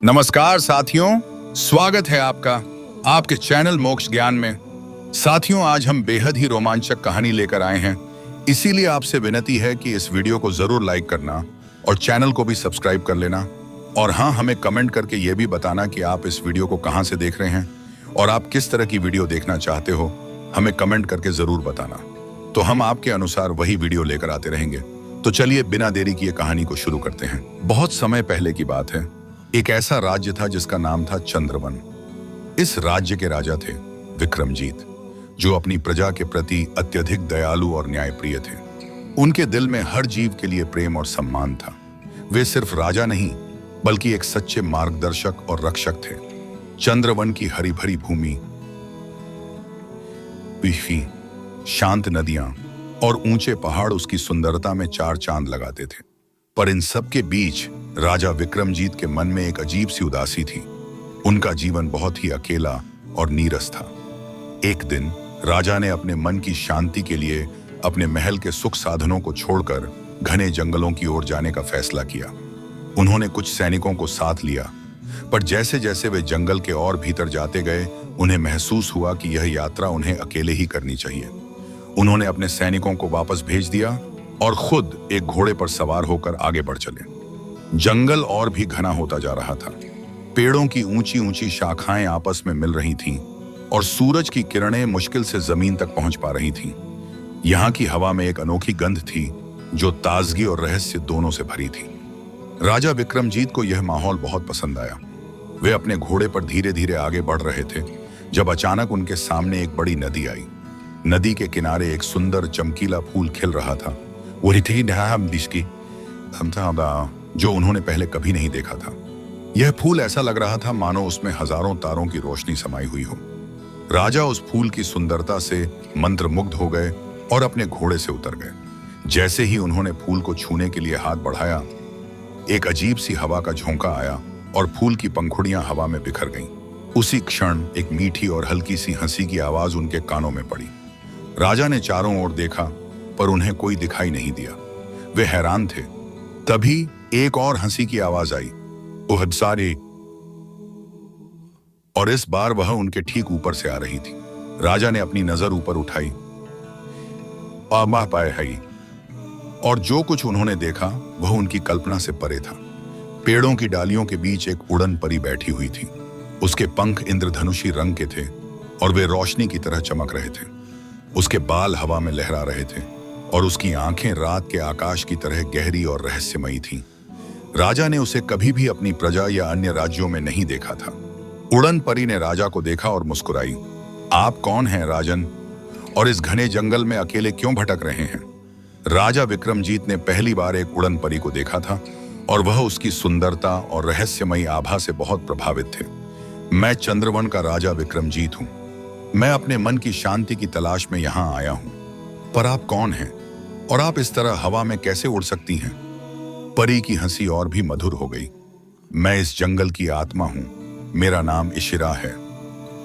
नमस्कार साथियों, स्वागत है आपका आपके चैनल मोक्ष ज्ञान में। साथियों, आज हम बेहद ही रोमांचक कहानी लेकर आए हैं, इसीलिए आपसे विनती है कि इस वीडियो को जरूर लाइक करना और चैनल को भी सब्सक्राइब कर लेना। और हाँ, हमें कमेंट करके ये भी बताना कि आप इस वीडियो को कहाँ से देख रहे हैं और आप किस तरह की वीडियो देखना चाहते हो। हमें कमेंट करके जरूर बताना, तो हम आपके अनुसार वही वीडियो लेकर आते रहेंगे। तो चलिए बिना देरी किए कहानी को शुरू करते हैं। बहुत समय पहले की बात है, एक ऐसा राज्य था जिसका नाम था चंद्रवन। इस राज्य के राजा थे विक्रमजीत, जो अपनी प्रजा के प्रति अत्यधिक दयालु और न्यायप्रिय थे। उनके दिल में हर जीव के लिए प्रेम और सम्मान था। वे सिर्फ राजा नहीं, बल्कि एक सच्चे मार्गदर्शक और रक्षक थे। चंद्रवन की हरी भरी भूमि, शांत नदियां और ऊंचे पहाड़ उसकी सुंदरता में चार चांद लगाते थे। पर इन सब के बीच राजा विक्रमजीत के मन में एक अजीब सी उदासी थी। उनका जीवन बहुत ही अकेला और नीरस था। एक दिन राजा ने अपने मन की शांति के लिए अपने महल के सुख साधनों को छोड़कर घने जंगलों की ओर जाने का फैसला किया। उन्होंने कुछ सैनिकों को साथ लिया, पर जैसे जैसे वे जंगल के और भीतर जाते गए, उन्हें महसूस हुआ कि यह यात्रा उन्हें अकेले ही करनी चाहिए। उन्होंने अपने सैनिकों को वापस भेज दिया और खुद एक घोड़े पर सवार होकर आगे बढ़ चले। जंगल और भी घना होता जा रहा था। पेड़ों की ऊंची ऊंची शाखाएं आपस में मिल रही थीं और सूरज की किरणें मुश्किल से जमीन तक पहुंच पा रही थीं। यहाँ की हवा में एक अनोखी गंध थी जो ताजगी और रहस्य दोनों से भरी थी। राजा विक्रमजीत को यह माहौल बहुत पसंद आया। वे अपने घोड़े पर धीरे धीरे आगे बढ़ रहे थे जब अचानक उनके सामने एक बड़ी नदी आई। नदी के किनारे एक सुंदर चमकीला फूल खिल रहा था, जो उन्होंने पहले कभी नहीं देखा था। यह फूल ऐसा लग रहा था मानो उसमें हजारों तारों की रोशनी समाई हुई हो। राजा उस फूल की सुंदरता से मंत्रमुग्ध हो गए और अपने घोड़े से उतर गए। जैसे ही उन्होंने फूल को छूने के लिए हाथ बढ़ाया, एक अजीब सी हवा का झोंका आया और फूल की पंखुड़ियां हवा में बिखर गईं। उसी क्षण एक मीठी और हल्की सी हंसी की आवाज उनके कानों में पड़ी। राजा ने चारों ओर देखा, पर उन्हें कोई दिखाई नहीं दिया। वे हैरान थे। तभी एक और हंसी की आवाज आई, सारे, और इस बार वह उनके ठीक ऊपर से आ रही थी। राजा ने अपनी नजर ऊपर उठाई और जो कुछ उन्होंने देखा वह उनकी कल्पना से परे था। पेड़ों की डालियों के बीच एक उड़न परी बैठी हुई थी। उसके पंख इंद्रधनुषी रंग के थे और वे रोशनी की तरह चमक रहे थे। उसके बाल हवा में लहरा रहे थे और उसकी आंखें रात के आकाश की तरह गहरी और रहस्यमयी थीं। राजा ने उसे कभी भी अपनी प्रजा या अन्य राज्यों में नहीं देखा था। उड़न परी ने राजा को देखा और मुस्कुराई। आप कौन हैं राजन, और इस घने जंगल में अकेले क्यों भटक रहे हैं? राजा विक्रमजीत ने पहली बार एक उड़न परी को देखा था और वह उसकी सुंदरता और रहस्यमयी आभा से बहुत प्रभावित थे। मैं चंद्रवन का राजा विक्रमजीत हूँ। मैं अपने मन की शांति की तलाश में यहाँ आया हूँ। पर आप कौन हैं और आप इस तरह हवा में कैसे उड़ सकती हैं? परी की हंसी और भी मधुर हो गई। मैं इस जंगल की आत्मा हूं। मेरा नाम इशिरा है।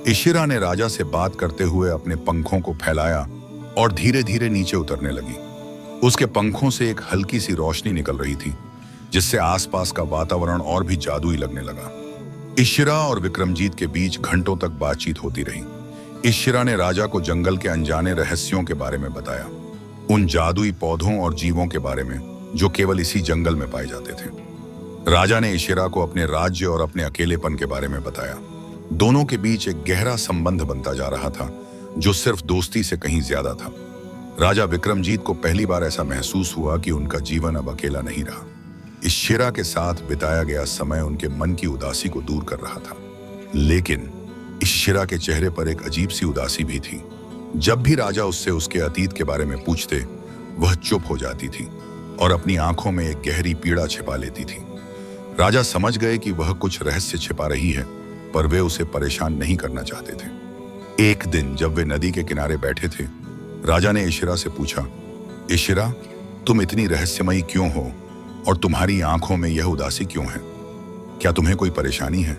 इशिरा ने राजा से बात करते हुए अपने पंखों को फैलाया और धीरे धीरे नीचे उतरने लगी। उसके पंखों से एक हल्की सी रोशनी निकल रही थी, जिससे आसपास का वातावरण और भी जादुई लगने लगा। इशिरा और विक्रमजीत के बीच घंटों तक बातचीत होती रही। इशिरा ने राजा को जंगल के अनजाने रहस्यों के बारे में बताया, उन जादुई पौधों और जीवों के बारे में जो केवल इसी जंगल में पाए जाते थे। राजा ने इशिरा को अपने राज्य और अपने अकेलेपन के बारे में बताया। दोनों के बीच एक गहरा संबंध बनता जा रहा था, जो सिर्फ दोस्ती से कहीं ज्यादा था। राजा विक्रमजीत को पहली बार ऐसा महसूस हुआ कि उनका जीवन अब अकेला नहीं रहा। इशिरा के साथ बिताया गया समय उनके मन की उदासी को दूर कर रहा था। लेकिन इशिरा के चेहरे पर एक अजीब सी उदासी भी थी। जब भी राजा उससे उसके अतीत के बारे में पूछते, वह चुप हो जाती थी और अपनी आंखों में एक गहरी पीड़ा छिपा लेती थी। राजा समझ गए कि वह कुछ रहस्य छिपा रही है, पर वे उसे परेशान नहीं करना चाहते थे। एक दिन जब वे नदी के किनारे बैठे थे, राजा ने इशिरा से पूछा, इशिरा, तुम इतनी रहस्यमयी क्यों हो और तुम्हारी आंखों में यह उदासी क्यों है? क्या तुम्हें कोई परेशानी है?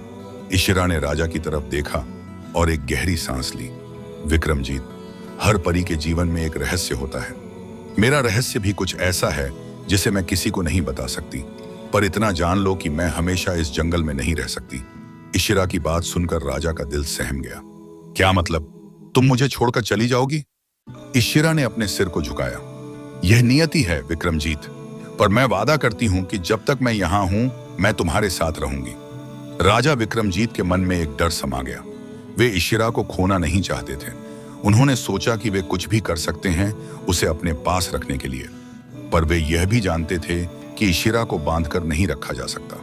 इशिरा ने राजा की तरफ देखा और एक गहरी सांस ली। विक्रमजीत, हर परी के जीवन में एक रहस्य होता है। मेरा रहस्य भी कुछ ऐसा है जिसे मैं किसी को नहीं बता सकती, पर इतना जान लो कि मैं हमेशा इस जंगल में नहीं रह सकती। इशिरा की बात सुनकर राजा का दिल सहम गया। क्या मतलब? तुम मुझे छोड़कर चली जाओगी? इशिरा ने अपने सिर को झुकाया। यह नियति है विक्रमजीत, पर मैं वादा करती हूं कि जब तक मैं यहां हूं मैं तुम्हारे साथ रहूंगी। राजा विक्रमजीत के मन में एक डर समा गया। वे इशिरा को खोना नहीं चाहते थे। उन्होंने सोचा कि वे कुछ भी कर सकते हैं उसे अपने पास रखने के लिए, पर वे यह भी जानते थे कि इशिरा को बांधकर नहीं रखा जा सकता।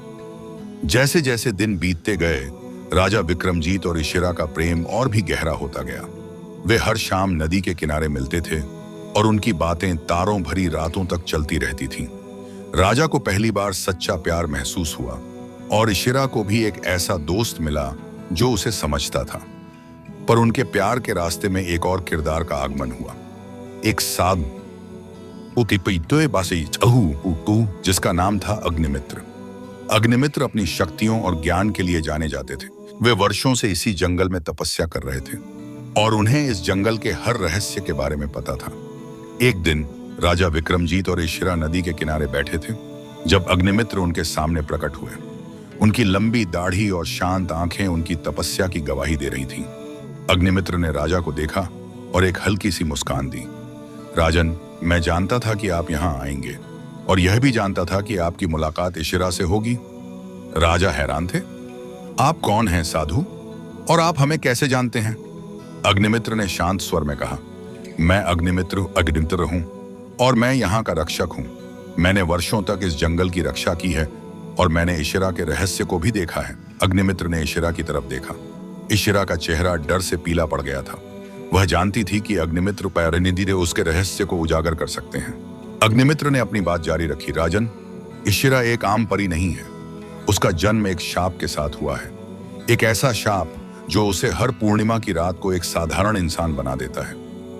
जैसे जैसे दिन बीतते गए, राजा विक्रमजीत और इशिरा का प्रेम और भी गहरा होता गया। वे हर शाम नदी के किनारे मिलते थे और उनकी बातें तारों भरी रातों तक चलती रहती थीं। राजा को पहली बार सच्चा प्यार महसूस हुआ और इशिरा को भी एक ऐसा दोस्त मिला जो उसे समझता था। पर उनके प्यार के रास्ते में एक और किरदार का आगमन हुआ, एक साधु जिसका नाम था अग्निमित्र। अग्निमित्र अपनी शक्तियों और ज्ञान के लिए जाने जाते थे। वे वर्षों से इसी जंगल में तपस्या कर रहे थे और उन्हें इस जंगल के हर रहस्य के बारे में पता था। एक दिन राजा विक्रमजीत और इशिरा नदी के किनारे बैठे थे जब अग्निमित्र उनके सामने प्रकट हुए। उनकी लंबी दाढ़ी और शांत आंखें उनकी तपस्या की गवाही दे रही थीं। अग्निमित्र ने राजा को देखा और एक हल्की सी मुस्कान दी। राजन, मैं जानता था कि आप यहां आएंगे और यह भी जानता था कि आपकी मुलाकात इशिरा से होगी। राजा हैरान थे। आप कौन हैं साधु, और आप हमें कैसे जानते हैं? अग्निमित्र ने शांत स्वर में कहा, मैं अग्निमित्र हूं और मैं यहाँ का रक्षक हूं। मैंने वर्षों तक इस जंगल की रक्षा की है और मैंने इशिरा के रहस्य को भी देखा है। अग्निमित्र ने इशिरा की तरफ देखा। इशिरा का चेहरा डर से पीला पड़ गया था। वह जानती थी कि अग्निमित्र पैरनिधि उसके रहस्य को उजागर कर सकते हैं। अग्निमित्र ने अपनी बात जारी रखी, राजन, इशिरा एक आम परी नहीं है। उसका जन्म एक शाप के साथ हुआ है, एक ऐसा शाप जो उसे हर पूर्णिमा की रात को एक साधारण इंसान बना देता है,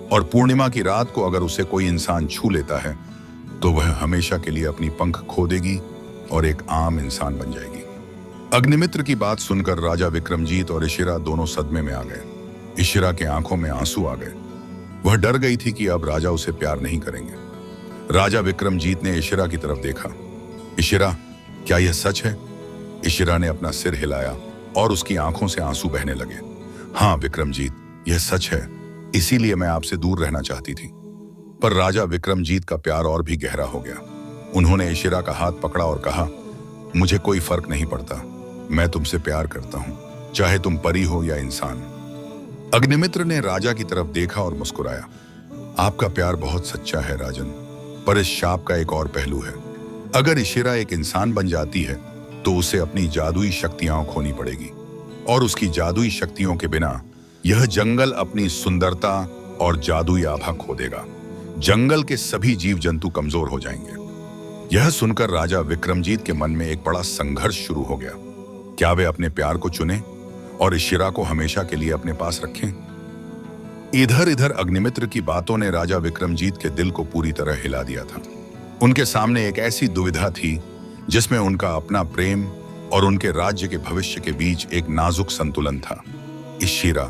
और पूर्णिमा की रात को अगर उसे कोई इंसान छू लेता है तो वह हमेशा के लिए अपनी पंख खो देगी और एक आम इंसान बन जाएगी। अग्निमित्र की बात सुनकर राजा विक्रमजीत और इशिरा दोनों सदमे में आ गए। इशिरा के आंखों में आंसू आ गए। वह डर गई थी कि अब राजा उसे प्यार नहीं करेंगे। राजा विक्रमजीत ने इशिरा की तरफ देखा। इशिरा, क्या यह सच है? इशिरा ने अपना सिर हिलाया और उसकी आंखों से आंसू बहने लगे। हाँ विक्रमजीत, यह सच है, इसीलिए मैं आपसे दूर रहना चाहती थी। पर राजा विक्रमजीत का प्यार और भी गहरा हो गया। उन्होंने इशिरा का हाथ पकड़ा और कहा, मुझे कोई फर्क नहीं पड़ता, मैं तुमसे प्यार करता हूं, चाहे तुम परी हो या इंसान। अग्निमित्र ने राजा की तरफ देखा और मुस्कुराया। आपका प्यार बहुत सच्चा है राजन, पर इस शाप का एक और पहलू है। अगर इशिरा एक इंसान बन जाती है तो उसे अपनी जादुई शक्तियां खोनी पड़ेगी, और उसकी जादुई शक्तियों के बिना यह जंगल अपनी सुंदरता और जादुई आभा खो देगा। जंगल के सभी जीव जंतु कमजोर हो जाएंगे। यह सुनकर राजा विक्रमजीत के मन में एक बड़ा संघर्ष शुरू हो गया। क्या वे अपने प्यार को चुने और इशिरा को हमेशा के लिए अपने पास रखें? इधर इधर अग्निमित्र की बातों ने राजा विक्रमजीत के दिल को पूरी तरह हिला दिया था। उनके सामने एक ऐसी दुविधा थी जिसमें उनका अपना प्रेम और उनके राज्य के भविष्य के बीच एक नाजुक संतुलन था। इशिरा,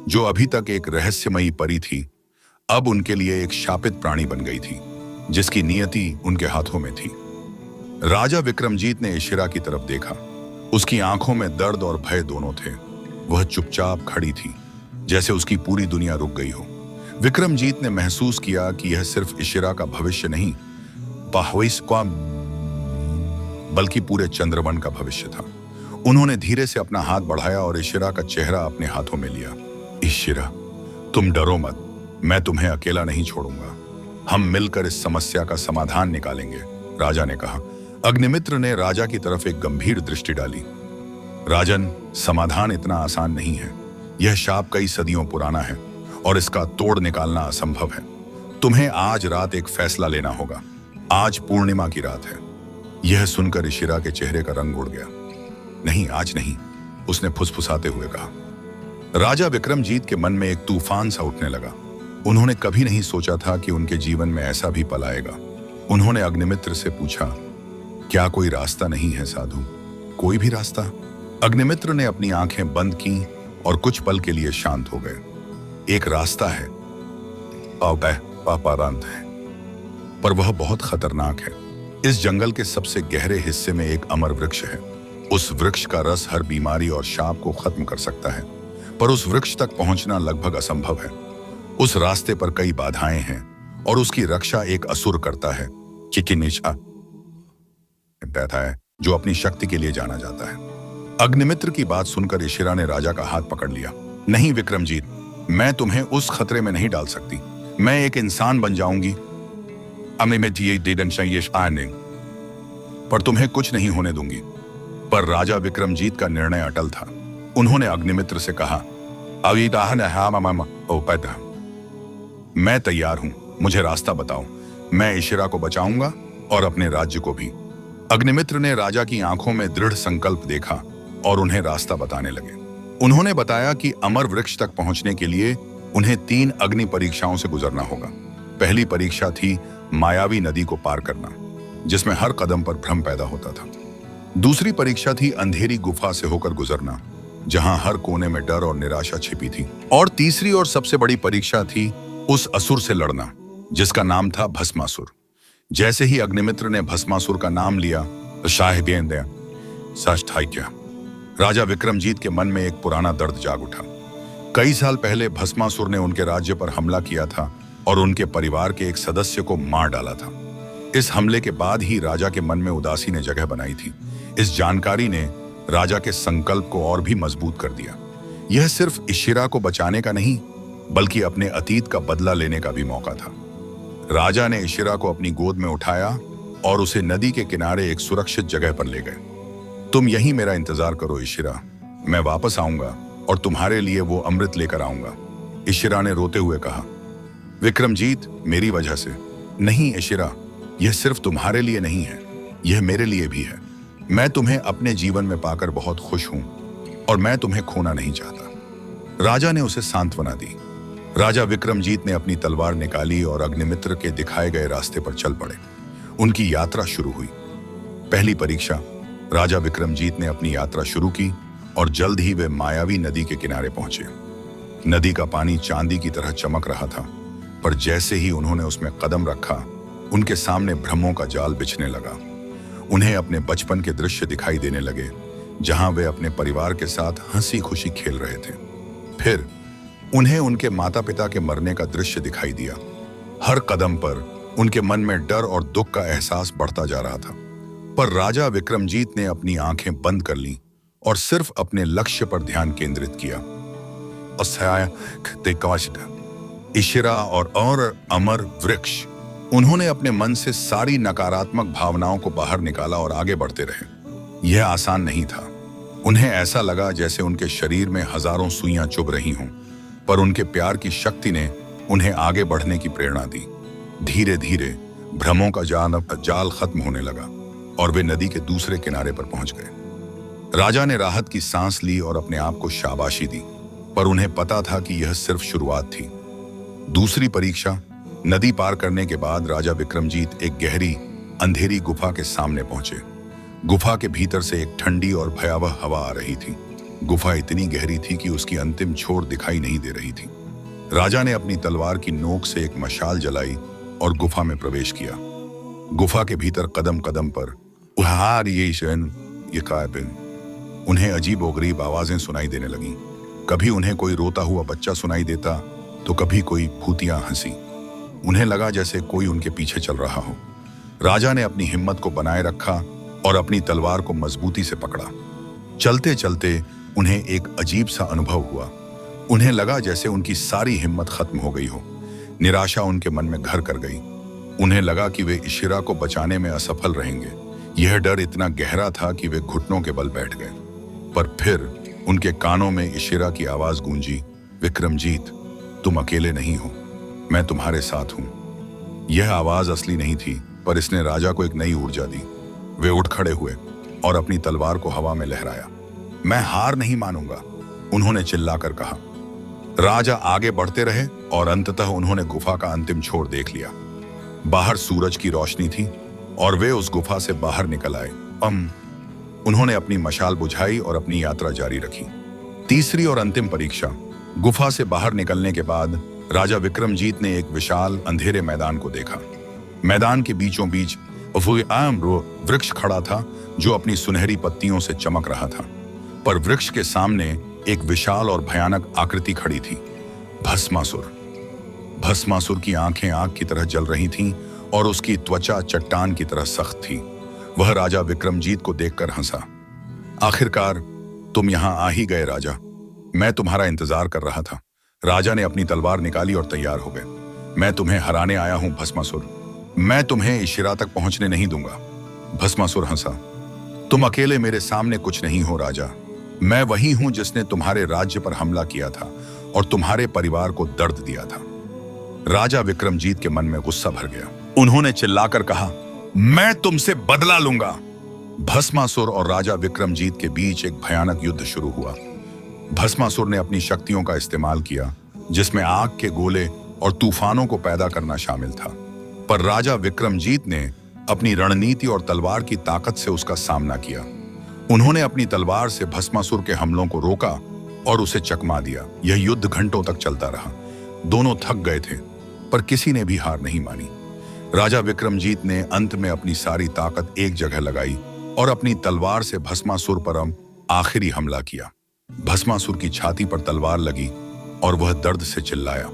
जो अभी तक एक रहस्यमयी परी थी, अब उनके लिए एक शापित प्राणी बन गई थी जिसकी नियति उनके हाथों में थी। राजा विक्रमजीत ने इशिरा की तरफ देखा। उसकी आंखों में दर्द और भय दोनों थे। वह चुपचाप खड़ी थी, जैसे उसकी पूरी दुनिया रुक गई हो। विक्रमजीत ने महसूस किया कि यह सिर्फ इशिरा का भविष्य नहीं, बल्कि पूरे चंद्रवन का भविष्य था। उन्होंने धीरे से अपना हाथ बढ़ाया और इशिरा का चेहरा अपने हाथों में लिया। इशिरा, तुम डरो मत, मैं तुम्हें अकेला नहीं छोड़ूंगा। हम मिलकर इस समस्या का समाधान निकालेंगे, राजा ने कहा। अग्निमित्र ने राजा की तरफ एक गंभीर दृष्टि डाली। राजन, समाधान इतना आसान नहीं है। यह शाप कई सदियों पुराना है और इसका तोड़ निकालना असंभव है। तुम्हें आज रात एक फैसला लेना होगा। आज पूर्णिमा की रात है। यह सुनकर इशिरा के चेहरे का रंग उड़ गया। नहीं, आज नहीं, उसने फुसफुसाते हुए कहा। राजा विक्रमजीत के मन में एक तूफान सा उठने लगा। उन्होंने कभी नहीं सोचा था कि उनके जीवन में ऐसा भी पल आएगा। उन्होंने अग्निमित्र से पूछा, क्या कोई रास्ता नहीं है साधु? कोई भी रास्ता? अग्निमित्र ने अपनी आंखें बंद की और कुछ पल के लिए शांत हो गए। एक रास्ता है, पापारांत है, पर वह बहुत खतरनाक है। इस जंगल के सबसे गहरे हिस्से में एक अमर वृक्ष है। उस वृक्ष का रस हर बीमारी और शाप को खत्म कर सकता है, पर उस वृक्ष तक पहुंचना लगभग असंभव है। उस रास्ते पर कई बाधाएं हैं और उसकी रक्षा एक असुर करता है, चिकिनिशा कहता है, जो अपनी शक्ति के लिए जाना जाता है। अग्निमित्र की बात सुनकर इशिरा ने राजा का हाथ पकड़ लिया। नहीं विक्रमजीत, मैं तुम्हें उस खतरे में नहीं डाल सकती। मैं एक इंसान बन जाऊंगी, पर तुम्हें कुछ नहीं होने दूंगी। पर राजा विक्रमजीत का निर्णय अटल था। उन्होंने अग्निमित्र से कहा, मैं तैयार हूं, मुझे रास्ता बताओ। मैं इशिरा को बचाऊंगा और अपने राज्य को भी। अग्निमित्र ने राजा की आंखों में दृढ़ संकल्प देखा और उन्हें रास्ता बताने लगे। उन्होंने बताया कि अमर वृक्ष तक पहुंचने के लिए उन्हें 3 अग्नि परीक्षाओं से गुजरना होगा। पहली परीक्षा थी मायावी नदी को पार करना, जिसमें हर कदम पर भ्रम पैदा होता था। दूसरी परीक्षा थी अंधेरी गुफा से होकर गुजरना, जहां हर कोने में डर और निराशा छिपी थी। और तीसरी और सबसे बड़ी परीक्षा थी उस असुर से लड़ना, जिसका नाम था भस्मासुर। जैसे ही अग्निमित्र ने भस्मासुर का नाम लिया, राजा विक्रमजीत के मन में एक पुराना दर्द जाग उठा। कई साल पहले भस्मासुर ने उनके राज्य पर हमला किया था और उनके परिवार के एक सदस्य को मार डाला था। इस हमले के बाद ही राजा के मन में उदासी ने जगह बनाई थी। इस जानकारी ने राजा के संकल्प को और भी मजबूत कर दिया। यह सिर्फ इशिरा को बचाने का नहीं, बल्कि अपने अतीत का बदला लेने का भी मौका था। राजा ने इशिरा को अपनी गोद में उठाया और उसे नदी के किनारे एक सुरक्षित जगह पर ले गए। तुम यहीं मेरा इंतजार करो इशिरा, मैं वापस आऊंगा और तुम्हारे लिए वो अमृत लेकर आऊंगा, इशिरा ने रोते हुए कहा। विक्रमजीत, मेरी वजह से नहीं इशिरा, यह सिर्फ तुम्हारे लिए नहीं है, यह मेरे लिए भी है। मैं तुम्हें अपने जीवन में पाकर बहुत खुश हूं और मैं तुम्हें खोना नहीं चाहता। राजा ने उसे सांत्वना दी। राजा विक्रमजीत ने अपनी तलवार निकाली और अग्निमित्र के दिखाए गए रास्ते पर चल पड़े। उनकी यात्रा शुरू हुई। पहली परीक्षा, राजा विक्रमजीत ने अपनी यात्रा शुरू की और जल्द ही वे मायावी नदी के किनारे पहुंचे। नदी का पानी चांदी की तरह चमक रहा था, पर जैसे ही उन्होंने उसमें कदम रखा, उनके सामने भ्रमों का जाल बिछने लगा। उन्हें अपने बचपन के दृश्य दिखाई देने लगे, जहां वे अपने परिवार के साथ हंसी खुशी खेल रहे थे। फिर उन्हें उनके माता पिता के मरने का दृश्य दिखाई दिया। हर कदम पर उनके मन में डर और दुख का एहसास बढ़ता जा रहा था। पर राजा विक्रमजीत ने अपनी आंखें बंद कर लीं और सिर्फ अपने लक्ष्य पर ध्यान केंद्रित किया। इशिरा और अमर वृक्ष। उन्होंने अपने मन से सारी नकारात्मक भावनाओं को बाहर निकाला और आगे बढ़ते रहे। यह आसान नहीं था। उन्हें ऐसा लगा जैसे उनके शरीर में हजारों सुइयां चुभ रही हों, पर उनके प्यार की शक्ति ने उन्हें आगे बढ़ने की प्रेरणा दी। धीरे धीरे भ्रमों का जाल खत्म होने लगा और वे नदी के दूसरे किनारे पर पहुंच गए। राजा ने राहत की सांस ली और अपने आप को शाबाशी दी, पर उन्हें पता था कि यह सिर्फ शुरुआत थी। दूसरी परीक्षा, नदी पार करने के बाद राजा विक्रमजीत एक गहरी अंधेरी गुफा के सामने पहुंचे। गुफा के भीतर से एक ठंडी और भयावह हवा आ रही थी। गुफा इतनी गहरी थी कि उसकी अंतिम छोर दिखाई नहीं दे रही थी। राजा ने अपनी तलवार की नोक से एक मशाल जलाई और गुफा में प्रवेश किया। गुफा के भीतर कदम कदम पर उन्हें अजीबोगरीब आवाजें सुनाई देने लगीं। कभी उन्हें कोई रोता हुआ बच्चा सुनाई देता, तो कभी कोई भूतिया हंसी। उन्हें लगा जैसे कोई उनके पीछे चल रहा हो। राजा ने अपनी हिम्मत को बनाए रखा और अपनी तलवार को मजबूती से पकड़ा। चलते चलते उन्हें एक अजीब सा अनुभव हुआ। उन्हें लगा जैसे उनकी सारी हिम्मत खत्म हो गई हो। निराशा उनके मन में घर कर गई। उन्हें लगा कि वे इशिरा को बचाने में असफल रहेंगे। यह डर इतना गहरा था कि वे घुटनों के बल बैठ गए। पर फिर उनके कानों में इशिरा की आवाज गूंजी, विक्रमजीत, तुम अकेले नहीं हो, मैं तुम्हारे साथ हूं। यह आवाज असली नहीं थी, पर इसने राजा को एक नई ऊर्जा दी। वे उठ खड़े हुए और अपनी तलवार को हवा में लहराया। मैं हार नहीं मानूंगा, उन्होंने चिल्लाकर कहा। राजा आगे बढ़ते रहे और अंततः उन्होंने गुफा का अंतिम छोर देख लिया। बाहर सूरज की रोशनी थी और वे उस गुफा से बाहर निकल आए। उन्होंने अपनी मशाल बुझाई और अपनी यात्रा जारी रखी। तीसरी और अंतिम परीक्षा। गुफा से बाहर निकलने के बाद राजा विक्रमजीत ने एक विशाल अंधेरे मैदान को देखा। मैदान के बीचों बीच वृक्ष खड़ा था जो अपनी सुनहरी पत्तियों से चमक रहा था, पर वृक्ष के सामने एक विशाल और भयानक आकृति खड़ी थी, भस्मासुर। भस्मासुर की आंखें आग की तरह जल रही थीं और उसकी त्वचा चट्टान की तरह सख्त थी। वह राजा विक्रमजीत को देखकर हंसा। आखिरकार तुम यहां आ ही गए राजा, मैं तुम्हारा इंतजार कर रहा था। राजा ने अपनी तलवार निकाली और तैयार हो गए। मैं तुम्हें हराने आया हूं भस्मासुर, मैं तुम्हें इस शिरा तक पहुंचने नहीं दूंगा। भस्मासुर हंसा। तुम अकेले मेरे सामने कुछ नहीं हो राजा, मैं वही हूं जिसने तुम्हारे राज्य पर हमला किया था और तुम्हारे परिवार को दर्द दिया था। राजा विक्रमजीत के मन में गुस्सा भर गया। उन्होंने चिल्लाकर कहा, मैं तुमसे बदला लूंगा। भस्मासुर और राजा विक्रमजीत के बीच एक भयानक युद्ध शुरू हुआ। भस्मासुर ने अपनी शक्तियों का इस्तेमाल किया, जिसमें आग के गोले और तूफानों को पैदा करना शामिल था, पर राजा विक्रमजीत ने अपनी रणनीति और तलवार की ताकत से उसका सामना किया। उन्होंने अपनी तलवार से भस्मासुर के हमलों को रोका और उसे चकमा दिया। यह युद्ध घंटों तक चलता रहा। दोनों थक गए थे, पर किसी ने भी हार नहीं मानी। राजा विक्रमजीत ने अंत में अपनी सारी ताकत एक जगह लगाई और अपनी तलवार से भस्मासुर पर आखिरी हमला किया। भस्मासुर की छाती पर तलवार लगी और वह दर्द से चिल्लाया।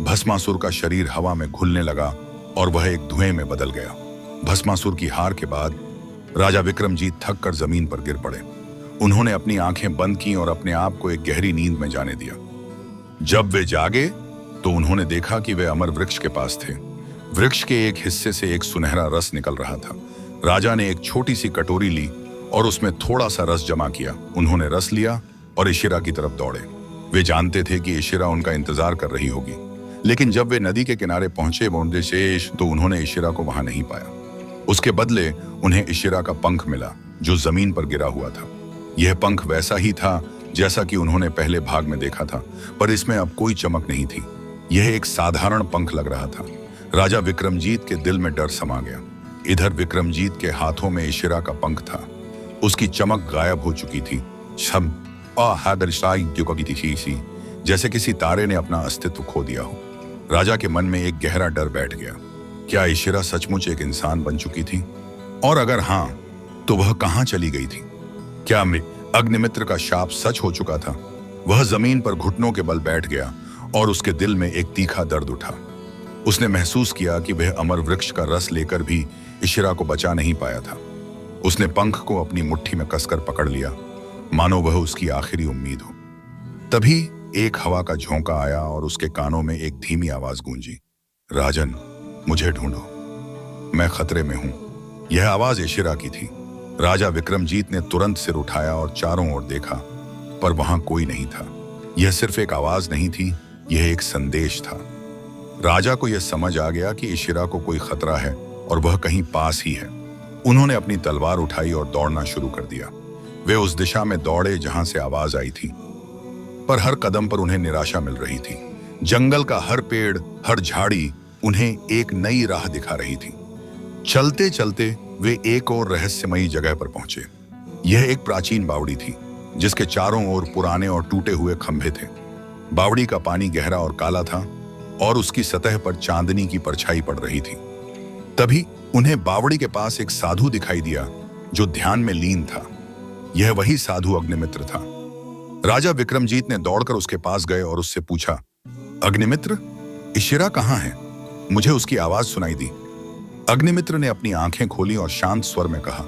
भस्मासुर का शरीर हवा में घुलने लगा और वह एक धुएं में बदल गया। भस्मासुर की हार के बाद राजा विक्रमजीत थक कर जमीन पर गिर पड़े। उन्होंने अपनी आंखें बंद की और अपने आप को एक गहरी नींद में जाने दिया। जब वे जागे तो उन्होंने देखा कि वे अमर वृक्ष के पास थे। वृक्ष के एक हिस्से से एक सुनहरा रस निकल रहा था। राजा ने एक छोटी सी कटोरी ली और उसमें थोड़ा सा रस जमा किया। उन्होंने रस लिया और इशिरा की तरफ दौड़े। वे जानते थे कि इशिरा उनका इंतजार कर रही होगी, लेकिन जब वे नदी के किनारे पहुंचे तो उन्होंने इशिरा को वहां नहीं पाया। उसके बदले उन्हें इशिरा का पंख मिला, जो जमीन पर गिरा हुआ था। यह पंख वैसा ही था जैसा कि उन्होंने पहले भाग में देखा था, पर इसमें अब कोई चमक नहीं थी। यह एक साधारण पंख लग रहा था। राजा विक्रमजीत के दिल में डर समा गया। इधर विक्रमजीत के हाथों में इशिरा का पंख था। उसकी चमक गायब हो चुकी थी। जैसे किसी तारे ने अपना अस्तित्व खो दिया हो। राजा के मन में एक गहरा डर बैठ गया। क्या इशिरा सचमुच एक इंसान बन चुकी थी? और अगर हां, तो वह कहां चली गई थी? क्या अग्निमित्र का शाप सच हो चुका था? वह जमीन पर घुटनों के बल बैठ गया और उसके दिल में एक तीखा दर्द उठा। उसने महसूस किया कि वह अमर वृक्ष का रस लेकर भी इशिरा को बचा नहीं पाया था। उसने पंख को अपनी मुट्ठी में कसकर पकड़ लिया, मानो वह उसकी आखिरी उम्मीद हो। तभी एक हवा का झोंका आया और उसके कानों में एक धीमी आवाज गूंजी, राजन, मुझे ढूंढो, मैं खतरे में हूं। यह आवाज इशिरा की थी। राजा विक्रमजीत ने तुरंत सिर उठाया और चारों ओर देखा, पर वहां कोई नहीं था। यह सिर्फ एक आवाज नहीं थी, यह एक संदेश था। राजा को यह समझ आ गया कि इशिरा को कोई खतरा है और वह कहीं पास ही है। उन्होंने अपनी तलवार उठाई और दौड़ना शुरू कर दिया। वे उस दिशा में दौड़े जहां से आवाज आई थी, पर हर कदम पर उन्हें निराशा मिल रही थी। जंगल का हर पेड़, हर झाड़ी उन्हें एक नई राह दिखा रही थी। चलते चलते वे एक और रहस्यमयी जगह पर पहुंचे। यह एक प्राचीन बावड़ी थी, जिसके चारों ओर पुराने और टूटे हुए खंभे थे। बावड़ी का पानी गहरा और काला था और उसकी सतह पर चांदनी की परछाई पड़ रही थी। तभी उन्हें बावड़ी के पास एक साधु दिखाई दिया, जो ध्यान में लीन था। यह वही साधु अग्निमित्र था। राजा विक्रमजीत ने दौड़कर उसके पास गए और उससे पूछा, अग्निमित्र, इशिरा कहाँ है? मुझे उसकी आवाज सुनाई दी। अग्निमित्र ने अपनी आंखें खोली और शांत स्वर में कहा,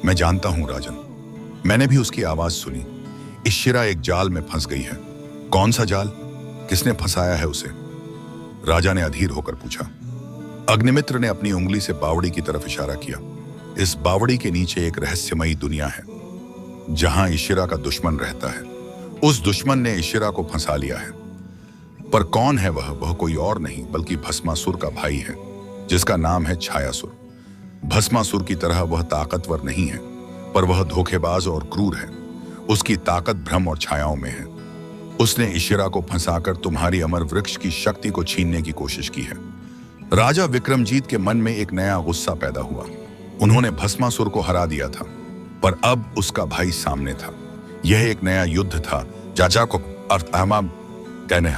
मैं जानता हूं राजन, मैंने भी उसकी आवाज सुनी। इशिरा एक जाल में फंस गई है। कौन सा जाल? किसने फंसाया है उसे? राजा ने अधीर होकर पूछा। अग्निमित्र ने अपनी उंगली से बावड़ी की तरफ इशारा किया। इस बावड़ी के नीचे एक रहस्यमयी दुनिया है, जहां इशिरा का दुश्मन रहता है। उस दुश्मन ने इशिरा को फंसा लिया है। पर कौन है वह? वह कोई और नहीं बल्कि भस्मासुर का भाई है, जिसका नाम है छायासुर। भस्मासुर की तरह वह ताकतवर नहीं है, पर वह धोखेबाज और क्रूर है। उसकी ताकत भ्रम और छायाओं में है। उसने इशिरा को फंसाकर तुम्हारी अमर वृक्ष की शक्ति को छीनने की कोशिश की है। राजा विक्रमजीत के मन में एक नया गुस्सा पैदा हुआ। उन्होंने भस्मासुर को हरा दिया था, पर अब उसका भाई सामने था। यह एक नया युद्ध था, चाचा को कहने,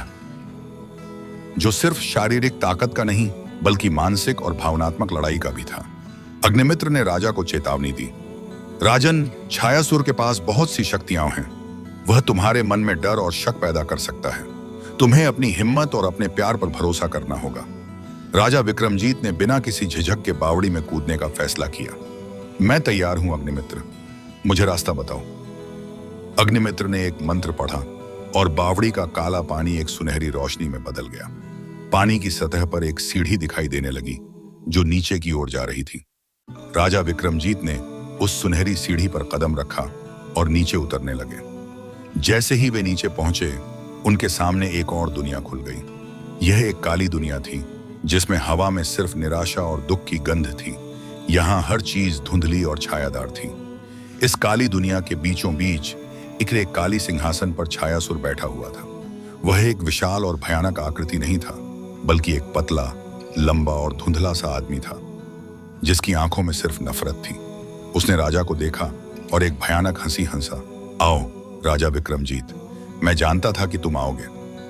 जो सिर्फ शारीरिक ताकत का नहीं बल्कि मानसिक और भावनात्मक लड़ाई का भी था। अग्निमित्र ने राजा को चेतावनी दी, राजन, छायासुर के पास बहुत सी शक्तियां हैं। वह तुम्हारे मन में डर और शक पैदा कर सकता है। तुम्हें अपनी हिम्मत और अपने प्यार पर भरोसा करना होगा। राजा विक्रमजीत ने बिना किसी झिझक के बावड़ी में कूदने का फैसला किया। मैं तैयार हूं अग्निमित्र, मुझे रास्ता बताओ। अग्निमित्र ने एक मंत्र पढ़ा और बावड़ी का काला पानी एक सुनहरी रोशनी में बदल गया। पानी की सतह पर एक सीढ़ी दिखाई देने लगी जो नीचे की ओर जा रही थी। राजा विक्रमजीत ने उस सुनहरी सीढ़ी पर कदम रखा और नीचे उतरने लगे। जैसे ही वे नीचे पहुंचे, उनके सामने एक और दुनिया खुल गई। यह एक काली दुनिया थी जिसमें हवा में सिर्फ निराशा और दुख की गंध थी। यहाँ हर चीज धुंधली और छायादार थी। इस काली दुनिया के बीचों बीच एक काली सिंहासन पर छायासुर बैठा हुआ था। वह एक विशाल और भयानक आकृति नहीं था, बल्कि एक पतला, लंबा और धुंधला सा आदमी था जिसकी आंखों में सिर्फ नफरत थी। उसने राजा को देखा और एक भयानक हंसी हंसा। आओ राजा विक्रमजीत, मैं जानता था कि तुम आओगे।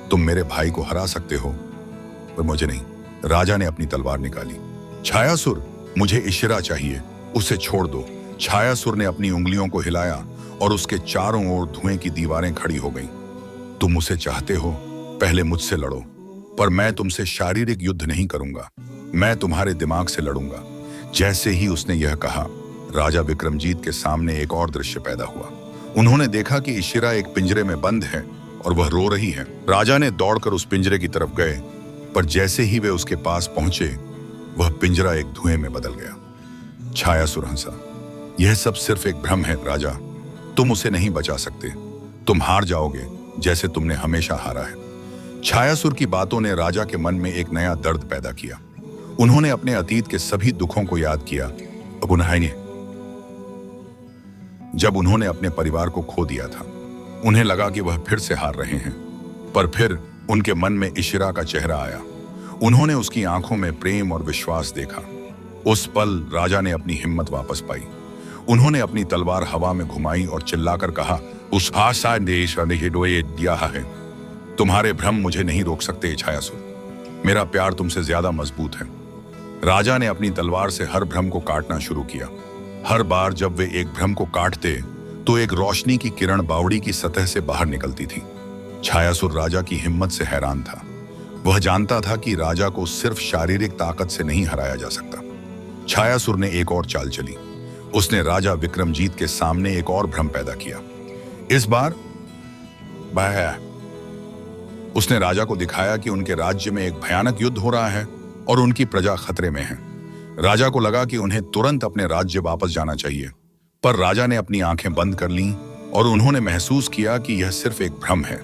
तुम मेरे भाई को हरा सकते हो, पर मुझे नहीं। राजा ने अपनी तलवार निकाली। छायासुर, मुझे इशिरा चाहिए, उसे छोड़ दो। छायासुर ने अपनी उंगलियों को हिलाया और उसके चारों ओर धुएं की दीवारें खड़ी हो गईं। तुम उसे चाहते हो, पहले मुझसे लड़ो, पर मैं तुमसे शारीरिक युद्ध नहीं करूंगा, मैं तुम्हारे दिमाग से लड़ूंगा। जैसे ही उसने यह कहा, राजा विक्रमजीत के सामने एक और दृश्य पैदा हुआ। उन्होंने देखा कि इशिरा एक पिंजरे में बंद है और वह रो रही है। राजा ने दौड़कर उस पिंजरे की तरफ गए, पर जैसे ही वे उसके पास पहुंचे, वह पिंजरा एक धुएं में बदल गया। छायासुर हंसा। यह सब सिर्फ एक भ्रम है राजा, तुम उसे नहीं बचा सकते। तुम हार जाओगे जैसे तुमने हमेशा हारा है। छायासुर की बातों ने राजा के मन में एक नया दर्द पैदा किया। उन्होंने अपने अतीत के सभी दुखों को याद किया। जब उन्होंने अपने परिवार को खो दिया था, उन्हें लगा कि वह फिर से हार रहे हैं। पर फिर उनके मन में इशिरा का चेहरा आया। उन्होंने उसकी आंखों में प्रेम और विश्वास देखा। उस पल राजा ने अपनी हिम्मत वापस पाई। उन्होंने अपनी तलवार हवा में घुमाई और चिल्लाकर कहा, उस आशा देश दिया है। तुम्हारे भ्रम मुझे नहीं रोक सकते छायासुर। मेरा प्यार तुमसे ज्यादा मजबूत है। राजा ने अपनी तलवार से हर भ्रम को काटना शुरू किया। हर बार जब वे एक भ्रम को काटते, तो एक रोशनी की किरण बावड़ी की सतह से बाहर निकलती थी। छायासुर राजा की हिम्मत से हैरान था। वह जानता था कि राजा को सिर्फ शारीरिक ताकत से नहीं हराया जा सकता। छायासुर ने एक और चाल चली। उसने राजा विक्रमजीत के सामने एक और भ्रम पैदा किया। इस बार उसने राजा को दिखाया कि उनके राज्य में एक भयानक युद्ध हो रहा है और उनकी प्रजा खतरे में है। राजा को लगा कि उन्हें तुरंत अपने राज्य वापस जाना चाहिए, पर राजा ने अपनी आंखें बंद कर लीं और उन्होंने महसूस किया कि यह सिर्फ एक भ्रम है।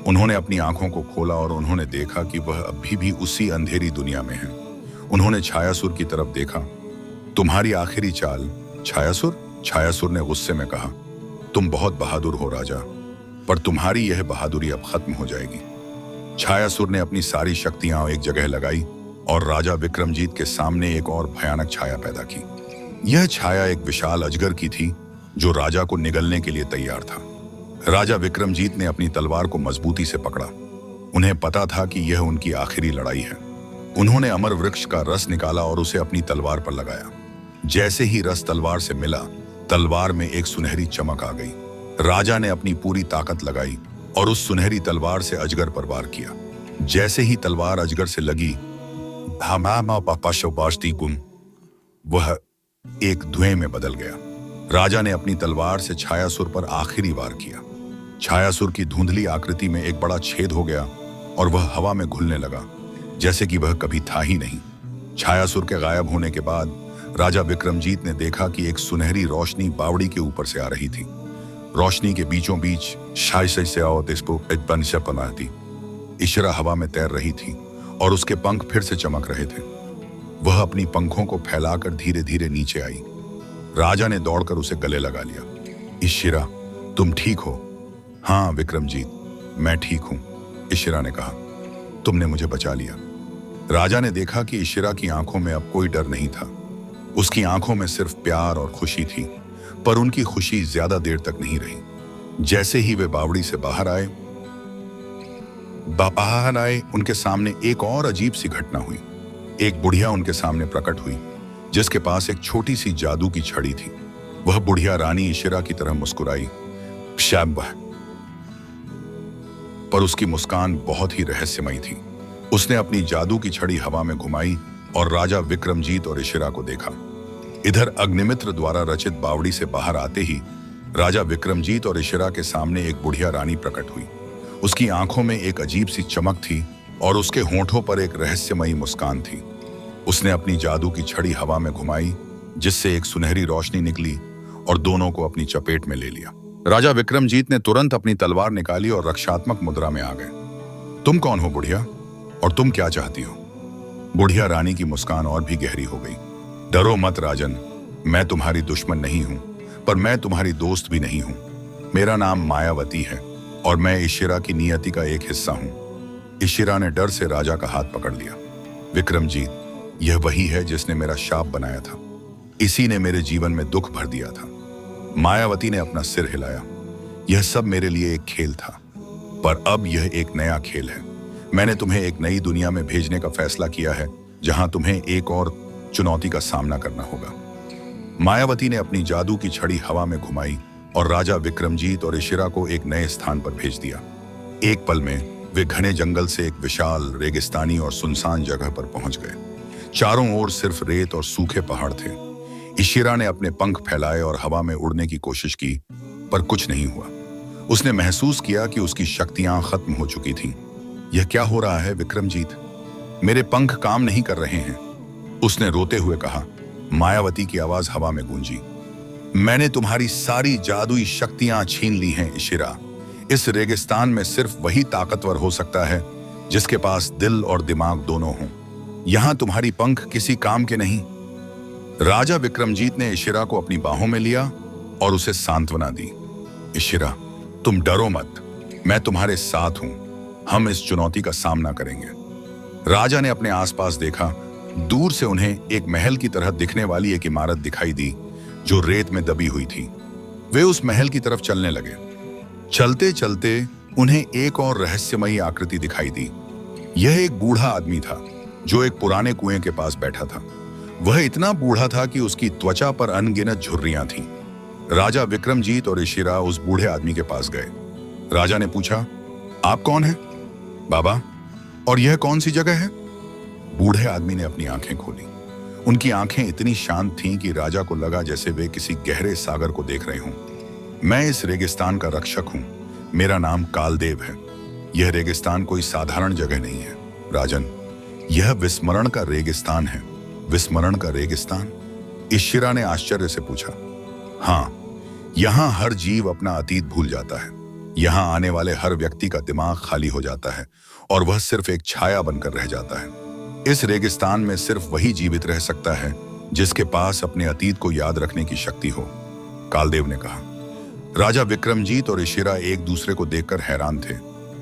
उन्होंने अपनी आंखों को खोला और उन्होंने देखा कि वह अभी भी उसी अंधेरी दुनिया में है। उन्होंने छायासुर की तरफ देखा। तुम्हारी आखिरी चाल छायासुर? छायासुर ने गुस्से में कहा, तुम बहुत बहादुर हो राजा, पर तुम्हारी यह बहादुरी अब खत्म हो जाएगी। छायासुर ने अपनी सारी शक्तियां एक जगह लगाई और राजा विक्रमजीत के सामने एक और भयानक छाया पैदा की। यह छाया एक विशाल अजगर की थी जो राजा को निगलने के लिए तैयार था। राजा विक्रमजीत ने अपनी तलवार को मजबूती से पकड़ा। उन्हें पता था कि यह उनकी आखिरी लड़ाई है। उन्होंने अमर वृक्ष का रस निकाला और उसे अपनी तलवार पर लगाया। जैसे ही रस तलवार से मिला, तलवार में एक सुनहरी चमक आ गई। राजा ने अपनी पूरी ताकत लगाई और उस सुनहरी तलवार से अजगर पर वार किया। जैसे ही तलवार अजगर से लगी, वह एक धुएं में बदल गया। राजा ने अपनी तलवार से छायासुर पर आखिरी वार किया। छायासुर की धुंधली आकृति में एक बड़ा छेद हो गया और वह हवा में घुलने लगा, जैसे कि वह कभी था ही नहीं। छायासुर के गायब होने के बाद राजा विक्रमजीत ने देखा कि एक सुनहरी रोशनी बावड़ी के ऊपर से आ रही थी। रोशनी के बीचों बीच इशिरा हवा में तैर रही थी और उसके पंख फिर से चमक रहे थे। वह अपनी पंखों को फैलाकर धीरे धीरे नीचे आई। राजा ने दौड़कर उसे गले लगा लिया। इशिरा, तुम ठीक हो? हाँ विक्रमजीत, मैं ठीक हूं, इशिरा ने कहा। तुमने मुझे बचा लिया। राजा ने देखा कि इशिरा की आंखों में अब कोई डर नहीं था। उसकी आंखों में सिर्फ प्यार और खुशी थी, पर उनकी खुशी ज्यादा देर तक नहीं रही। जैसे ही वे बावड़ी से बाहर आए, उनके सामने एक और अजीब सी घटना हुई। एक बुढ़िया उनके सामने प्रकट हुई जिसके पास एक छोटी सी जादू की छड़ी थी। वह बुढ़िया रानी इशिरा की तरह मुस्कुराई। शाबाश। पर उसकी मुस्कान बहुत ही रहस्यमयी थी। उसने अपनी जादू की छड़ी हवा में घुमाई और राजा विक्रमजीत और इशिरा को देखा। इधर अग्निमित्र द्वारा रचित बावड़ी से बाहर आते ही राजा विक्रमजीत और इशिरा के सामने एक बुढ़िया रानी प्रकट हुई। उसकी आंखों में एक अजीब सी चमक थी और उसके होंठों पर एक रहस्यमयी मुस्कान थी। उसने अपनी जादू की छड़ी हवा में घुमाई, जिससे एक सुनहरी रोशनी निकली और दोनों को अपनी चपेट में ले लिया। राजा विक्रमजीत ने तुरंत अपनी तलवार निकाली और रक्षात्मक मुद्रा में आ गए। तुम कौन हो बुढ़िया, और तुम क्या चाहती हो? बुढ़िया रानी की मुस्कान और भी गहरी हो गई। डरो मत राजन, मैं तुम्हारी दुश्मन नहीं हूं, पर मैं तुम्हारी दोस्त भी नहीं हूं। मेरा नाम मायावती है और मैं इशिरा की नियति का एक हिस्सा हूं। इशिरा ने डर से राजा का हाथ पकड़ लिया। विक्रमजीत, यह वही है जिसने मेरा शाप बनाया था। इसी ने मेरे जीवन में दुख भर दिया था। मायावती ने अपना सिर हिलाया। यह सब मेरे लिए एक खेल था, पर अब यह एक नया खेल है। मैंने तुम्हें एक नई दुनिया में भेजने का फैसला किया है, जहां तुम्हें एक और चुनौती का सामना करना होगा। मायावती ने अपनी जादू की छड़ी हवा में घुमाई और राजा विक्रमजीत और इशिरा को एक नए स्थान पर भेज दिया। एक पल में वे घने जंगल से एक विशाल रेगिस्तानी और सुनसान जगह पर पहुंच गए। चारों ओर सिर्फ रेत और सूखे पहाड़ थे। इशिरा ने अपने पंख फैलाए और हवा में उड़ने की कोशिश की, पर कुछ नहीं हुआ। उसने महसूस किया कि उसकी शक्तियां खत्म हो चुकी थीं। यह क्या हो रहा है विक्रमजीत? मेरे पंख काम नहीं कर रहे हैं, उसने रोते हुए कहा। मायावती की आवाज हवा में गूंजी। मैंने तुम्हारी सारी जादुई शक्तियां छीन ली हैं इशिरा। इस रेगिस्तान में सिर्फ वही ताकतवर हो सकता है जिसके पास दिल और दिमाग दोनों हों। यहां तुम्हारी पंख किसी काम के नहीं। राजा विक्रमजीत ने इशिरा को अपनी बाहों में लिया और उसे सांत्वना दी। इशिरा, तुम डरो मत, मैं तुम्हारे साथ हूं। हम इस चुनौती का सामना करेंगे। राजा ने अपने आसपास देखा। दूर से उन्हें एक महल की तरह दिखने वाली एक इमारत दिखाई दी जो रेत में दबी हुई थी। वे उस महल की तरफ चलने लगे। चलते चलते उन्हें एक और रहस्यमयी आकृति दिखाई दी। यह एक बूढ़ा आदमी था जो एक पुराने कुएं के पास बैठा था। वह इतना बूढ़ा था कि उसकी त्वचा पर अनगिनत झुर्रियां थीं। राजा विक्रमजीत और इशिरा उस बूढ़े आदमी के पास गए। राजा ने पूछा, आप कौन हैं? बाबा, और यह कौन सी जगह है? बूढ़े आदमी ने अपनी आंखें खोली। उनकी आंखें इतनी शांत थीं कि राजा को लगा जैसे वे किसी गहरे सागर को देख रहे हों। मैं इस रेगिस्तान का रक्षक हूं। मेरा नाम कालदेव है। यह रेगिस्तान कोई साधारण जगह नहीं है राजन, यह विस्मरण का रेगिस्तान है। विस्मरण का रेगिस्तान? इशिरा ने आश्चर्य से पूछा। हाँ, यहाँ हर जीव अपना अतीत भूल जाता है। यहाँ आने वाले हर व्यक्ति का दिमाग खाली हो जाता है और वह सिर्फ एक छाया बनकर रह जाता है। इस रेगिस्तान में सिर्फ वही जीवित रह सकता है जिसके पास अपने अतीत को याद रखने की शक्ति हो, कालदेव ने कहा। राजा विक्रमजीत और इशिरा एक दूसरे को देखकर हैरान थे।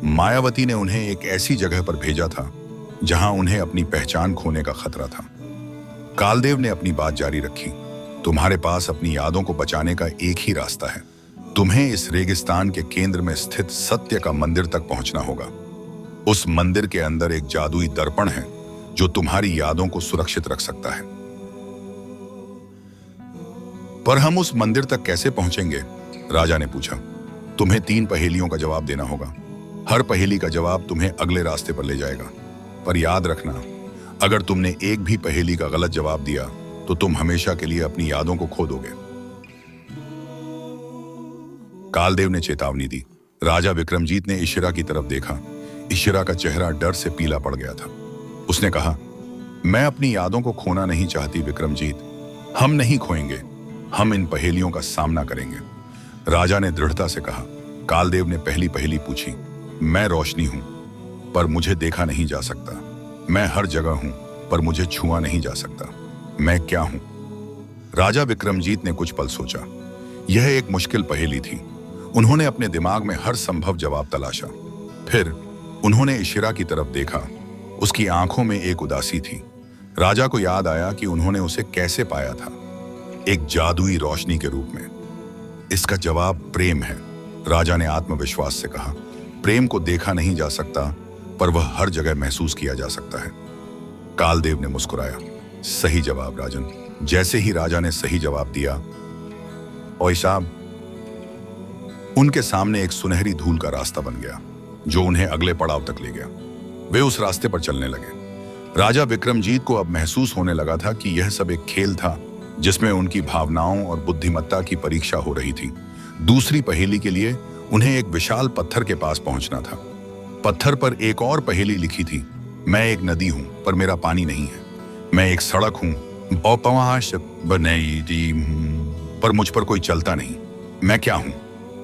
मायावती ने उन्हें एक ऐसी जगह पर भेजा था जहां उन्हें अपनी पहचान खोने का खतरा था। कालदेव ने अपनी बात जारी रखी। तुम्हारे पास अपनी यादों को बचाने का एक ही रास्ता है। तुम्हें इस रेगिस्तान के केंद्र में स्थित सत्य का मंदिर तक पहुंचना होगा। उस मंदिर के अंदर एक जादुई दर्पण है जो तुम्हारी यादों को सुरक्षित रख सकता है। पर हम उस मंदिर तक कैसे पहुंचेंगे? राजा ने पूछा। तुम्हें 3 पहेलियों का जवाब देना होगा। हर पहेली का जवाब तुम्हें अगले रास्ते पर ले जाएगा। पर याद रखना, अगर तुमने एक भी पहेली का गलत जवाब दिया तो तुम हमेशा के लिए अपनी यादों को खो दोगे। कालदेव ने चेतावनी दी। राजा विक्रमजीत ने इशिरा की तरफ देखा। इशिरा का चेहरा डर से पीला पड़ गया था। उसने कहा, मैं अपनी यादों को खोना नहीं चाहती विक्रमजीत। हम नहीं खोएंगे, हम इन पहेलियों का सामना करेंगे। राजा ने दृढ़ता से कहा। कालदेव ने पहली पहेली पूछी। मैं रोशनी हूं पर मुझे देखा नहीं जा सकता। मैं हर जगह हूं पर मुझे छुआ नहीं जा सकता। मैं क्या हूं? राजा विक्रमजीत ने कुछ पल सोचा। यह एक मुश्किल पहेली थी। उन्होंने अपने दिमाग में हर संभव जवाब तलाशा। फिर उन्होंने इशिरा की तरफ देखा। उसकी आंखों में एक उदासी थी। राजा को याद आया कि उन्होंने उसे कैसे पाया था, एक जादुई रोशनी के रूप में। इसका जवाब प्रेम है, राजा ने आत्मविश्वास से कहा। प्रेम को देखा नहीं जा सकता पर वह हर जगह महसूस किया जा सकता है। कालदेव ने मुस्कुराया। सही जवाब राजन। जैसे ही राजा ने सही जवाब दिया, ओए साहब, उनके सामने एक सुनहरी धूल का रास्ता बन गया जो उन्हें अगले पड़ाव तक ले गया। वे उस रास्ते पर चलने लगे। राजा विक्रमजीत को अब महसूस होने लगा था कि यह सब एक खेल था जिसमें उनकी भावनाओं और बुद्धिमत्ता की परीक्षा हो रही थी। दूसरी पहेली के लिए उन्हें एक विशाल पत्थर के पास पहुंचना था। पत्थर पर एक और पहेली लिखी थी, मैं एक नदी हूं पर मेरा पानी नहीं है। मैं एक सड़क हूं पर मुझ पर कोई चलता नहीं। मैं क्या हूं?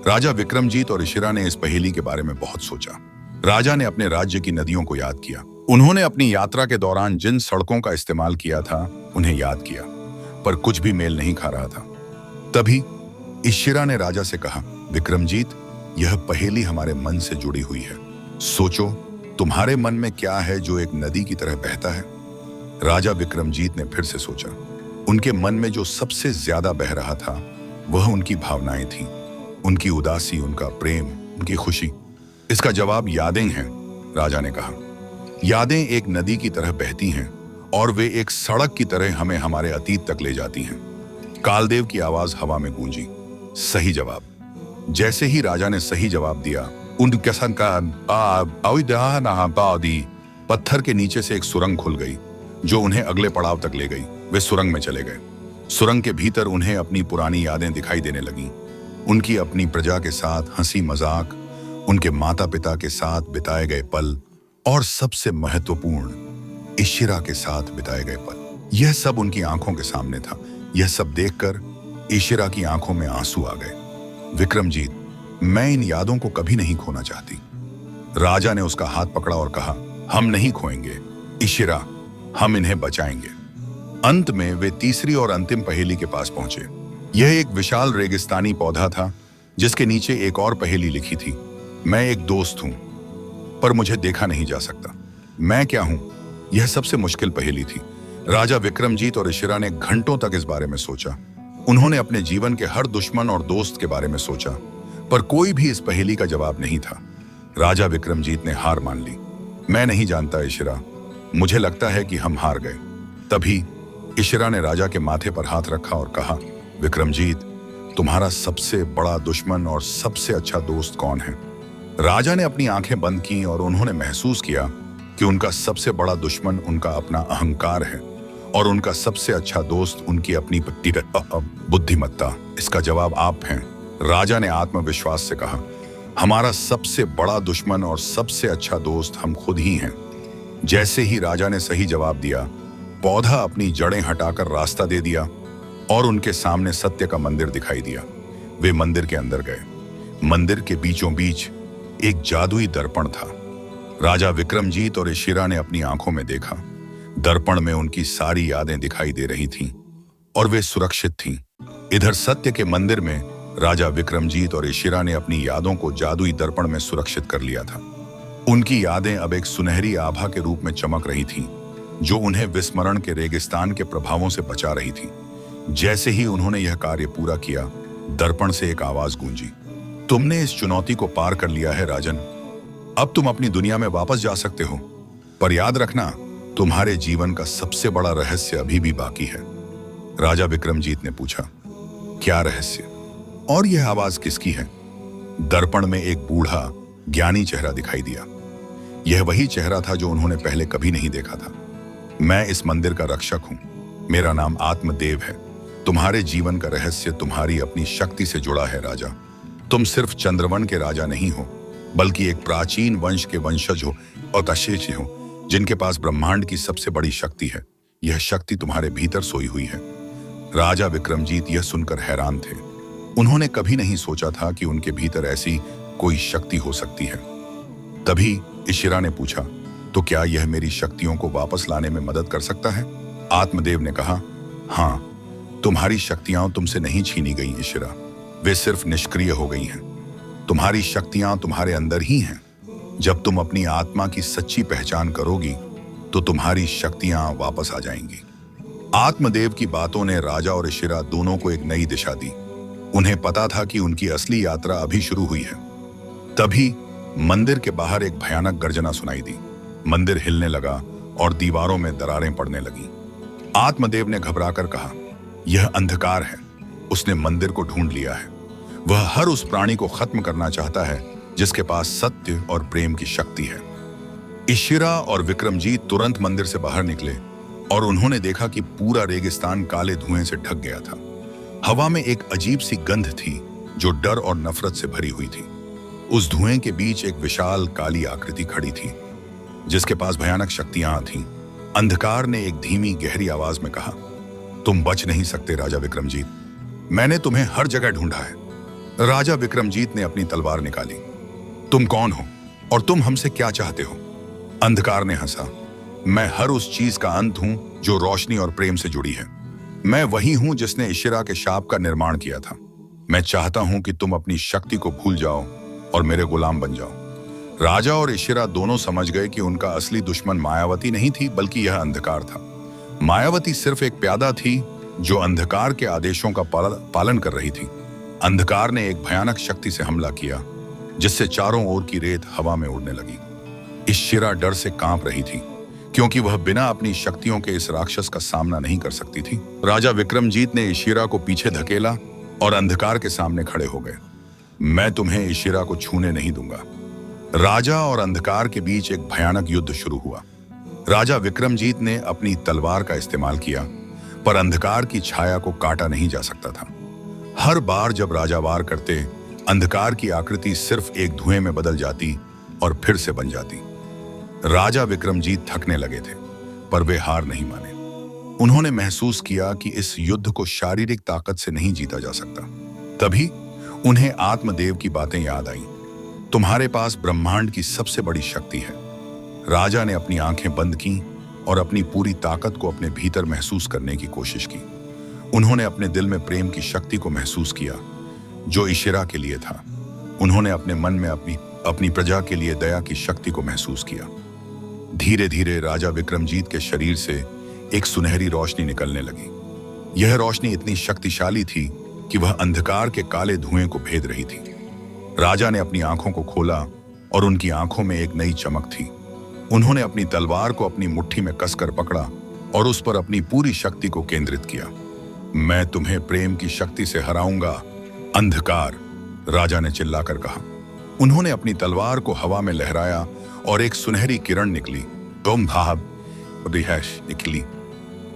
राजा विक्रमजीत और इशिरा ने इस पहेली के बारे में बहुत सोचा। राजा ने अपने राज्य की नदियों को याद किया। उन्होंने अपनी यात्रा के दौरान जिन सड़कों का इस्तेमाल किया था उन्हें याद किया, पर कुछ भी मेल नहीं खा रहा था। तभी इशिरा ने राजा से कहा, विक्रमजीत, यह पहेली हमारे मन से जुड़ी हुई है। सोचो, तुम्हारे मन में क्या है जो एक नदी की तरह बहता है? राजा विक्रमजीत ने फिर से सोचा। उनके मन में जो सबसे ज्यादा बह रहा था वह उनकी भावनाएं थीं, उनकी उदासी, उनका प्रेम, उनकी खुशी। इसका जवाब यादें हैं, राजा ने कहा। यादें एक नदी की तरह बहती हैं और वे एक सड़क की तरह हमें हमारे अतीत तक ले जाती हैं। कालदेव की आवाज हवा में गूंजी, सही जवाब। जैसे ही राजा ने सही जवाब दिया, पत्थर के नीचे से एक सुरंग खुल गई जो उन्हें अगले पड़ाव तक ले गई। वे सुरंग में चले गए। सुरंग के भीतर उन्हें अपनी पुरानी यादें दिखाई देने लगीं। उनकी अपनी प्रजा के साथ हंसी मजाक, उनके माता पिता के साथ बिताए गए पल और सबसे महत्वपूर्ण, इशिरा के साथ बिताए गए पल। यह सब उनकी आंखों के सामने था। यह सब देखकर इशिरा की आंखों में आंसू आ गए। विक्रमजीत, मैं इन यादों को कभी नहीं खोना चाहती। राजा ने उसका हाथ पकड़ा और कहा, हम नहीं खोएंगे इशिरा, हम इन्हें बचाएंगे। अंत में वे तीसरी और अंतिम पहेली के पास पहुंचे। यह एक विशाल रेगिस्तानी पौधा था जिसके नीचे एक और पहेली लिखी थी, मैं एक दोस्त हूं पर मुझे देखा नहीं जा सकता। मैं क्या हूं? यह सबसे मुश्किल पहेली थी। राजा विक्रमजीत और इशिरा ने घंटों तक इस बारे में सोचा। उन्होंने अपने जीवन के हर दुश्मन और दोस्त के बारे में सोचा, पर कोई भी इस पहेली का जवाब नहीं था। राजा विक्रमजीत ने हार मान ली। मैं नहीं जानता इशिरा, मुझे लगता है कि हम हार गए। तभी इशिरा ने राजा के माथे पर हाथ रखा और कहा, विक्रमजीत, तुम्हारा सबसे बड़ा दुश्मन और सबसे अच्छा दोस्त कौन है? राजा ने अपनी आंखें बंद की और उन्होंने महसूस किया कि उनका सबसे बड़ा दुश्मन उनका अपना अहंकार है और उनका सबसे अच्छा दोस्त उनकी अपनी बुद्धिमत्ता। इसका जवाब आप हैं, राजा ने आत्मविश्वास से कहा। हमारा सबसे बड़ा दुश्मन और सबसे अच्छा दोस्त हम खुद ही हैं। जैसे ही राजा ने सही जवाब दिया, पौधा अपनी जड़ें हटाकर रास्ता दे दिया और उनके सामने सत्य का मंदिर दिखाई दिया। वे मंदिर के अंदर गए। मंदिर के बीचों बीच एक जादुई दर्पण था। राजा विक्रमजीत और इशिरा ने अपनी आंखों में देखा। दर्पण में उनकी सारी यादें दिखाई दे रही थीं और वे सुरक्षित थीं। इधर सत्य के मंदिर में राजा विक्रमजीत और इशिरा ने अपनी यादों को जादुई दर्पण में सुरक्षित कर लिया था। उनकी यादें अब एक सुनहरी आभा के रूप में चमक रही थीं, जो उन्हें विस्मरण के रेगिस्तान के प्रभावों से बचा रही थी। जैसे ही उन्होंने यह कार्य पूरा किया, दर्पण से एक आवाज गूंजी, तुमने इस चुनौती को पार कर लिया है राजन। अब तुम अपनी दुनिया में वापस जा सकते हो, पर याद रखना, तुम्हारे जीवन का सबसे बड़ा रहस्य अभी भी बाकी है। राजा विक्रमजीत ने पूछा, क्या रहस्य? और यह आवाज किसकी है? दर्पण में एक बूढ़ा ज्ञानी चेहरा दिखाई दिया। यह वही चेहरा था जो उन्होंने पहले कभी नहीं देखा था। मैं इस मंदिर का रक्षक हूं। मेरा नाम आत्मदेव है। तुम्हारे जीवन का रहस्य तुम्हारी अपनी शक्ति से जुड़ा है राजा। तुम सिर्फ चंद्रवन के राजा नहीं हो, बल्कि एक प्राचीन वंश के वंशज हो और तशेष हो, जिनके पास ब्रह्मांड की सबसे बड़ी शक्ति है। यह शक्ति तुम्हारे भीतर सोई हुई है। राजा विक्रमजीत यह सुनकर हैरान थे। उन्होंने कभी नहीं सोचा था कि उनके भीतर ऐसी कोई शक्ति हो सकती है। तभी इशिरा ने पूछा, तो क्या यह मेरी शक्तियों को वापस लाने में मदद कर सकता है? आत्मदेव ने कहा, हाँ, तुम्हारी शक्तियां तुमसे नहीं छीनी गई इशिरा, वे सिर्फ निष्क्रिय हो गई हैं। तुम्हारी शक्तियां तुम्हारे अंदर ही हैं। जब तुम अपनी आत्मा की सच्ची पहचान करोगी तो तुम्हारी शक्तियां वापस आ जाएंगी। आत्मदेव की बातों ने राजा और इशिरा दोनों को एक नई दिशा दी। उन्हें पता था कि उनकी असली यात्रा अभी शुरू हुई है। तभी मंदिर के बाहर एक भयानक गर्जना सुनाई दी। मंदिर हिलने लगा और दीवारों में दरारें पड़ने लगीं। आत्मदेव ने घबराकर कहा, यह अंधकार है। उसने मंदिर को ढूंढ लिया है। वह हर उस प्राणी को खत्म करना चाहता है जिसके पास सत्य और प्रेम की शक्ति है। इशिरा और विक्रमजीत तुरंत मंदिर से बाहर निकले और उन्होंने देखा कि पूरा रेगिस्तान काले धुएं से ढक गया था। हवा में एक अजीब सी गंध थी जो डर और नफरत से भरी हुई थी। उस धुएं के बीच एक विशाल काली आकृति खड़ी थी जिसके पास भयानक शक्तियां थीं। अंधकार ने एक धीमी गहरी आवाज में कहा, तुम बच नहीं सकते राजा विक्रमजीत। मैंने तुम्हें हर जगह ढूंढा है। राजा विक्रमजीत ने अपनी तलवार निकाली। तुम कौन हो और तुम हमसे क्या चाहते हो? अंधकार ने हंसा। मैं हर उस चीज का अंत हूं जो रोशनी और प्रेम से जुड़ी है। मैं वही हूं जिसने इशिरा के शाप का निर्माण किया था। मैं चाहता हूं कि तुम अपनी शक्ति को भूल जाओ और मेरे गुलाम बन जाओ। राजा और इशिरा दोनों समझ गए कि उनका असली दुश्मन मायावती नहीं थी बल्कि यह अंधकार था। मायावती सिर्फ एक प्यादा थी जो अंधकार के आदेशों का पालन कर रही थी। अंधकार ने एक भयानक शक्ति से हमला किया जिससे चारों ओर की रेत हवा में उड़ने लगी। इशिरा डर से कांप रही थी क्योंकि वह बिना अपनी शक्तियों के इस राक्षस का सामना नहीं कर सकती थी। राजा विक्रमजीत ने इशिरा को पीछे धकेला और अंधकार के सामने खड़े हो गए। मैं तुम्हें इशिरा को छूने नहीं दूंगा। राजा और अंधकार के बीच एक भयानक युद्ध शुरू हुआ। राजा विक्रमजीत ने अपनी तलवार का इस्तेमाल किया पर अंधकार की छाया को काटा नहीं जा सकता था। हर बार जब राजा वार करते, अंधकार की आकृति सिर्फ एक धुएं में बदल जाती और फिर से बन जाती। राजा विक्रमजीत थकने लगे थे पर वे हार नहीं माने। उन्होंने महसूस किया कि इस युद्ध को शारीरिक ताकत से नहीं जीता जा सकता। तभी उन्हें आत्मदेव की बातें याद आईं। तुम्हारे पास ब्रह्मांड की सबसे बड़ी शक्ति है। राजा ने अपनी आंखें बंद की और अपनी पूरी ताकत को अपने भीतर महसूस करने की कोशिश की। उन्होंने अपने दिल में प्रेम की शक्ति को महसूस किया जो इशिरा के लिए था। उन्होंने अपने मन में अपनी प्रजा के लिए दया की शक्ति को महसूस किया। धीरे धीरे राजा विक्रमजीत के शरीर से एक सुनहरी रोशनी निकलने लगी। यह रोशनी इतनी शक्तिशाली थी कि वह अंधकार के काले धुएं को भेद रही थी। राजा ने अपनी आंखों को खोला और उनकी आंखों में एक नई चमक थी। उन्होंने अपनी तलवार को अपनी मुट्ठी में कसकर पकड़ा और उस पर अपनी पूरी शक्ति को केंद्रित किया। मैं तुम्हें प्रेम की शक्ति से हराऊंगा, अंधकार, राजा ने चिल्लाकर कहा। उन्होंने अपनी तलवार को हवा में लहराया और एक सुनहरी किरण निकली, तुम भाव निकली,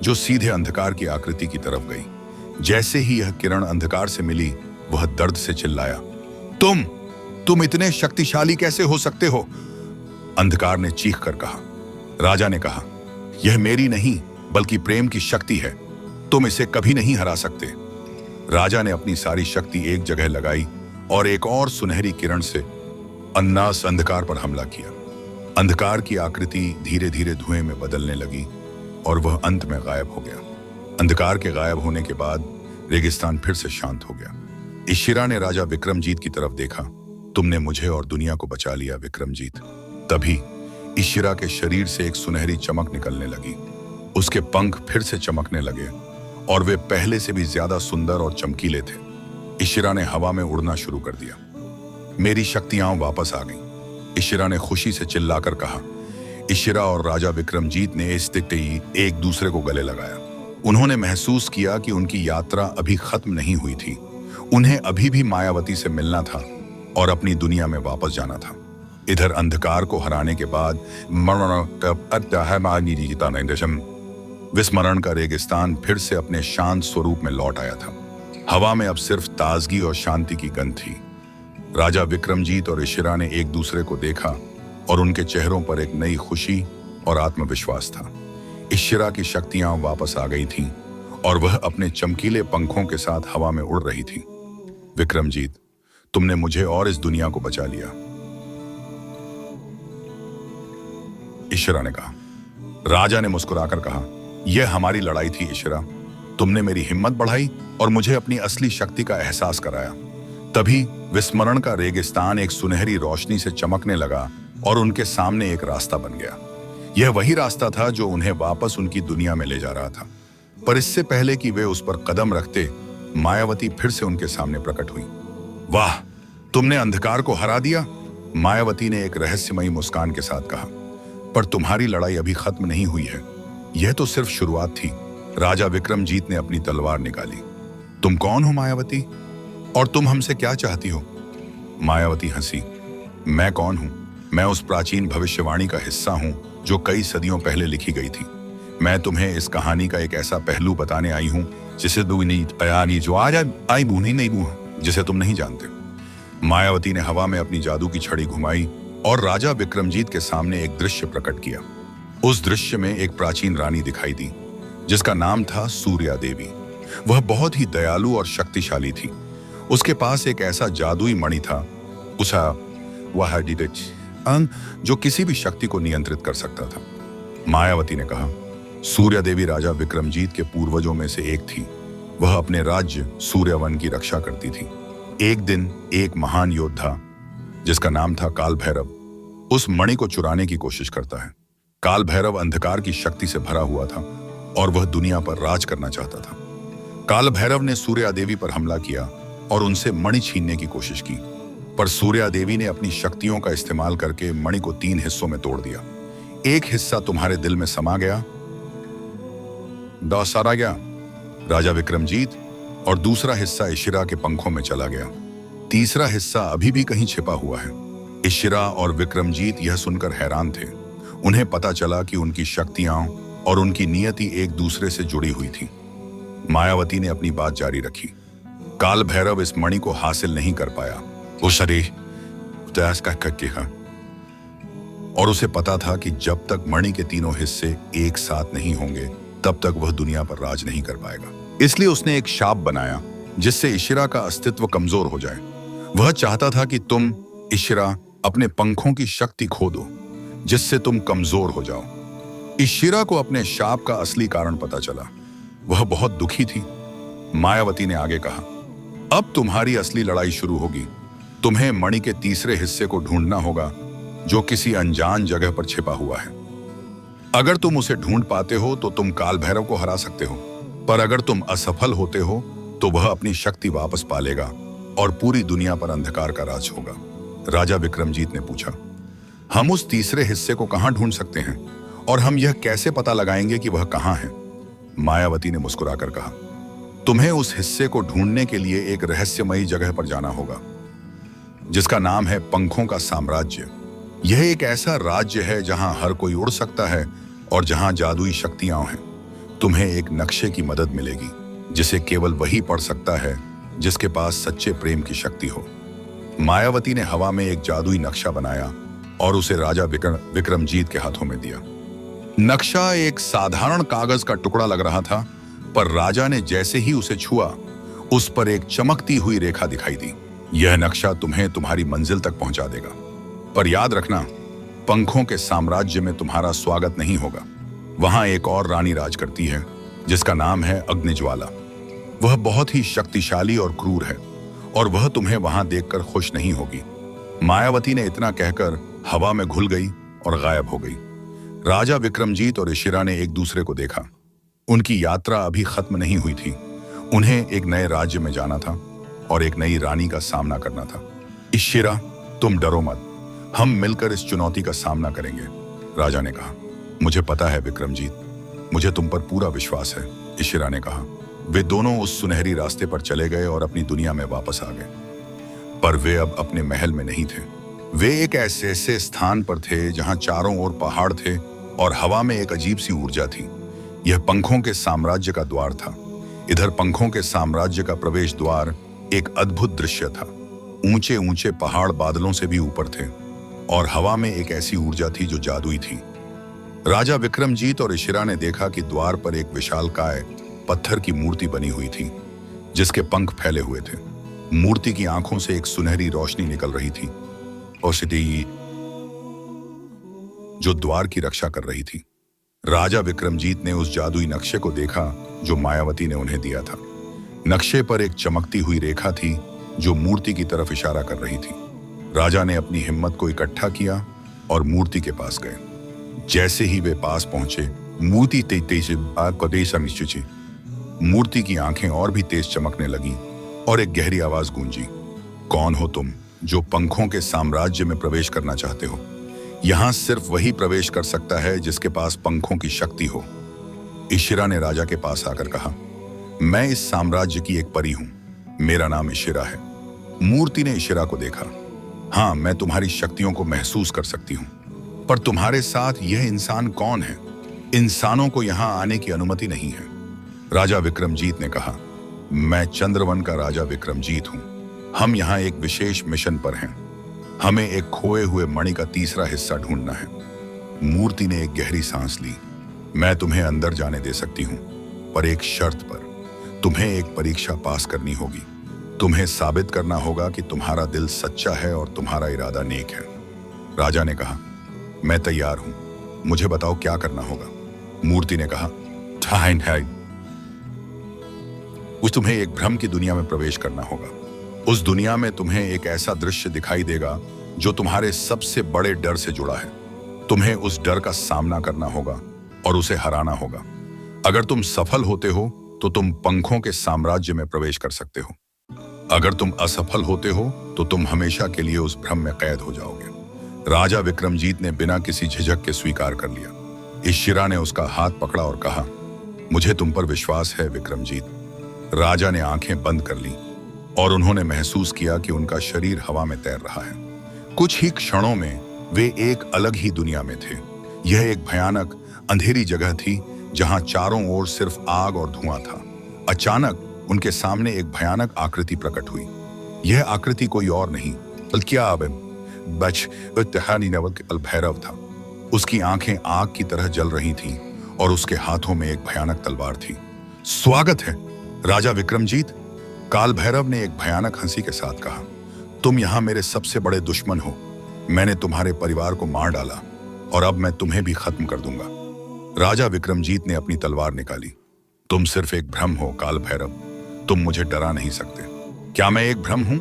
जो सीधे अंधकार की आकृति की तरफ गई। जैसे ही यह किरण अंधकार से मिली, वह दर्द से चिल्लाया, तुम इतने शक्तिशाली कैसे हो सकते हो? अंधकार ने चीख कर कहा। राजा ने कहा, यह मेरी नहीं बल्कि प्रेम की शक्ति है। तुम इसे कभी नहीं हरा सकते। राजा ने अपनी सारी शक्ति एक जगह लगाई और एक और सुनहरी किरण से अन्नास अंधकार पर हमला किया। अंधकार की आकृति धीरे धीरे धुएं में बदलने लगी और वह अंत में गायब हो गया। अंधकार के गायब होने के बाद रेगिस्तान फिर से शांत हो गया। इशिरा ने राजा विक्रमजीत की तरफ देखा। तुमने मुझे और दुनिया को बचा लिया विक्रमजीत। तभी इशिरा के शरीर से एक सुनहरी चमक निकलने लगी। उसके पंख फिर से चमकने लगे और वे पहले से भी ज्यादा सुंदर और चमकीले थे। इशिरा ने हवा में उड़ना शुरू कर दिया। मेरी शक्तियां वापस आ गईं, इशिरा ने खुशी से चिल्लाकर कहा। इशिरा और राजा विक्रमजीत ने इस दिखते ही एक दूसरे को गले लगाया। उन्होंने महसूस किया कि उनकी यात्रा अभी खत्म नहीं हुई थी। उन्हें अभी भी मायावती से मिलना था और अपनी दुनिया में वापस जाना था। इधर अंधकार को हराने के बाद विस्मरण का रेगिस्तान फिर से अपने शांत स्वरूप में लौट आया था। हवा में अब सिर्फ ताजगी और शांति की गंध थी। राजा विक्रमजीत और इशिरा ने एक दूसरे को देखा और उनके चेहरों पर एक नई खुशी और आत्मविश्वास था। इशिरा की शक्तियां वापस आ गई थीं और वह अपने चमकीले पंखों के साथ हवा में उड़ रही थी। विक्रमजीत, तुमने मुझे और इस दुनिया को बचा लिया, इशिरा ने कहा। राजा ने मुस्कुराकर कहा, यह हमारी लड़ाई थी इशिरा। तुमने मेरी हिम्मत बढ़ाई और मुझे अपनी असली शक्ति का एहसास कराया। तभी विस्मरण का रेगिस्तान एक सुनहरी रोशनी से चमकने लगा और उनके सामने एक रास्ता बन गया। यह वही रास्ता था जो उन्हें वापस उनकी दुनिया में ले जा रहा था। पर इससे पहले कि वे उस पर कदम रखते, मायावती फिर से उनके सामने प्रकट हुई। वाह, तुमने अंधकार को हरा दिया, मायावती ने एक रहस्यमयी मुस्कान के साथ कहा। पर तुम्हारी लड़ाई अभी खत्म नहीं हुई है। यह तो सिर्फ शुरुआत थी। राजा विक्रमजीत ने अपनी तलवार निकाली। तुम कौन हो मायावती, और तुम हमसे क्या चाहती हो? मायावती हंसी। मैं कौन हूं? मैं उस प्राचीन भविष्यवाणी का हिस्सा हूं जो कई सदियों पहले लिखी गई थी। मैं तुम्हें इस कहानी का एक ऐसा पहलू बताने आई हूं जिसे जो आज आई बूनी नहीं बू, जिसे तुम नहीं जानते। मायावती ने हवा में अपनी जादू की छड़ी घुमाई और राजा विक्रमजीत के सामने एक दृश्य प्रकट किया। उस दृश्य में एक प्राचीन रानी दिखाई दी जिसका नाम था सूर्या देवी। वह बहुत ही दयालु और शक्तिशाली थी। उसके पास एक ऐसा जादुई मणि था जो किसी भी शक्ति को नियंत्रित कर सकता था। मायावती ने कहा, सूर्या देवी राजा विक्रमजीत के पूर्वजों में से एक थी। वह अपने राज्य सूर्यवन की रक्षा करती थी। एक दिन एक महान योद्धा जिसका नाम था काल भैरव उस मणि को चुराने की कोशिश करता है। काल भैरव अंधकार की शक्ति से भरा हुआ था और वह दुनिया पर राज करना चाहता था। काल भैरव ने सूर्या देवी पर हमला किया और उनसे मणि छीनने की कोशिश की, पर सूर्या देवी ने अपनी शक्तियों का इस्तेमाल करके मणि को 3 हिस्सों में तोड़ दिया। एक हिस्सा तुम्हारे दिल में समा गया, सारा गया राजा विक्रमजीत, और दूसरा हिस्सा इशिरा के पंखों में चला गया। तीसरा हिस्सा अभी भी कहीं छिपा हुआ है। इशिरा और विक्रमजीत यह सुनकर हैरान थे। उन्हें पता चला कि उनकी शक्तियां और उनकी नियति एक दूसरे से जुड़ी हुई थी। मायावती ने अपनी बात जारी रखी। काल भैरव इस मणि को हासिल नहीं कर पाया। और उसे पता था कि जब तक मणि के तीनों हिस्से एक साथ नहीं होंगे तब तक वह दुनिया पर राज नहीं कर पाएगा। इसलिए उसने एक शाप बनाया जिससे इशिरा का अस्तित्व कमजोर हो जाए। वह चाहता था कि तुम इशिरा अपने पंखों की शक्ति खो दो जिससे तुम कमजोर हो जाओ। इशिरा को अपने शाप का असली कारण पता चला। वह बहुत दुखी थी। मायावती ने आगे कहा, अब तुम्हारी असली लड़ाई शुरू होगी। तुम्हें मणि के तीसरे हिस्से को ढूंढना होगा जो किसी अनजान जगह पर छिपा हुआ है। अगर तुम उसे ढूंढ पाते हो तो तुम काल भैरव को हरा सकते हो, पर अगर तुम असफल होते हो तो वह अपनी शक्ति वापस पालेगा और पूरी दुनिया पर अंधकार का राज होगा। राजा विक्रमजीत ने पूछा, हम उस तीसरे हिस्से को कहां ढूंढ सकते हैं और हम यह कैसे पता लगाएंगे कि वह कहां है? मायावती ने मुस्कुराकर कहा, तुम्हें उस हिस्से को ढूंढने के लिए एक रहस्यमयी जगह पर जाना होगा जिसका नाम है पंखों का साम्राज्य। यह एक ऐसा राज्य है जहां हर कोई उड़ सकता है और जहां जादुई शक्तियां हैं। तुम्हें एक नक्शे की मदद मिलेगी जिसे केवल वही पढ़ सकता है जिसके पास सच्चे प्रेम की शक्ति हो। मायावती ने हवा में एक जादुई नक्शा बनाया और उसे राजा विक्रमजीत के हाथों में दिया। नक्शा एक साधारण कागज का टुकड़ा लग रहा था, पर राजा ने जैसे ही उसे छुआ उस पर एक चमकती हुई रेखा दिखाई दी। यह नक्शा तुम्हें तुम्हारी मंजिल तक पहुंचा देगा, पर याद रखना, पंखों के साम्राज्य में तुम्हारा स्वागत नहीं होगा। वहां एक और रानी राज करती है जिसका नाम है अग्निज्वाला। वह बहुत ही शक्तिशाली और क्रूर है और वह तुम्हें वहां देखकर खुश नहीं होगी। मायावती ने इतना कहकर हवा में घुल गई और गायब हो गई। राजा विक्रमजीत और इशिरा ने एक दूसरे को देखा। उनकी यात्रा अभी खत्म नहीं हुई थी। उन्हें एक नए राज्य में जाना था और एक नई रानी का सामना करना था। इशिरा, तुम डरो मत, हम मिलकर इस चुनौती का सामना करेंगे, राजा ने कहा। मुझे पता है विक्रमजीत, मुझे तुम पर पूरा विश्वास है, इशिरा ने कहा। वे दोनों उस सुनहरी रास्ते पर चले गए और अपनी दुनिया में वापस आ गए। पर वे अब अपने महल में नहीं थे। वे एक ऐसे स्थान पर थे जहां चारों ओर पहाड़ थे और हवा में एक अजीब सी ऊर्जा थी। यह पंखों के साम्राज्य का द्वार था। इधर पंखों के साम्राज्य का प्रवेश द्वार एक अद्भुत दृश्य था। ऊंचे ऊंचे पहाड़ बादलों से भी ऊपर थे और हवा में एक ऐसी ऊर्जा थी जो जादुई थी। राजा विक्रमजीत और इशिरा ने देखा कि द्वार पर एक विशालकाय पत्थर की मूर्ति बनी हुई थी जिसके पंख फैले हुए थे। मूर्ति की आंखों से एक सुनहरी रोशनी निकल रही थी और जो द्वार की रक्षा कर रही थी। राजा विक्रमजीत ने उस जादुई नक्शे को देखा जो मायावती ने उन्हें दिया था। नक्शे पर एक चमकती हुई रेखा थी जो मूर्ति की तरफ इशारा कर रही थी। राजा ने अपनी हिम्मत को इकट्ठा किया और मूर्ति के पास गए। जैसे ही वे पास पहुंचे, मूर्ति की आंखें और भी तेज चमकने लगी और एक गहरी आवाज गूंजी, कौन हो तुम जो पंखों के साम्राज्य में प्रवेश करना चाहते हो? यहां सिर्फ वही प्रवेश कर सकता है जिसके पास पंखों की शक्ति हो। इशिरा ने राजा के पास आकर कहा, मैं इस साम्राज्य की एक परी हूं, मेरा नाम इशिरा है। मूर्ति ने इशिरा को देखा। हाँ, मैं तुम्हारी शक्तियों को महसूस कर सकती हूं, पर तुम्हारे साथ यह इंसान कौन है? इंसानों को यहां आने की अनुमति नहीं है। राजा विक्रमजीत ने कहा, मैं चंद्रवन का राजा विक्रमजीत हूं। हम यहाँ एक विशेष मिशन पर हैं। हमें एक खोए हुए मणि का तीसरा हिस्सा ढूंढना है। मूर्ति ने एक गहरी सांस ली। मैं तुम्हें अंदर जाने दे सकती हूं, पर एक शर्त पर। तुम्हें एक परीक्षा पास करनी होगी। तुम्हें साबित करना होगा कि तुम्हारा दिल सच्चा है और तुम्हारा इरादा नेक है। राजा ने कहा, मैं तैयार हूं, मुझे बताओ क्या करना होगा। मूर्ति ने कहा, तुम्हें एक भ्रम की दुनिया में प्रवेश करना होगा। उस दुनिया में तुम्हें एक ऐसा दृश्य दिखाई देगा जो तुम्हारे सबसे बड़े डर से जुड़ा है। तुम्हें उस डर का सामना करना होगा और उसे हराना होगा। अगर तुम सफल होते हो तो तुम पंखों के साम्राज्य में प्रवेश कर सकते हो। अगर तुम असफल होते हो तो तुम हमेशा के लिए उस भ्रम में कैद हो जाओगे। राजा विक्रमजीत ने बिना किसी झिझक के स्वीकार कर लिया। इशिरा ने उसका हाथ पकड़ा और कहा, मुझे तुम पर विश्वास है विक्रमजीत। राजा ने आंखें बंद कर ली और उन्होंने महसूस किया कि उनका शरीर हवा में तैर रहा है। कुछ ही क्षणों में वे एक अलग ही दुनिया में थे। यह एक भयानक अंधेरी जगह थी जहां चारों ओर सिर्फ आग और धुआं था। अचानक उनके सामने एक भयानक आकृति प्रकट हुई। यह आकृति कोई और नहीं बल्कि भैरव था। उसकी आंखें आग की तरह जल रही थीं और उसके हाथों में एक भयानक तलवार थी। स्वागत है राजा विक्रमजीत, काल भैरव ने एक भयानक हंसी के साथ कहा। तुम यहां मेरे सबसे बड़े दुश्मन हो। मैंने तुम्हारे परिवार को मार डाला और अब मैं तुम्हें भी खत्म कर दूंगा। राजा विक्रमजीत ने अपनी तलवार निकाली। तुम सिर्फ एक भ्रम हो काल भैरव, तुम मुझे डरा नहीं सकते। क्या मैं एक भ्रम हूं?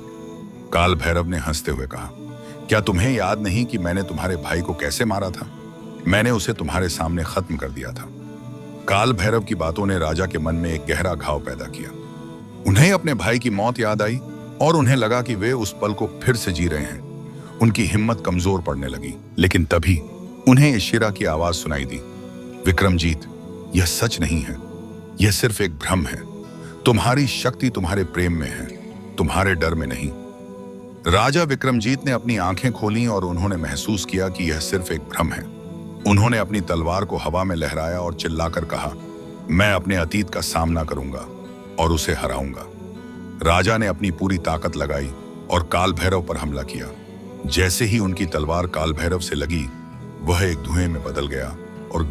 काल भैरव ने हंसते हुए कहा, क्या तुम्हें याद नहीं कि मैंने तुम्हारे भाई को कैसे मारा था? मैंने उसे तुम्हारे सामने खत्म कर दिया था। काल भैरव की बातों ने राजा के मन में एक गहरा घाव पैदा किया। उन्हें अपने भाई की मौत याद आई और उन्हें लगा कि वे उस पल को फिर से जी रहे हैं। उनकी हिम्मत कमजोर पड़ने लगी। लेकिन तभी उन्हें इशिरा की आवाज सुनाई दी, विक्रमजीत, यह सच नहीं है, यह सिर्फ एक भ्रम है। तुम्हारी शक्ति तुम्हारे प्रेम में है, तुम्हारे डर में नहीं। राजा विक्रमजीत ने अपनी आंखें खोलीं और उन्होंने महसूस किया कि यह सिर्फ एक भ्रम है। उन्होंने अपनी तलवार को हवा में लहराया और चिल्लाकर कहा, मैं अपने अतीत का सामना करूंगा और उसे हराऊंगा। राजा ने अपनी पूरी ताकत लगाई और काल भैरव पर हमला किया। जैसे ही उनकी तलवार काल भैरव से लगी, वह एक धुएं में बदल गया और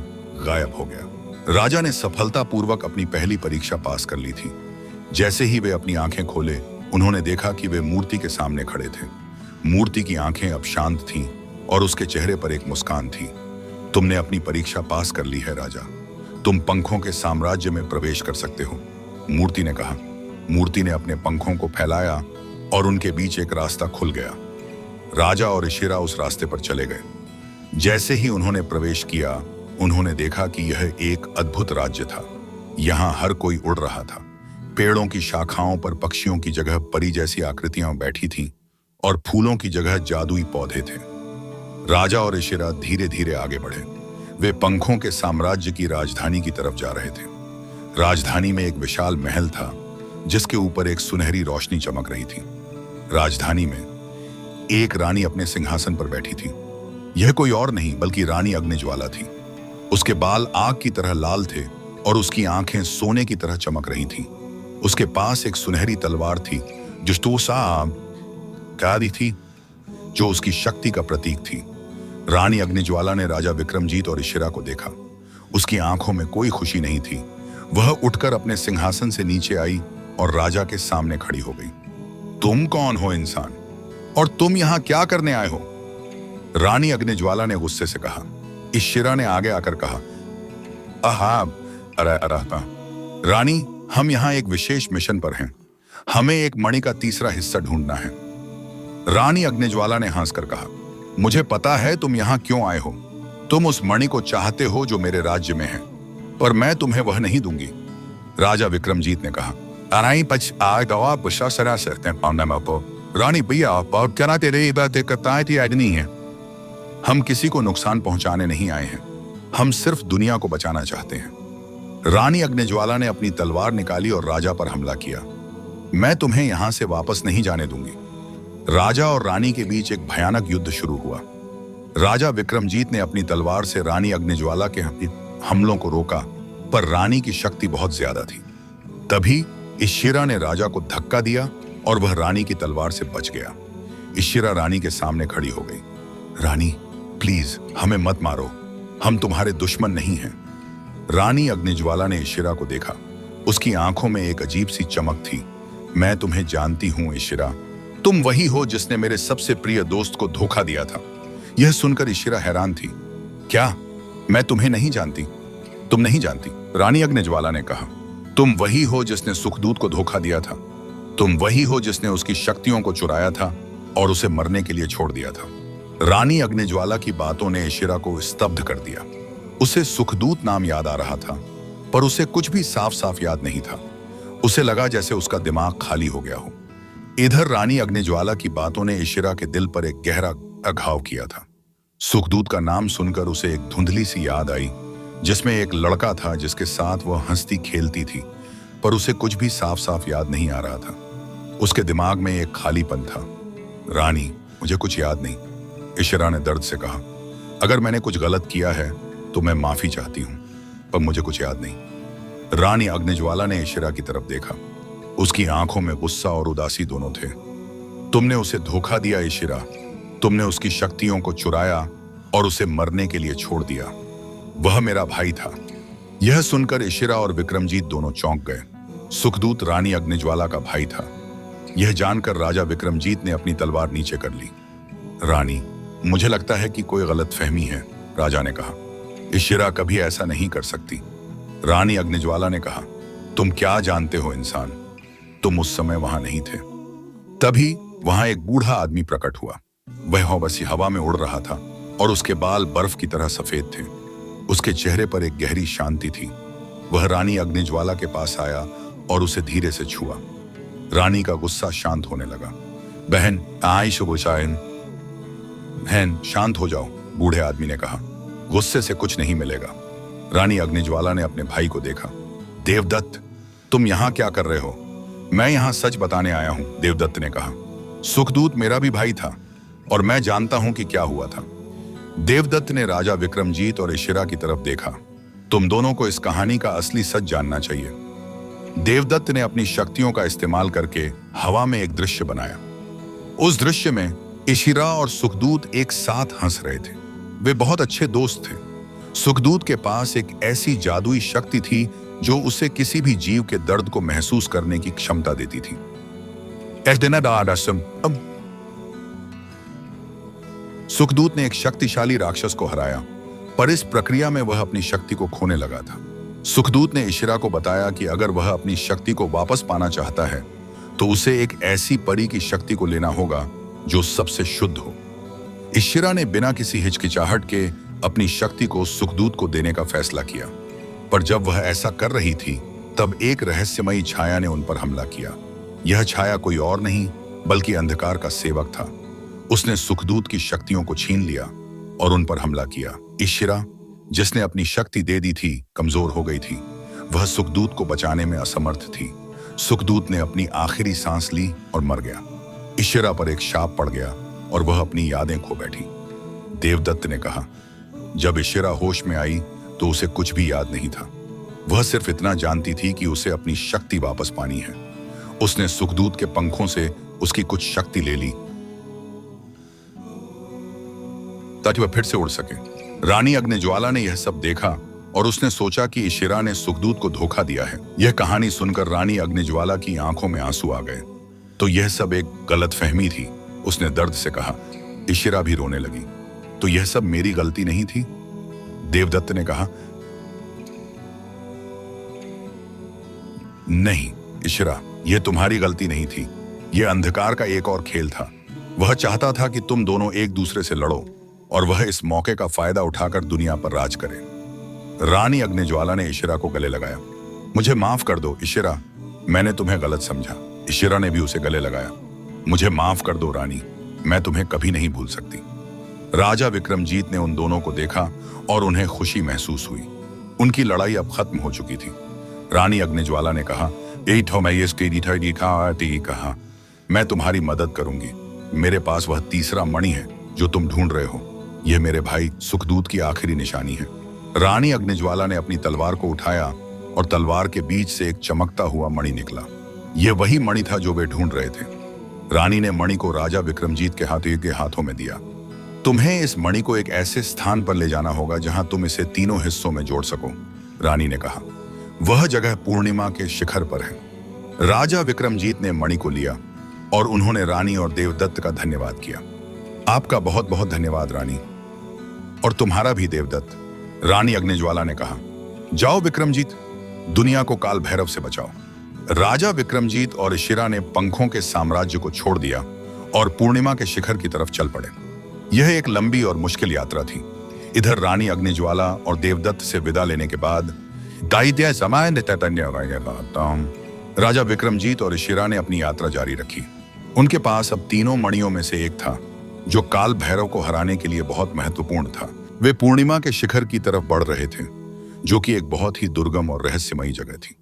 गायब हो गया। राजा ने सफलतापूर्वक अपनी पहली परीक्षा पास कर ली थी। जैसे ही वे अपनी आंखें खोले, उन्होंने देखा कि वे मूर्ति के सामने खड़े थे। मूर्ति की आंखें अब शांत थीं और उसके चेहरे पर एक मुस्कान थी। तुमने अपनी परीक्षा पास कर ली है राजा, तुम पंखों के साम्राज्य में प्रवेश कर सकते हो, मूर्ति ने कहा। मूर्ति ने अपने पंखों को फैलाया और उनके बीच एक रास्ता खुल गया। राजा और इशिरा उस रास्ते पर चले गए। जैसे ही उन्होंने प्रवेश किया, उन्होंने देखा कि यह एक अद्भुत राज्य था। यहाँ हर कोई उड़ रहा था। पेड़ों की शाखाओं पर पक्षियों की जगह परी जैसी आकृतियां बैठी थीं और फूलों की जगह जादुई पौधे थे। राजा और इशिरा धीरे धीरे आगे बढ़े। वे पंखों के साम्राज्य की राजधानी की तरफ जा रहे थे। राजधानी में एक विशाल महल था जिसके ऊपर एक सुनहरी रोशनी चमक रही थी। राजधानी में एक रानी अपने सिंहासन पर बैठी थी। यह कोई और नहीं बल्कि रानी अग्निज्वाला थी। उसके बाल आग की तरह लाल थे और उसकी आंखें सोने की तरह चमक रही थीं। उसके पास एक सुनहरी तलवार थी जो उसकी शक्ति का प्रतीक थी। रानी अग्निज्वाला ने राजा विक्रमजीत और इशिरा को देखा। उसकी आंखों में कोई खुशी नहीं थी। वह उठकर अपने सिंहासन से नीचे आई और राजा के सामने खड़ी हो गई। तुम कौन हो इंसान, और तुम यहाँ क्या करने आए हो? रानी अग्निज्वाला ने गुस्से से कहा। इशिरा ने आगे आकर कहा, रानी, हम यहाँ एक विशेष मिशन पर हैं। हमें एक मणि का तीसरा हिस्सा ढूंढना है। रानी अग्निज्वाला ने हंसकर कहा, मुझे पता है तुम यहाँ क्यों आए हो। तुम उस मणि को चाहते हो जो मेरे राज्य में है, पर मैं तुम्हें वह नहीं दूंगी। राजा विक्रमजीत ने कहा, रानी भैया, नहीं है। हम किसी को नुकसान पहुंचाने नहीं आए हैं, हम सिर्फ दुनिया को बचाना चाहते हैं। रानी अग्निज्वाला ने अपनी तलवार निकाली और राजा पर हमला किया। मैं तुम्हें यहां से वापस नहीं जाने दूंगी। राजा और रानी के बीच एक भयानक युद्ध शुरू हुआ। राजा विक्रमजीत ने अपनी तलवार से रानी अग्निज्वाला के हमलों को रोका, पर रानी की शक्ति बहुत ज्यादा थी। तभी इशिरा ने राजा को धक्का दिया और वह रानी की तलवार से बच गया। इशिरा रानी के सामने खड़ी हो गई। रानी, प्लीज हमें मत मारो, हम तुम्हारे दुश्मन नहीं हैं। रानी अग्निज्वाला ने इशिरा को देखा। उसकी आंखों में एक अजीब सी चमक थी। मैं तुम्हें जानती हूं इशिरा, तुम वही हो जिसने मेरे सबसे प्रिय दोस्त को धोखा दिया था। यह सुनकर इशिरा हैरान थी। क्या मैं तुम्हें नहीं जानती? तुम नहीं जानती, रानी अग्निज्वाला ने कहा। तुम वही हो जिसने सुखदूत को धोखा दिया था। तुम वही हो जिसने उसकी शक्तियों को चुराया था और उसे मरने के लिए छोड़ दिया था। रानी अग्निज्वाला की बातों ने इशिरा को स्तब्ध कर दिया। उसे सुखदूत नाम याद आ रहा था, पर उसे कुछ भी साफ साफ याद नहीं था। उसे लगा जैसे उसका दिमाग खाली हो गया हो। इधर रानी अग्निज्वाला की बातों ने इशिरा के दिल पर एक गहरा घाव किया था। सुखदूत का नाम सुनकर उसे एक धुंधली सी याद आई, जिसमें एक लड़का था जिसके साथ वह हंसती खेलती थी, पर उसे कुछ भी साफ साफ याद नहीं आ रहा था। उसके दिमाग में एक खालीपन था। रानी, मुझे कुछ याद नहीं, इशिरा ने दर्द से कहा। अगर मैंने कुछ गलत किया है तो मैं माफी चाहती हूं, पर मुझे कुछ याद नहीं। रानी अग्निज्वाला ने इशिरा की तरफ देखा। उसकी आंखों में गुस्सा और उदासी दोनों थे। तुमने उसे धोखा दिया इशिरा, तुमने उसकी शक्तियों को चुराया और उसे मरने के लिए छोड़ दिया। वह मेरा भाई था। यह सुनकर इशिरा और विक्रमजीत दोनों चौंक गए। सुखदूत रानी अग्निज्वाला का भाई था। यह जानकर राजा विक्रमजीत ने अपनी तलवार नीचे कर ली। रानी, मुझे लगता है कि कोई गलतफहमी है, राजा ने कहा। इशिरा कभी ऐसा नहीं कर सकती। रानी अग्निज्वाला ने कहा, तुम क्या जानते हो इंसान, तुम उस समय वहां नहीं थे। तभी वहां एक बूढ़ा आदमी प्रकट हुआ। वह बस हवा में उड़ रहा था और उसके बाल बर्फ की तरह सफेद थे। उसके चेहरे पर एक गहरी शांति थी। वह रानी अग्निज्वाला के पास आया और उसे धीरे से छुआ। रानी का गुस्सा शांत होने लगा। बहन, बहन शांत हो जाओ, बूढ़े आदमी ने कहा। गुस्से से कुछ नहीं मिलेगा। रानी अग्निज्वाला ने अपने भाई को देखा। देवदत्त, तुम यहाँ क्या कर रहे हो? मैं यहाँ सच बताने आया हूँ, देवदत्त ने कहा। सुखदूत मेरा भी भाई था और मैं जानता हूं कि क्या हुआ था। देवदत्त ने राजा विक्रमजीत और इशिरा की तरफ देखा। तुम दोनों को इस कहानी का असली सच जानना चाहिए। देवदत्त ने अपनी शक्तियों का इस्तेमाल करके हवा में एक दृश्य बनाया। उस दृश्य में इशिरा और सुखदूत एक साथ हंस रहे थे। वे बहुत अच्छे दोस्त थे। सुखदूत के पास एक ऐसी जादुई शक्ति थी जो उसे किसी भी जीव के दर्द को महसूस करने की क्षमता देती थी। सुखदूत ने एक शक्तिशाली राक्षस को हराया, पर इस प्रक्रिया में वह अपनी शक्ति को खोने लगा था। सुखदूत ने इशिरा को बताया कि अगर वह अपनी शक्ति को वापस पाना चाहता है तो उसे एक ऐसी परी की शक्ति को लेना होगा जो सबसे शुद्ध हो। इशिरा ने बिना किसी हिचकिचाहट के अपनी शक्ति को सुखदूत को देने का फैसला किया, पर जब वह ऐसा कर रही थी तब एक रहस्यमयी छाया ने उन पर हमला किया। यह छाया कोई और नहीं बल्कि अंधकार का सेवक था। उसने सुखदूत की शक्तियों को छीन लिया और उन पर हमला किया। इशिरा, जिसने अपनी शक्ति दे दी थी, कमजोर हो गई थी। वह सुखदूत को बचाने में असमर्थ थी। सुखदूत ने अपनी आखिरी सांस ली और मर गया। इशिरा पर एक शाप पड़ गया और वह अपनी यादें खो बैठी। देवदत्त ने कहा, जब इशिरा होश में आई तो उसे कुछ भी याद नहीं था। वह सिर्फ इतना जानती थी कि उसे अपनी शक्ति वापस पानी है। उसने सुखदूत के पंखों से उसकी कुछ शक्ति ले ली ताकि वह फिर से उड़ सके। रानी अग्निज्वाला ने यह सब देखा और उसने सोचा कि इशिरा ने सुखदूत को धोखा दिया है। यह कहानी सुनकर रानी अग्निज्वाला की आंखों में आंसू आ गए। तो यह सब एक गलतफहमी थी, उसने दर्द से कहा। इशिरा भी रोने लगी। तो यह सब मेरी गलती नहीं थी? देवदत्त ने कहा। नहीं इशिरा, यह तुम्हारी गलती नहीं थी। यह अंधकार का एक और खेल था। वह चाहता था कि तुम दोनों एक दूसरे से लड़ो और वह इस मौके का फायदा उठाकर दुनिया पर राज करे। रानी अग्निज्वाला ने इशिरा को गले लगाया। मुझे माफ कर दो इशिरा, मैंने तुम्हें गलत समझा। इशिरा ने भी उसे गले लगाया। मुझे माफ कर दो रानी, मैं तुम्हें कभी नहीं भूल सकती। राजा विक्रमजीत ने उन दोनों को देखा और उन्हें खुशी महसूस हुई। उनकी लड़ाई अब खत्म हो चुकी थी। रानी अग्निज्वाला ने कहा, कहा, मैं तुम्हारी मदद करूंगी। मेरे पास वह तीसरा मणि है जो तुम ढूंढ रहे हो। यह मेरे भाई सुखदूत की आखिरी निशानी है। रानी अग्निज्वाला ने अपनी तलवार को उठाया और तलवार के बीच से एक चमकता हुआ मणि निकला। यह वही मणि था जो वे ढूंढ रहे थे। रानी ने मणि को राजा विक्रमजीत के हाथों में दिया। तुम्हें इस मणि को एक ऐसे स्थान पर ले जाना होगा जहां तुम इसे तीनों हिस्सों में जोड़ सको, रानी ने कहा। वह जगह पूर्णिमा के शिखर पर है। राजा विक्रमजीत ने मणि को लिया और उन्होंने रानी और देवदत्त का धन्यवाद किया। आपका बहुत बहुत धन्यवाद रानी, और तुम्हारा भी देवदत्त, रानी अग्निज्वाला ने कहा। जाओ विक्रमजीत, दुनिया को काल भैरव से बचाओ। राजा विक्रमजीत और इशिरा ने पंखों के साम्राज्य को छोड़ दिया और पूर्णिमा के शिखर की तरफ चल पड़े। यह एक लंबी और मुश्किल यात्रा थी। इधर रानी अग्निज्वाला और देवदत्त से विदा लेने के बाद राजा विक्रमजीत और इशिरा ने अपनी यात्रा जारी रखी। उनके पास अब तीनों मणियों में से एक था जो काल भैरव को हराने के लिए बहुत महत्वपूर्ण था। वे पूर्णिमा के शिखर की तरफ बढ़ रहे थे, जो कि एक बहुत ही दुर्गम और रहस्यमयी जगह थी।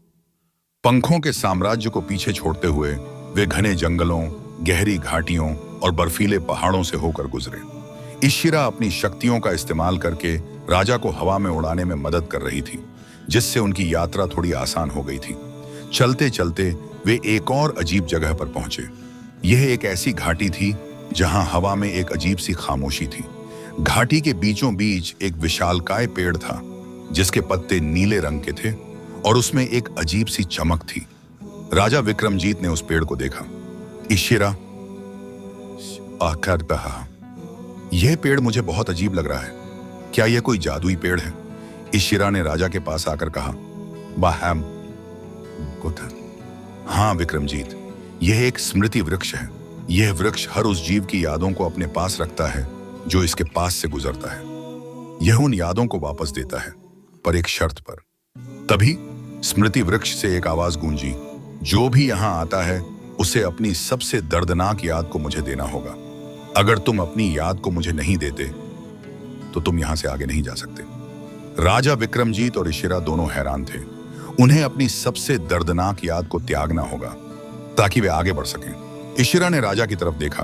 पंखों के साम्राज्य को पीछे छोड़ते हुए वे घने जंगलों, गहरी घाटियों और बर्फीले पहाड़ों से होकर गुजरे। इशिरा अपनी शक्तियों का इस्तेमाल करके राजा को हवा में उड़ाने में मदद कर रही थी, जिससे उनकी यात्रा थोड़ी आसान हो गई थी। चलते चलते वे एक और अजीब जगह पर पहुंचे। यह एक ऐसी घाटी थी जहां हवा में एक अजीब सी खामोशी थी। घाटी के बीचों बीच एक विशालकाय पेड़ था जिसके पत्ते नीले रंग के थे और उसमें एक अजीब सी चमक थी। राजा विक्रमजीत ने उस पेड़ को देखा। इशिरा आकर कहा, यह पेड़ मुझे बहुत अजीब लग रहा है। क्या यह कोई जादुई पेड़ है? इशिरा ने राजा के पास आकर कहा। बाहम हाँ विक्रमजीत, यह एक स्मृति वृक्ष है। यह वृक्ष हर उस जीव की यादों को अपने पास रखता है जो इसके पास से गुजरता है। यह उन यादों को वापस देता है, पर एक शर्त पर। तभी स्मृति वृक्ष से एक आवाज गूंजी, जो भी यहां आता है उसे अपनी सबसे दर्दनाक याद को मुझे देना होगा। अगर तुम अपनी याद को मुझे नहीं देते तो तुम यहां से आगे नहीं जा सकते। राजा विक्रमजीत और इशिरा दोनों हैरान थे। उन्हें अपनी सबसे दर्दनाक याद को त्यागना होगा ताकि वे आगे बढ़ सकें। इशिरा ने राजा की तरफ देखा।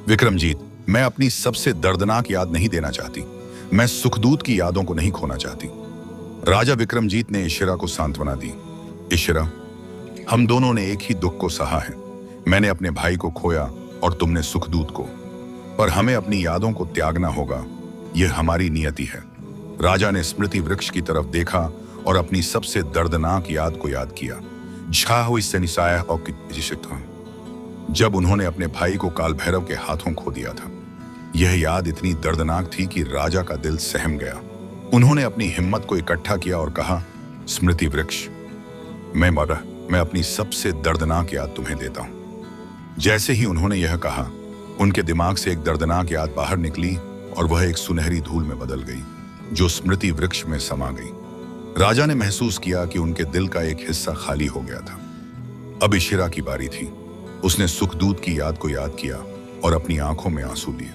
विक्रमजीत, मैं अपनी सबसे दर्दनाक याद नहीं देना चाहती। मैं सुखदूत की यादों को नहीं खोना चाहती। राजा विक्रमजीत ने इशिरा को सांत्वना दी। इशिरा, हम दोनों ने एक ही दुख को सहा है। मैंने अपने भाई को खोया और तुमने सुखदूत को, पर हमें अपनी यादों को त्यागना होगा। यह हमारी नियति है। राजा ने स्मृति वृक्ष की तरफ देखा और अपनी सबसे दर्दनाक याद को याद किया। जब उन्होंने अपने भाई को काल भैरव के हाथों खो दिया था। यह याद इतनी दर्दनाक थी कि राजा का दिल सहम गया। उन्होंने अपनी हिम्मत को इकट्ठा किया और कहा, स्मृति वृक्ष, मैं अपनी सबसे दर्दनाक याद तुम्हें देता हूं। जैसे ही उन्होंने यह कहा, उनके दिमाग से एक दर्दनाक याद बाहर निकली और वह एक सुनहरी धूल में बदल गई, जो स्मृति वृक्ष में समा गई। राजा ने महसूस किया कि उनके दिल का एक हिस्सा खाली हो गया था। अब इशिरा की बारी थी। उसने सुखदूत की याद को याद किया और अपनी आंखों में आंसू लिए।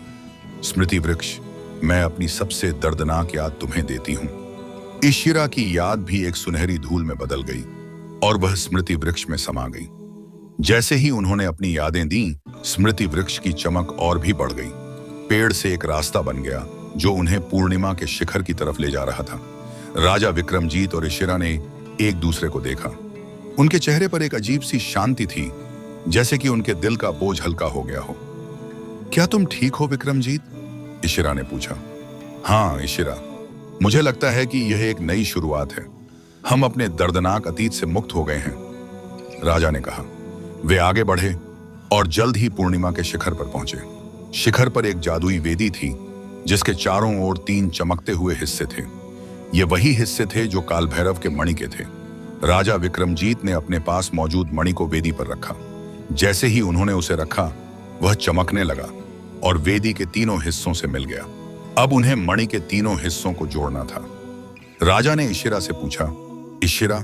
स्मृति वृक्ष, मैं अपनी सबसे दर्दनाक याद तुम्हें देती हूं। इशिरा की याद भी एक सुनहरी धूल में बदल गई और वह स्मृति वृक्ष में समा गई। जैसे ही उन्होंने अपनी यादें दी, स्मृति वृक्ष की चमक और भी बढ़ गई। पेड़ से एक रास्ता बन गया जो उन्हें पूर्णिमा के शिखर की तरफ ले जा रहा था। राजा विक्रमजीत और इशिरा ने एक दूसरे को देखा। उनके चेहरे पर एक अजीब सी शांति थी, जैसे कि उनके दिल का बोझ हल्का हो गया हो। क्या तुम ठीक हो विक्रमजीत? इशिरा ने पूछा। हाँ इशिरा, मुझे लगता है कि यह एक नई शुरुआत है। हम अपने दर्दनाक अतीत से मुक्त हो गए हैं, राजा ने कहा। वे आगे बढ़े और जल्द ही पूर्णिमा के शिखर पर पहुंचे। शिखर पर एक जादुई वेदी थी जिसके चारों ओर 3 चमकते हुए हिस्से थे। ये वही हिस्से थे जो काल भैरव के मणि के थे। राजा विक्रमजीत ने अपने पास मौजूद मणि को वेदी पर रखा। जैसे ही उन्होंने उसे रखा, वह चमकने लगा और वेदी के तीनों हिस्सों से मिल गया। अब उन्हें मणि के तीनों हिस्सों को जोड़ना था। राजा ने इशिरा से पूछा, इशिरा,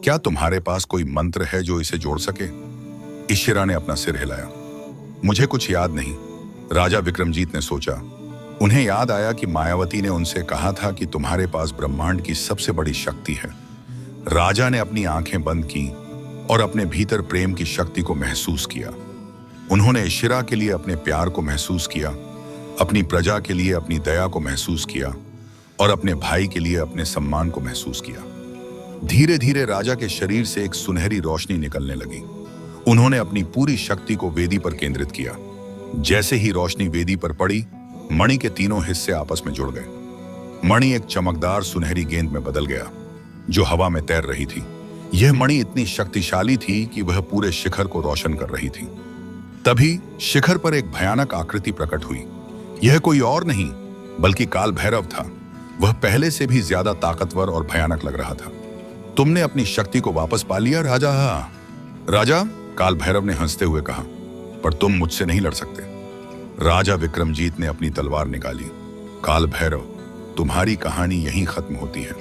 क्या तुम्हारे पास कोई मंत्र है जो इसे जोड़ सके? इशिरा ने अपना सिर हिलाया। मुझे कुछ याद नहीं, राजा विक्रमजीत ने सोचा। उन्हें याद आया कि मायावती ने उनसे कहा था कि तुम्हारे पास ब्रह्मांड की सबसे बड़ी शक्ति है। राजा ने अपनी आंखें बंद की और अपने भीतर प्रेम की शक्ति को महसूस किया। उन्होंने इशिरा के लिए अपने प्यार को महसूस किया, अपनी प्रजा के लिए अपनी दया को महसूस किया और अपने भाई के लिए अपने सम्मान को महसूस किया। धीरे धीरे राजा के शरीर से एक सुनहरी रोशनी निकलने लगी। उन्होंने अपनी पूरी शक्ति को वेदी पर केंद्रित किया। जैसे ही रोशनी वेदी पर पड़ी, मणि के तीनों हिस्से आपस में जुड़ गए। मणि एक चमकदार सुनहरी गेंद में बदल गया जो हवा में तैर रही थी। यह मणि इतनी शक्तिशाली थी कि वह पूरे शिखर को रोशन कर रही थी। तभी शिखर पर एक भयानक आकृति प्रकट हुई। यह कोई और नहीं बल्कि काल भैरव था। वह पहले से भी ज्यादा ताकतवर और भयानक लग रहा था। तुमने अपनी शक्ति को वापस पा लिया राजा। राजा, काल भैरव ने हंसते हुए कहा, पर तुम मुझसे नहीं लड़ सकते। राजा विक्रमजीत ने अपनी तलवार निकाली। काल भैरव, तुम्हारी कहानी यहीं खत्म होती है।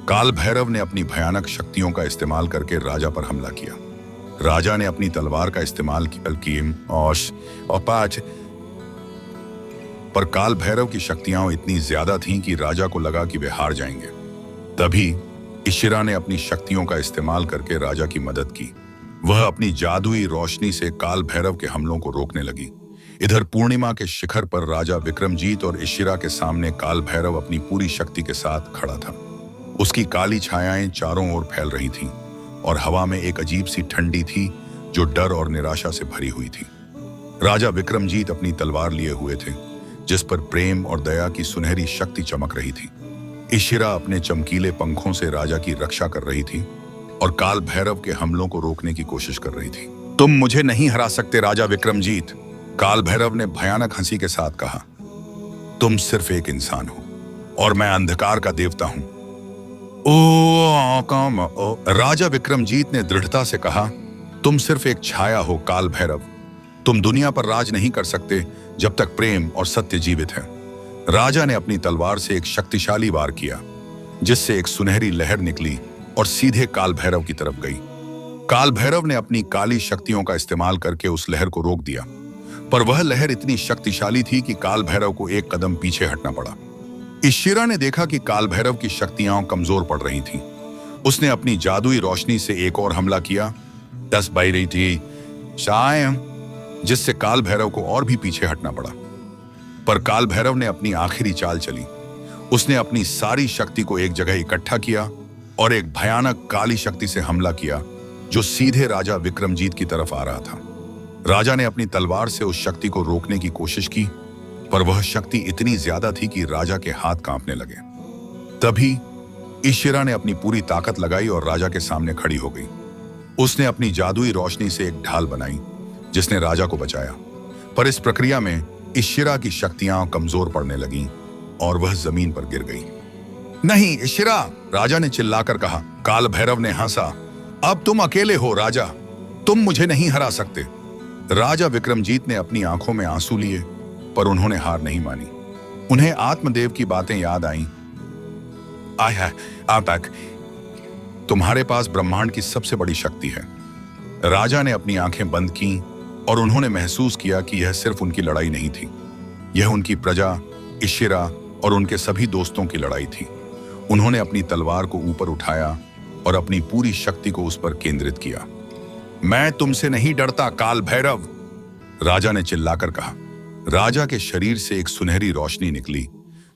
काल भैरव ने अपनी भयानक शक्तियों का इस्तेमाल करके राजा पर हमला किया। राजा ने अपनी तलवार का इस्तेमाल पर काल भैरव की शक्तियां इतनी ज्यादा थीं कि राजा को लगा कि वे हार जाएंगे। तभी इशिरा ने अपनी शक्तियों का इस्तेमाल करके राजा की मदद की। वह अपनी जादुई रोशनी से काल भैरव के हमलों को रोकने लगी। इधर पूर्णिमा के शिखर पर राजा विक्रमजीत और इशिरा के सामने काल भैरव अपनी पूरी शक्ति के साथ खड़ा था। उसकी काली छायाएं चारों ओर फैल रही थीं और हवा में एक अजीब सी ठंडी थी जो डर और निराशा से भरी हुई थी। राजा विक्रमजीत अपनी तलवार लिए हुए थे जिस पर प्रेम और दया की सुनहरी शक्ति चमक रही थी। इशिरा अपने चमकीले पंखों से राजा की रक्षा कर रही थी और काल भैरव के हमलों को रोकने की कोशिश कर रही थी। तुम मुझे नहीं हरा सकते राजा विक्रमजीत, काल भैरव ने भयानक हंसी के साथ कहा। तुम सिर्फ एक इंसान हो और मैं अंधकार का देवता हूं। राजा विक्रमजीत ने दृढ़ता से कहा, तुम सिर्फ एक छाया हो काल भैरव। तुम दुनिया पर राज नहीं कर सकते जब तक प्रेम और सत्य जीवित है। राजा ने अपनी तलवार से एक शक्तिशाली वार किया जिससे एक सुनहरी लहर निकली और सीधे काल भैरव की तरफ गई। काल भैरव ने अपनी काली शक्तियों का इस्तेमाल करके उस लहर को रोक दिया, पर वह लहर इतनी शक्तिशाली थी कि काल भैरव को एक कदम पीछे हटना पड़ा। इशिरा ने देखा कि काल भैरव की शक्तियां कमजोर पड़ रही थीं। उसने अपनी जादुई रोशनी से एक और हमला किया, 10 बज रही थी शायद, जिससे काल भैरव को और भी पीछे हटना पड़ा। पर काल भैरव ने अपनी आखिरी चाल चली। उसने अपनी सारी शक्ति को एक जगह इकट्ठा किया और एक भयानक काली शक्ति से हमला किया जो सीधे राजा विक्रमजीत की तरफ आ रहा था। राजा ने अपनी तलवार से उस शक्ति को रोकने की कोशिश की, पर वह शक्ति इतनी ज्यादा थी कि राजा के हाथ कांपने लगे। तभी इशिरा ने अपनी पूरी ताकत लगाई और राजा के सामने खड़ी हो गई। उसने अपनी जादुई रोशनी से एक ढाल बनाई जिसने राजा को बचाया, पर इस प्रक्रिया में इशिरा की शक्तियां कमजोर पड़ने लगीं और वह जमीन पर गिर गई। नहीं इशिरा, राजा ने चिल्लाकर कहा। काल भैरव ने हंसा, अब तुम अकेले हो राजा, तुम मुझे नहीं हरा सकते। राजा विक्रमजीत ने अपनी आंखों में आंसू लिए, पर उन्होंने हार नहीं मानी। उन्हें आत्मदेव की बातें याद आईं। तुम्हारे पास ब्रह्मांड की सबसे बड़ी शक्ति है। राजा ने अपनी आंखें बंद की और उन्होंने महसूस किया कि यह सिर्फ उनकी लड़ाई नहीं थी, यह उनकी प्रजा, इशिरा और उनके सभी दोस्तों की लड़ाई थी। उन्होंने अपनी तलवार को ऊपर उठाया और अपनी पूरी शक्ति को उस पर केंद्रित किया। मैं तुमसे नहीं डरता काल भैरव, राजा ने चिल्लाकर कहा। राजा के शरीर से एक सुनहरी रोशनी निकली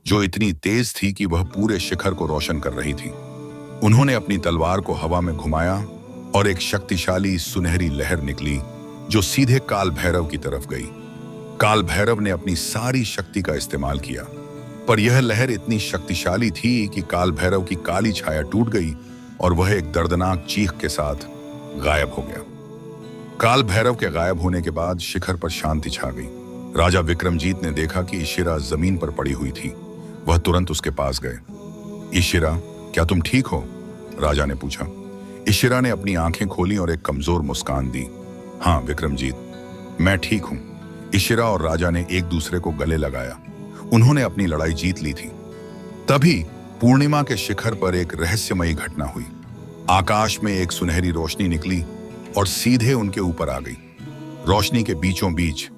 जो इतनी तेज थी कि वह पूरे शिखर को रोशन कर रही थी। उन्होंने अपनी तलवार को हवा में घुमाया और एक शक्तिशाली सुनहरी लहर निकली जो सीधे काल भैरव की तरफ गई। काल भैरव ने अपनी सारी शक्ति का इस्तेमाल किया, पर यह लहर इतनी शक्तिशाली थी कि काल भैरव की काली छाया टूट गई और वह एक दर्दनाक चीख के साथ गायब हो गया। काल भैरव के गायब होने के बाद शिखर पर शांति छा गई। राजा विक्रमजीत ने देखा कि इशिरा जमीन पर पड़ी हुई थी। वह तुरंत उसके पास गए। इशिरा, क्या तुम ठीक हो? राजा ने पूछा। इशिरा ने अपनी आंखें खोली और एक कमजोर मुस्कान दी। हाँ विक्रमजीत, मैं ठीक हूं। इशिरा और राजा ने एक दूसरे को गले लगाया। उन्होंने अपनी लड़ाई जीत ली थी। तभी पूर्णिमा के शिखर पर एक रहस्यमयी घटना हुई। आकाश में एक सुनहरी रोशनी निकली और सीधे उनके ऊपर आ गई। रोशनी के बीचों बीच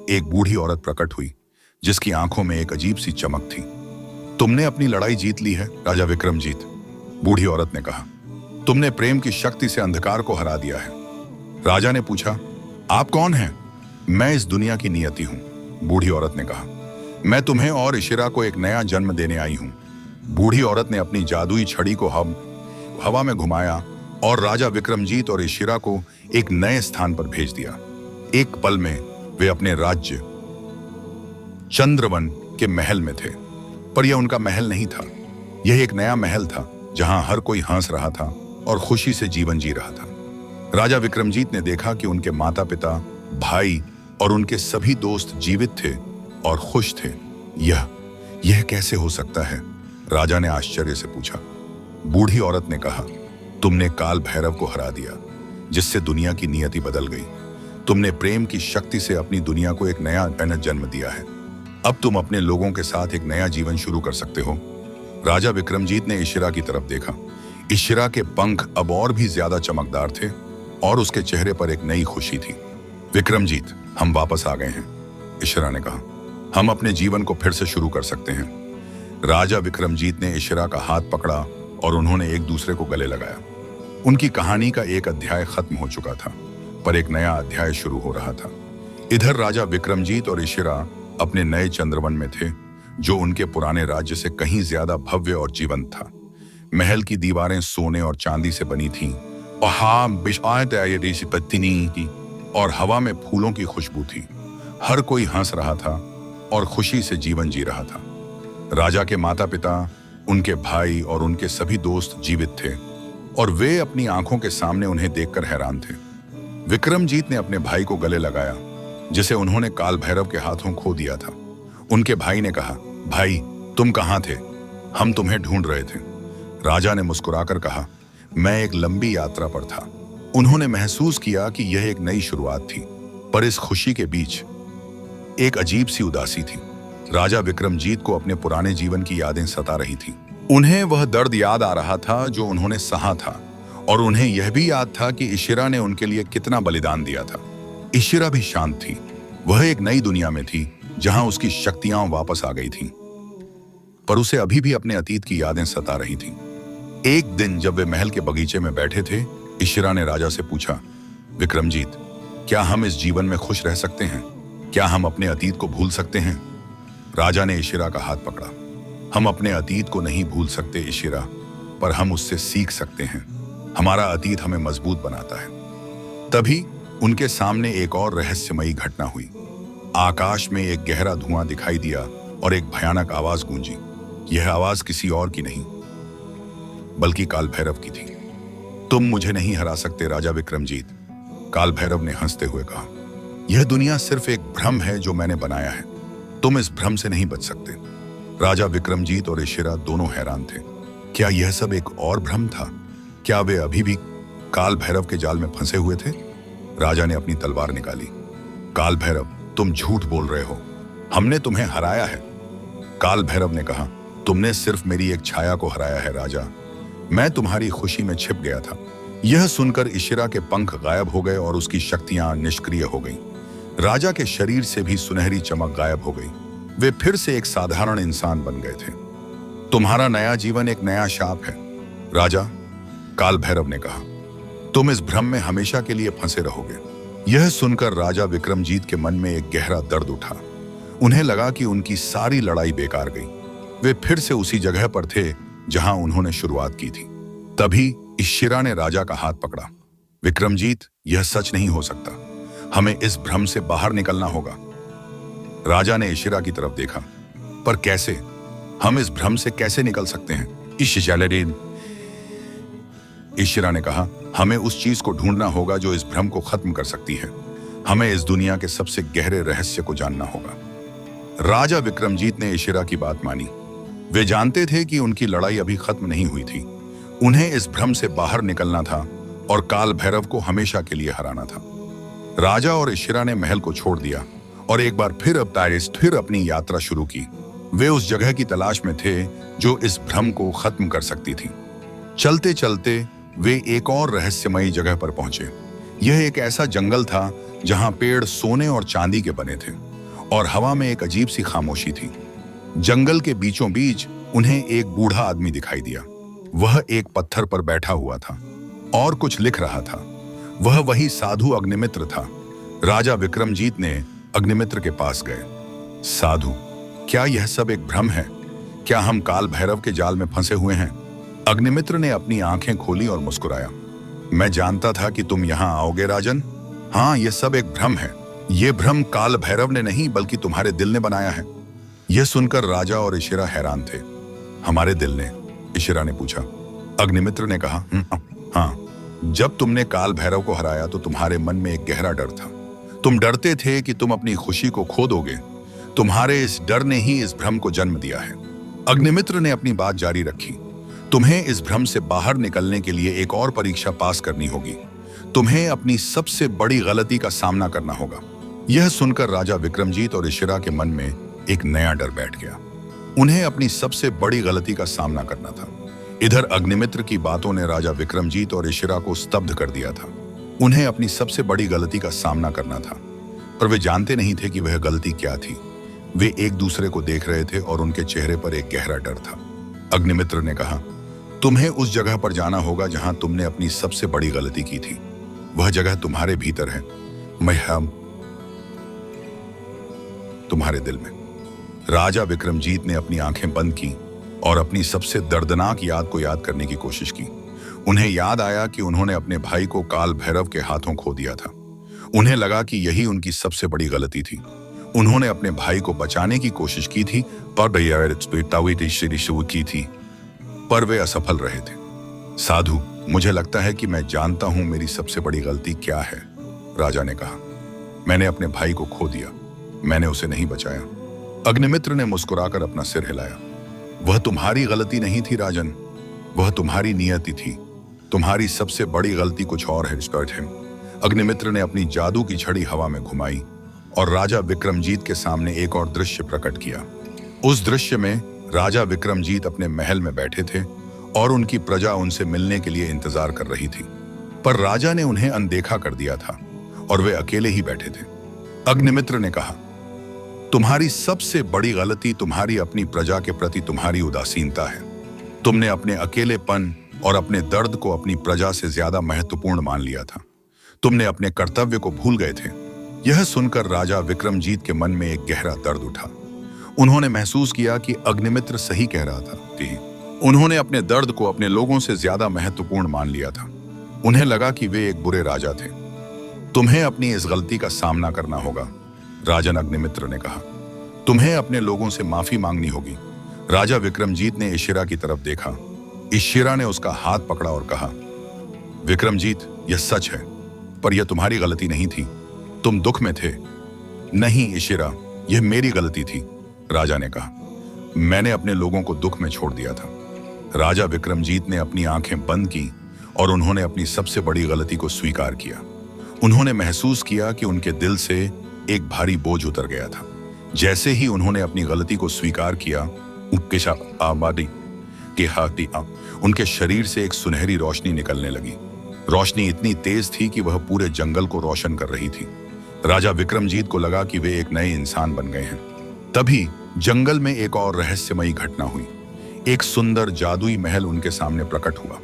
एक बूढ़ी औरत प्रकट हुई जिसकी आंखों में एक अजीब सी चमक थी। तुमने अपनी लड़ाई जीत ली है राजा विक्रमजीत, बूढ़ी औरत ने कहा। तुमने प्रेम की शक्ति से अंधकार को हरा दिया है। राजा ने पूछा, आप कौन हैं? मैं इस दुनिया की नियति हूं, बूढ़ी औरत ने कहा। मैं तुम्हें और इशिरा को एक नया जन्म देने आई हूं। बूढ़ी औरत ने अपनी जादुई छड़ी को हवा में घुमाया और राजा विक्रमजीत और इशिरा को एक नए स्थान पर भेज दिया। एक पल में वे अपने राज्य चंद्रवन के महल में थे। पर यह उनका महल नहीं था, यह एक नया महल था जहां हर कोई हंस रहा था और खुशी से जीवन जी रहा था। राजा विक्रमजीत ने देखा कि उनके माता पिता, भाई और उनके सभी दोस्त जीवित थे और खुश थे। यह कैसे हो सकता है? राजा ने आश्चर्य से पूछा। बूढ़ी औरत ने कहा, तुमने काल भैरव को हरा दिया, जिससे दुनिया की नियति बदल गई। तुमने प्रेम की शक्ति से अपनी दुनिया को एक नया जन्म दिया है। अब तुम अपने लोगों के साथ एक नया जीवन शुरू कर सकते हो। राजा विक्रमजीत ने इशिरा की तरफ देखा। इशिरा के पंख अब और भी ज्यादा चमकदार थे और उसके चेहरे पर एक नई खुशी थी। विक्रमजीत, हम वापस आ गए हैं, इशिरा ने कहा। हम अपने जीवन को फिर से शुरू कर सकते हैं। राजा विक्रमजीत ने इशिरा का हाथ पकड़ा और उन्होंने एक दूसरे को गले लगाया। उनकी कहानी का एक अध्याय खत्म हो चुका था, पर एक नया अध्याय शुरू हो रहा था। इधर राजा विक्रमजीत और इशिरा अपने नए चंद्रवन में थे, जो उनके पुराने राज्य से कहीं ज्यादा भव्य और जीवंत था। महल की दीवारें सोने और चांदी से बनी थीं और हवा में फूलों की खुशबू थी। हर कोई हंस रहा था और खुशी से जीवन जी रहा था। राजा के माता पिता, उनके भाई और उनके सभी दोस्त जीवित थे और वे अपनी आंखों के सामने उन्हें देखकर हैरान थे। विक्रमजीत ने अपने भाई को गले लगाया, जिसे उन्होंने काल भैरव के हाथों खो दिया था। उनके भाई ने कहा, भाई तुम कहां थे? हम तुम्हें ढूंढ रहे थे। राजा ने मुस्कुराकर कहा, मैं एक लंबी यात्रा पर था। उन्होंने महसूस किया कि यह एक नई शुरुआत थी, पर इस खुशी के बीच एक अजीब सी उदासी थी। राजा विक्रमजीत को अपने पुराने जीवन की यादें सता रही थीं। उन्हें वह दर्द याद आ रहा था जो उन्होंने सहा था, और उन्हें यह भी याद था कि इशिरा ने उनके लिए कितना बलिदान दिया था। इशिरा भी शांत थी। वह एक नई दुनिया में थी जहां उसकी शक्तियां वापस आ गई थीं, पर उसे अभी भी अपने अतीत की यादें सता रही थीं। एक दिन जब वे महल के बगीचे में बैठे थे, इशिरा ने राजा से पूछा, विक्रमजीत, क्या हम इस जीवन में खुश रह सकते हैं? क्या हम अपने अतीत को भूल सकते हैं? राजा ने इशिरा का हाथ पकड़ा। हम अपने अतीत को नहीं भूल सकते इशिरा, पर हम उससे सीख सकते हैं। हमारा अतीत हमें मजबूत बनाता है। तभी उनके सामने एक और रहस्यमयी घटना हुई। आकाश में एक गहरा धुआं दिखाई दिया और एक भयानक आवाज गूंजी। यह आवाज किसी और की नहीं, बल्कि काल भैरव की थी। तुम मुझे नहीं हरा सकते राजा विक्रमजीत, काल भैरव ने हंसते हुए कहा। यह दुनिया सिर्फ एक भ्रम है जो मैंने बनाया है। तुम इस भ्रम से नहीं बच सकते। राजा विक्रमजीत और इशिरा दोनों हैरान थे। क्या यह सब एक और भ्रम था? क्या वे अभी भी काल भैरव के जाल में फंसे हुए थे? राजा ने अपनी तलवार निकाली। काल भैरव, तुम झूठ बोल रहे हो। हमने तुम्हें हराया है। काल भैरव ने कहा, तुमने सिर्फ मेरी एक छाया को हराया है राजा। मैं तुम्हारी खुशी में छिप गया था। यह सुनकर इशिरा के पंख गायब हो गए और उसकी शक्तियां निष्क्रिय हो गईं। राजा के शरीर से भी सुनहरी चमक गायब हो गई। वे फिर से एक साधारण इंसान बन गए थे। तुम्हारा नया जीवन एक नया शाप है राजा, काल भैरव ने कहा। तुम इस भ्रम में हमेशा के लिए फंसे रहोगे। यह सुनकर राजा विक्रमजीत के मन में एक गहरा दर्द उठा। उन्हें लगा कि उनकी सारी लड़ाई बेकार गई। वे फिर से उसी जगह पर थे जहां उन्होंने शुरुआत की थी। तभी इशिरा ने राजा का हाथ पकड़ा। विक्रमजीत, यह सच नहीं हो सकता। हमें इस भ्रम से बाहर निकलना होगा। राजा ने इशिरा की तरफ देखा। पर कैसे? हम इस भ्रम से कैसे निकल सकते हैं? इशिरा ने कहा, हमें उस चीज को ढूंढना होगा जो इस भ्रम को खत्म कर सकती है। हमें इस दुनिया के सबसे गहरे रहस्य को जानना होगा। राजा विक्रमजीत ने इशिरा की बात मानी। वे जानते थे कि उनकी लड़ाई अभी खत्म नहीं हुई थी। उन्हें इस भ्रम से बाहर निकलना था और काल भैरव को हमेशा के लिए हराना था। राजा और इशिरा ने महल को छोड़ दिया और एक बार फिर अपनी यात्रा शुरू की। वे उस जगह की तलाश में थे जो इस भ्रम को खत्म कर सकती थी। चलते चलते वे एक और रहस्यमयी जगह पर पहुंचे। यह एक ऐसा जंगल था जहां पेड़ सोने और चांदी के बने थे और हवा में एक अजीब सी खामोशी थी। जंगल के बीचों बीच उन्हें एक बूढ़ा आदमी दिखाई दिया। वह एक पत्थर पर बैठा हुआ था और कुछ लिख रहा था। वह वही साधु अग्निमित्र था। राजा विक्रमजीत ने अग्निमित्र के पास गए। साधु, क्या यह सब एक भ्रम है? क्या हम काल भैरव के जाल में फंसे हुए हैं? अग्निमित्र ने अपनी आंखें खोली और मुस्कुराया। मैं जानता था कि तुम यहां आओगे राजन। हाँ, यह सब एक भ्रम है। यह भ्रम काल भैरव ने नहीं बल्कि तुम्हारे दिल ने बनाया है। यह सुनकर राजा और इशिरा हैरान थे। हमारे दिल ने? इशिरा ने पूछा। अग्निमित्र ने कहा, हाँ, जब तुमने काल भैरव को हराया तो तुम्हारे मन में एक गहरा डर था। तुम डरते थे कि तुम अपनी खुशी को खो दोगे। तुम्हारे इस डर ने ही इस भ्रम को जन्म दिया है। अग्निमित्र ने अपनी बात जारी रखी। तुम्हें इस भ्रम से बाहर निकलने के लिए एक और परीक्षा पास करनी होगी। तुम्हें अपनी सबसे बड़ी गलती का सामना करना होगा। यह सुनकर राजा विक्रमजीत और इशिरा के मन में एक नया डर बैठ गया। उन्हें अपनी सबसे बड़ी गलती का सामना करना था। इधर अग्निमित्र की बातों ने राजा विक्रमजीत और इशिरा को स्तब्ध कर दिया था। उन्हें अपनी सबसे बड़ी गलती का सामना करना था, पर वे जानते नहीं थे कि वह गलती क्या थी। वे एक दूसरे को देख रहे थे और उनके चेहरे पर एक गहरा डर था। अग्निमित्र ने कहा, तुम्हें उस जगह पर जाना होगा जहां तुमने अपनी सबसे बड़ी गलती की थी। वह जगह तुम्हारे भीतर है, हम तुम्हारे दिल में। राजा विक्रमजीत ने अपनी आंखें बंद की और अपनी सबसे दर्दनाक याद को याद करने की कोशिश की। उन्हें याद आया कि उन्होंने अपने भाई को काल भैरव के हाथों खो दिया था। उन्हें लगा कि यही उनकी सबसे बड़ी गलती थी। उन्होंने अपने भाई को बचाने की कोशिश की थी पर वे असफल रहे थे। साधु, मुझे लगता है कि मैं जानता हूं मेरी सबसे बड़ी गलती क्या है, राजा ने कहा। मैंने अपने भाई को खो दिया। मैंने उसे नहीं बचाया। अग्निमित्र ने मुस्कुराकर अपना सिर हिलाया। वह तुम्हारी गलती नहीं थी राजन, वह तुम्हारी नियति थी। तुम्हारी सबसे बड़ी गलती कुछ और है। अग्निमित्र ने अपनी जादू की छड़ी हवा में घुमाई और राजा विक्रमजीत के सामने एक और दृश्य प्रकट किया। उस दृश्य में राजा विक्रमजीत अपने महल में बैठे थे और उनकी प्रजा उनसे मिलने के लिए इंतजार कर रही थी, पर राजा ने उन्हें अनदेखा कर दिया था और वे अकेले ही बैठे थे। अग्निमित्र ने कहा, तुम्हारी सबसे बड़ी गलती तुम्हारी अपनी प्रजा के प्रति तुम्हारी उदासीनता है। तुमने अपने अकेलेपन और अपने दर्द को अपनी प्रजा से ज्यादा महत्वपूर्ण मान लिया था। तुमने अपने कर्तव्य को भूल गए थे। यह सुनकर राजा विक्रमजीत के मन में एक गहरा दर्द उठा। उन्होंने महसूस किया कि अग्निमित्र सही कह रहा था। उन्होंने अपने दर्द को अपने लोगों से ज्यादा महत्वपूर्ण मान लिया था। उन्हें लगा कि वे एक बुरे राजा थे। तुम्हें अपनी इस गलती का सामना करना होगा, राजन अग्निमित्र ने कहा। तुम्हें अपने लोगों से माफी मांगनी होगी। राजा विक्रमजीत ने इशिरा की तरफ देखा। इशिरा ने उसका हाथ पकड़ा और कहा, विक्रमजीत, यह सच है, पर यह तुम्हारी गलती नहीं थी। तुम दुख में थे। नहीं इशिरा, यह मेरी गलती थी, राजा ने कहा। मैंने अपने लोगों को दुख में छोड़ दिया था। राजा विक्रमजीत ने अपनी आंखें बंद की और उन्होंने अपनी सबसे बड़ी गलती को स्वीकार किया। उन्होंने महसूस किया कि उनके दिल से एक भारी बोझ उतर गया था। जैसे ही उन्होंने अपनी गलती को स्वीकार किया, उनके शरीर से एक सुनहरी रोशनी निकलने लगी। रोशनी इतनी तेज थी कि वह पूरे जंगल को रोशन कर रही थी। राजा विक्रमजीत को लगा कि वे एक नए इंसान बन गए हैं। तभी जंगल में एक और रहस्यमयी घटना हुई। एक सुंदर जादुई महल उनके सामने प्रकट हुआ।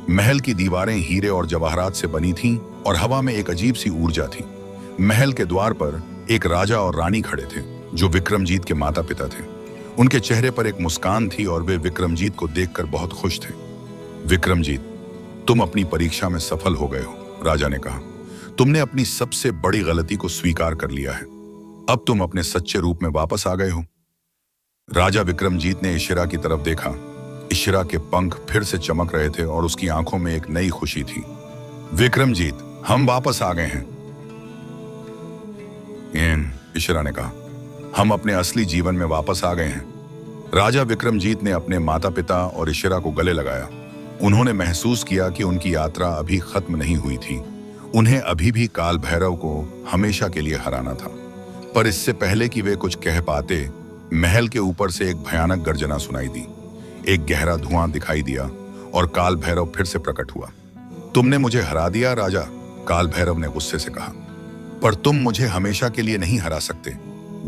महल की दीवारें हीरे और जवाहरात से बनी थीं और हवा में एक अजीब सी ऊर्जा थी। महल के द्वार पर एक राजा और रानी खड़े थे जो विक्रमजीत के माता पिता थे। उनके चेहरे पर एक मुस्कान थी और वे विक्रमजीत को देखकर बहुत खुश थे। विक्रमजीत, तुम अपनी परीक्षा में सफल हो गए हो, राजा ने कहा। तुमने अपनी सबसे बड़ी गलती को स्वीकार कर लिया है। अब तुम अपने सच्चे रूप में वापस आ गए हो। राजा विक्रमजीत ने इशिरा की तरफ देखा। इशिरा के पंख फिर से चमक रहे थे और उसकी आंखों में एक नई खुशी थी। विक्रमजीत, हम वापस आ गए हैं, इशिरा ने कहा। हम अपने असली जीवन में वापस आ गए हैं। राजा विक्रमजीत ने अपने माता पिता और इशिरा को गले लगाया। उन्होंने महसूस किया कि उनकी यात्रा अभी खत्म नहीं हुई थी। उन्हें अभी भी काल भैरव को हमेशा के लिए हराना था। पर इससे पहले कि वे कुछ कह पाते, महल के ऊपर से एक भयानक गर्जना सुनाई दी। एक गहरा धुआं दिखाई दिया और काल भैरव फिर से प्रकट हुआ। तुमने मुझे हरा दिया राजा, काल भैरव ने गुस्से से कहा। पर तुम मुझे हमेशा के लिए नहीं हरा सकते,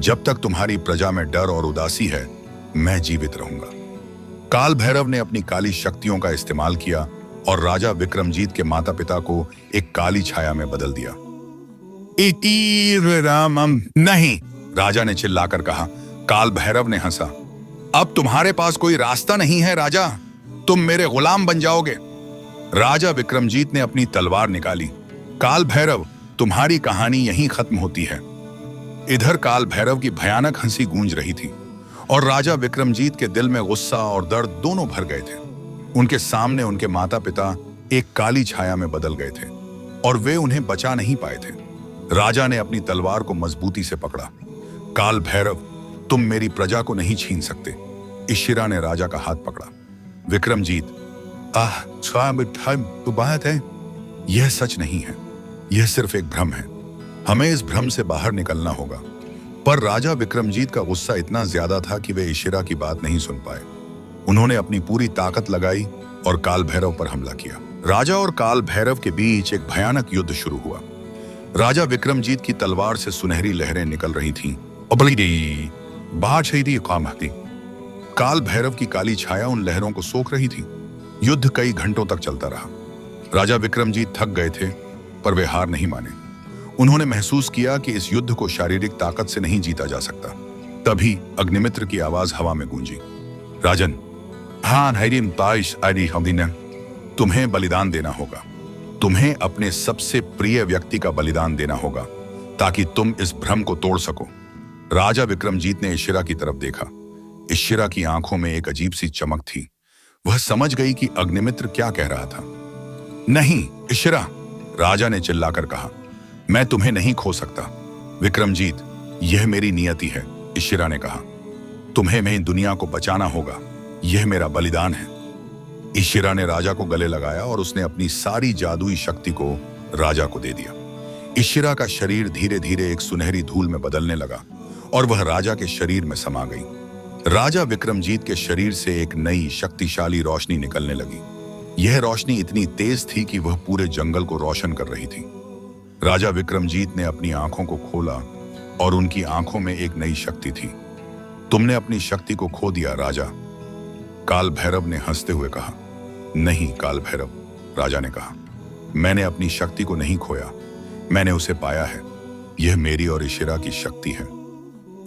जब तक तुम्हारी प्रजा में डर और उदासी है, मैं जीवित रहूंगा। काल भैरव ने अपनी काली शक्तियों का इस्तेमाल किया और राजा विक्रमजीत के माता पिता को एक काली छाया में बदल दिया। इति रामम नहीं, राजा ने चिल्लाकर कहा। काल भैरव ने हंसा। अब तुम्हारे पास कोई रास्ता नहीं है राजा, तुम मेरे गुलाम बन जाओगे। राजा विक्रमजीत ने अपनी तलवार निकाली। काल भैरव, तुम्हारी कहानी यहीं खत्म होती है। इधर काल भैरव की भयानक हंसी गूंज रही थी और राजा विक्रमजीत के दिल में गुस्सा और दर्द दोनों भर गए थे। उनके सामने उनके माता पिता एक काली छाया में बदल गए थे और वे उन्हें बचा नहीं पाए थे। राजा ने अपनी तलवार को मजबूती से पकड़ा। काल भैरव, तुम मेरी प्रजा को नहीं छीन सकते। इशिरा ने राजा का हाथ पकड़ा। विक्रमजीत, बात है, यह सच नहीं है, यह सिर्फ एक भ्रम है। हमें इस भ्रम से बाहर निकलना होगा। पर राजा विक्रमजीत का गुस्सा इतना ज्यादा था कि वे इशिरा की बात नहीं सुन पाए। उन्होंने अपनी पूरी ताकत लगाई और काल भैरव पर हमला किया। राजा और काल भैरव के बीच एक भयानक युद्ध शुरू हुआ। राजा विक्रमजीत की तलवार से सुनहरी लहरें निकल रही थीं। काल भैरव की काली छाया उन लहरों को सोख रही थी। युद्ध कई घंटों तक चलता रहा। राजा विक्रमजीत थक गए थे, पर वे हार नहीं माने। उन्होंने महसूस किया कि इस युद्ध को शारीरिक ताकत से नहीं जीता जा सकता। तभी अग्निमित्र की आवाज हवा में गूंजी। राजन, तुम्हें बलिदान देना होगा। तुम्हें अपने सबसे प्रिय व्यक्ति का बलिदान देना होगा ताकि तुम इस भ्रम को तोड़ सको। राजा विक्रमजीत ने इशिरा की तरफ देखा। इशिरा की आंखों में एक अजीब सी चमक थी। वह समझ गई कि अग्निमित्र क्या कह रहा था। नहीं इशिरा, राजा ने चिल्लाकर कहा, मैं तुम्हें नहीं खो सकता। विक्रमजीत, यह मेरी नियति है, इशिरा ने कहा। तुम्हें मैं दुनिया को बचाना होगा, यह मेरा बलिदान है। इशिरा ने राजा को गले लगाया और उसने अपनी सारी जादुई शक्ति को राजा को दे दिया। इशिरा का शरीर धीरे धीरे एक सुनहरी धूल में बदलने लगा और वह राजा के शरीर में समा गई। राजा विक्रमजीत के शरीर से एक नई शक्तिशाली रोशनी निकलने लगी। यह रोशनी इतनी तेज थी कि वह पूरे जंगल को रोशन कर रही थी। राजा विक्रमजीत ने अपनी आंखों को खोला और उनकी आंखों में एक नई शक्ति थी। तुमने अपनी शक्ति को खो दिया राजा, काल भैरव ने हंसते हुए कहा। नहीं काल भैरव, राजा ने कहा, मैंने अपनी शक्ति को नहीं खोया, मैंने उसे पाया है। यह मेरी और इशिरा की शक्ति है।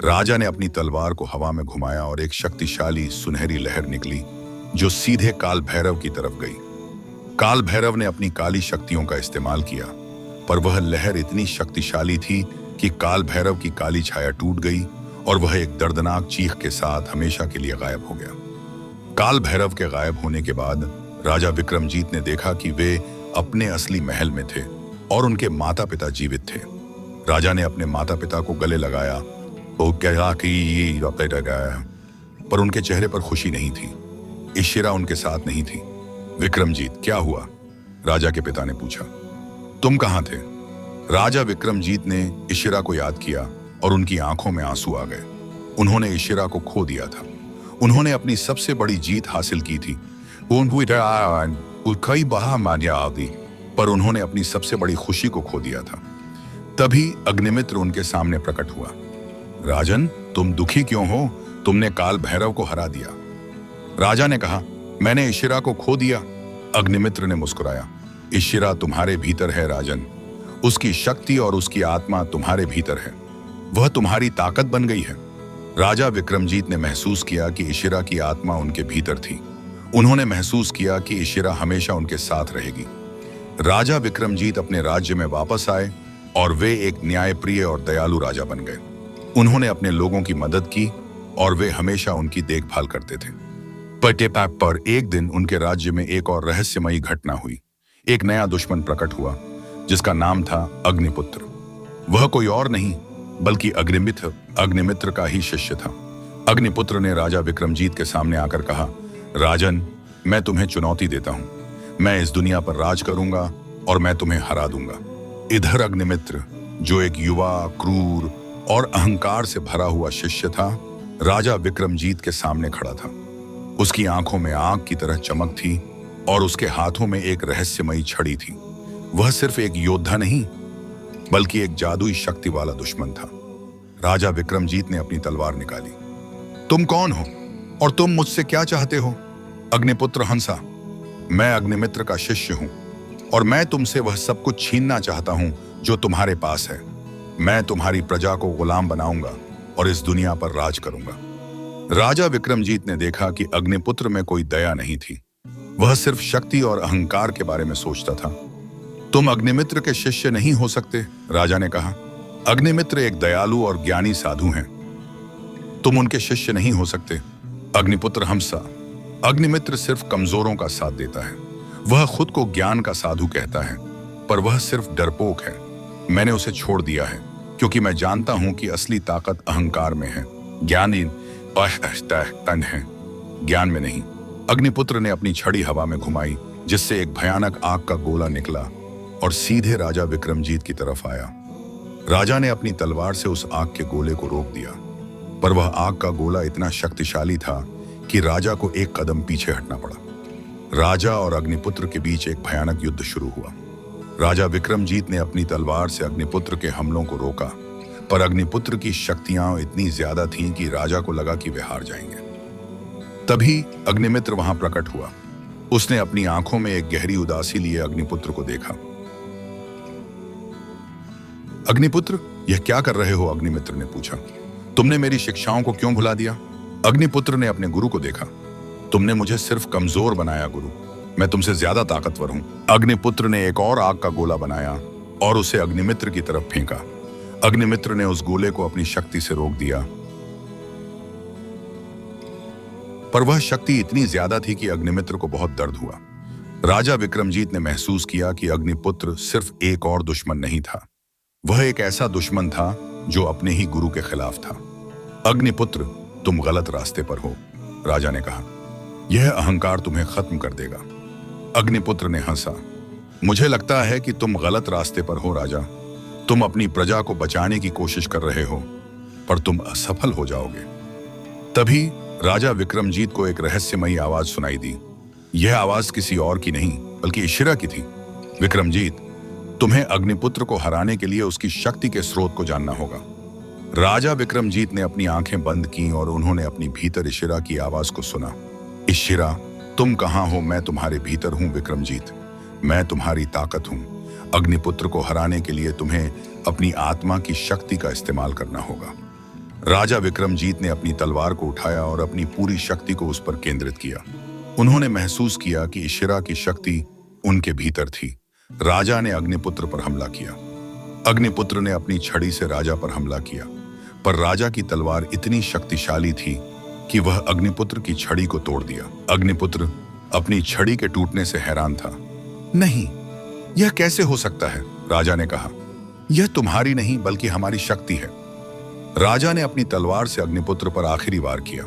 राजा ने अपनी तलवार को हवा में घुमाया और एक शक्तिशाली सुनहरी लहर निकली जो सीधे काल भैरव की तरफ गई। काल भैरव ने अपनी काली शक्तियों का इस्तेमाल किया, पर वह लहर इतनी शक्तिशाली थी कि काल भैरव की काली छाया टूट गई और वह एक दर्दनाक चीख के साथ हमेशा के लिए गायब हो गया। काल भैरव के गायब होने के बाद राजा विक्रमजीत ने देखा कि वे अपने असली महल में थे और उनके माता पिता जीवित थे। राजा ने अपने माता पिता को गले लगाया, वो कहा कि पर उनके चेहरे पर खुशी नहीं थी। इशिरा उनके साथ नहीं थी। विक्रमजीत, क्या हुआ? राजा के पिता ने पूछा। तुम कहां थे? राजा विक्रमजीत ने इशिरा को याद किया और उनकी आंखों में आंसू आ गए। उन्होंने इशिरा को खो दिया था। उन्होंने अपनी सबसे बड़ी जीत हासिल की थी, पर उन्होंने अपनी सबसे बड़ी खुशी को खो दिया था। तभी अग्निमित्र उनके सामने प्रकट हुआ। राजन, तुम दुखी क्यों हो? तुमने काल भैरव को हरा दिया। राजा ने कहा, मैंने इशिरा को खो दिया। अग्निमित्र ने मुस्कुराया। इशिरा तुम्हारे भीतर है राजन, उसकी शक्ति और उसकी आत्मा तुम्हारे भीतर है। वह तुम्हारी ताकत बन गई है। राजा विक्रमजीत ने महसूस किया कि इशिरा की आत्मा उनके भीतर थी। उन्होंने महसूस किया कि इशिरा हमेशा उनके साथ रहेगी। राजा विक्रमजीत अपने राज्य में वापस आए और वे एक न्यायप्रिय और दयालु राजा बन गए। उन्होंने अपने लोगों की मदद की और वे हमेशा उनकी देखभाल करते थे। पर एक दिन उनके राज्य में एक और रहस्यमयी घटना हुई। एक नया दुश्मन प्रकट हुआ जिसका नाम था अग्निपुत्र। वह कोई और नहीं बल्कि अग्निमित्र का ही शिष्य था। अग्निपुत्र ने राजा विक्रमजीत के सामने आकर कहा, राजन, मैं तुम्हें चुनौती देता हूं। मैं इस दुनिया पर राज करूंगा और मैं तुम्हें हरा दूंगा। इधर अग्निमित्र, जो एक युवा, क्रूर और अहंकार से भरा हुआ शिष्य था, राजा विक्रमजीत के सामने खड़ा था। उसकी आंखों में आग की तरह चमक थी और उसके हाथों में एक रहस्यमयी छड़ी थी। वह सिर्फ एक योद्धा नहीं बल्कि एक जादुई शक्ति वाला दुश्मन था। राजा विक्रमजीत ने अपनी तलवार निकाली। तुम कौन हो और तुम मुझसे क्या चाहते हो? अग्निपुत्र हंसा, मैं अग्निमित्र का शिष्य हूं और मैं तुमसे वह सब कुछ छीनना चाहता हूं जो तुम्हारे पास है। मैं तुम्हारी प्रजा को गुलाम बनाऊंगा और इस दुनिया पर राज करूंगा। राजा विक्रमजीत ने देखा कि अग्निपुत्र में कोई दया नहीं थी। वह सिर्फ शक्ति और अहंकार के बारे में सोचता था। तुम अग्निमित्र के शिष्य नहीं हो सकते, राजा ने कहा। अग्निमित्र एक दयालु और ज्ञानी साधु हैं। तुम उनके शिष्य नहीं हो सकते। अग्निपुत्र हंसा, अग्निमित्र सिर्फ कमजोरों का साथ देता है। वह खुद को ज्ञान का साधु कहता है, पर वह सिर्फ डरपोक है। मैंने उसे छोड़ दिया है क्योंकि मैं जानता हूं कि असली ताकत अहंकार में है, ज्ञानी तन है, ज्ञान में नहीं। अग्निपुत्र ने अपनी छड़ी हवा में घुमाई, जिससे एक भयानक आग का गोला निकला और सीधे राजा विक्रमजीत की तरफ आया। राजा ने अपनी तलवार से उस आग के गोले को रोक दिया, पर वह आग का गोला इतना शक्तिशाली था कि राजा को एक कदम पीछे हटना पड़ा। राजा और अग्निपुत्र के बीच एक भयानक युद्ध शुरू हुआ। राजा विक्रमजीत ने अपनी तलवार से अग्निपुत्र के हमलों को रोका, पर अग्निपुत्र की शक्तियां इतनी ज्यादा थीं कि राजा को लगा कि वे हार जाएंगे। तभी अग्निमित्र वहां प्रकट हुआ। उसने अपनी आंखों में एक गहरी उदासी लिए अग्निपुत्र को देखा। अग्निपुत्र, यह क्या कर रहे हो? अग्निमित्र ने पूछा। तुमने मेरी शिक्षाओं को क्यों भुला दिया? अग्निपुत्र ने अपने गुरु को देखा। तुमने मुझे सिर्फ कमजोर बनाया गुरु, मैं तुमसे ज्यादा ताकतवर हूं। अग्निपुत्र ने एक और आग का गोला बनाया और उसे अग्निमित्र की तरफ फेंका। अग्निमित्र ने उस गोले को अपनी शक्ति से रोक दिया, पर वह शक्ति इतनी ज्यादा थी कि अग्निमित्र को बहुत दर्द हुआ। राजा विक्रमजीत ने महसूस किया कि अग्निपुत्र सिर्फ एक और दुश्मन नहीं था, वह एक ऐसा दुश्मन था जो अपने ही गुरु के खिलाफ था। अग्निपुत्र, तुम गलत रास्ते पर हो, राजा ने कहा। यह अहंकार तुम्हें खत्म कर देगा। अग्निपुत्र ने हंसा। मुझे लगता है कि तुम गलत रास्ते पर हो राजा। तुम अपनी प्रजा को बचाने की कोशिश कर रहे हो, पर तुम असफल हो जाओगे। तभी राजा विक्रमजीत को एक रहस्यमयी आवाज सुनाई दी। यह आवाज किसी और की नहीं बल्कि इशिरा की थी। विक्रमजीत, तुम्हें अग्निपुत्र को हराने के लिए उसकी शक्ति के स्रोत को जानना होगा। राजा विक्रमजीत ने अपनी आंखें बंद की और उन्होंने अपनी भीतर इशिरा की आवाज को सुना। इशिरा, तुम कहां हो? मैं तुम्हारे भीतर हूं विक्रमजीत। मैं तुम्हारी ताकत हूं। अग्निपुत्र को हराने के लिए तुम्हें अपनी आत्मा की शक्ति का इस्तेमाल करना होगा। राजा विक्रमजीत ने अपनी तलवार को उठाया और अपनी पूरी शक्ति को उस पर केंद्रित किया। उन्होंने महसूस किया कि इशिरा की शक्ति उनके भीतर थी। राजा ने अग्निपुत्र पर हमला किया। अग्निपुत्र ने अपनी छड़ी से राजा पर हमला किया, पर राजा की तलवार इतनी शक्तिशाली थी कि वह अग्निपुत्र की छड़ी को तोड़ दिया। अग्निपुत्र अपनी छड़ी के टूटने से हैरान था। नहीं, यह कैसे हो सकता है? राजा ने कहा। यह तुम्हारी नहीं बल्कि हमारी शक्ति है। राजा ने अपनी तलवार से अग्निपुत्र पर आखिरी वार किया।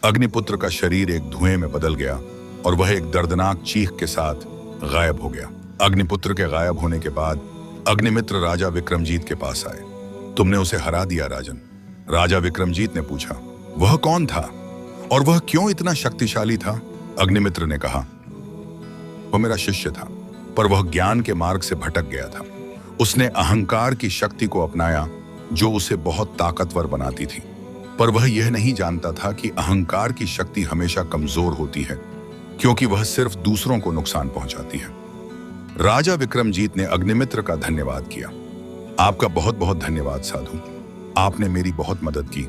अग्निपुत्र का शरीर एक धुएं में बदल गया और वह एक दर्दनाक चीख के साथ गायब हो गया। अग्निपुत्र के गायब होने के बाद अग्निमित्र राजा विक्रमजीत के पास आए। तुमने उसे हरा दिया राजन, राजा विक्रमजीत ने पूछा। वह कौन था और वह क्यों इतना शक्तिशाली था? अग्निमित्र ने कहा। वह मेरा शिष्य था, पर वह ज्ञान के मार्ग से भटक गया था। उसने अहंकार की शक्ति को अपनाया जो उसे बहुत ताकतवर बनाती थी, पर वह यह नहीं जानता था कि अहंकार की शक्ति हमेशा कमजोर होती है क्योंकि वह सिर्फ दूसरों को नुकसान पहुंचाती है। राजा विक्रमजीत ने अग्निमित्र का धन्यवाद किया। आपका बहुत बहुत धन्यवाद साधु, आपने मेरी बहुत मदद की।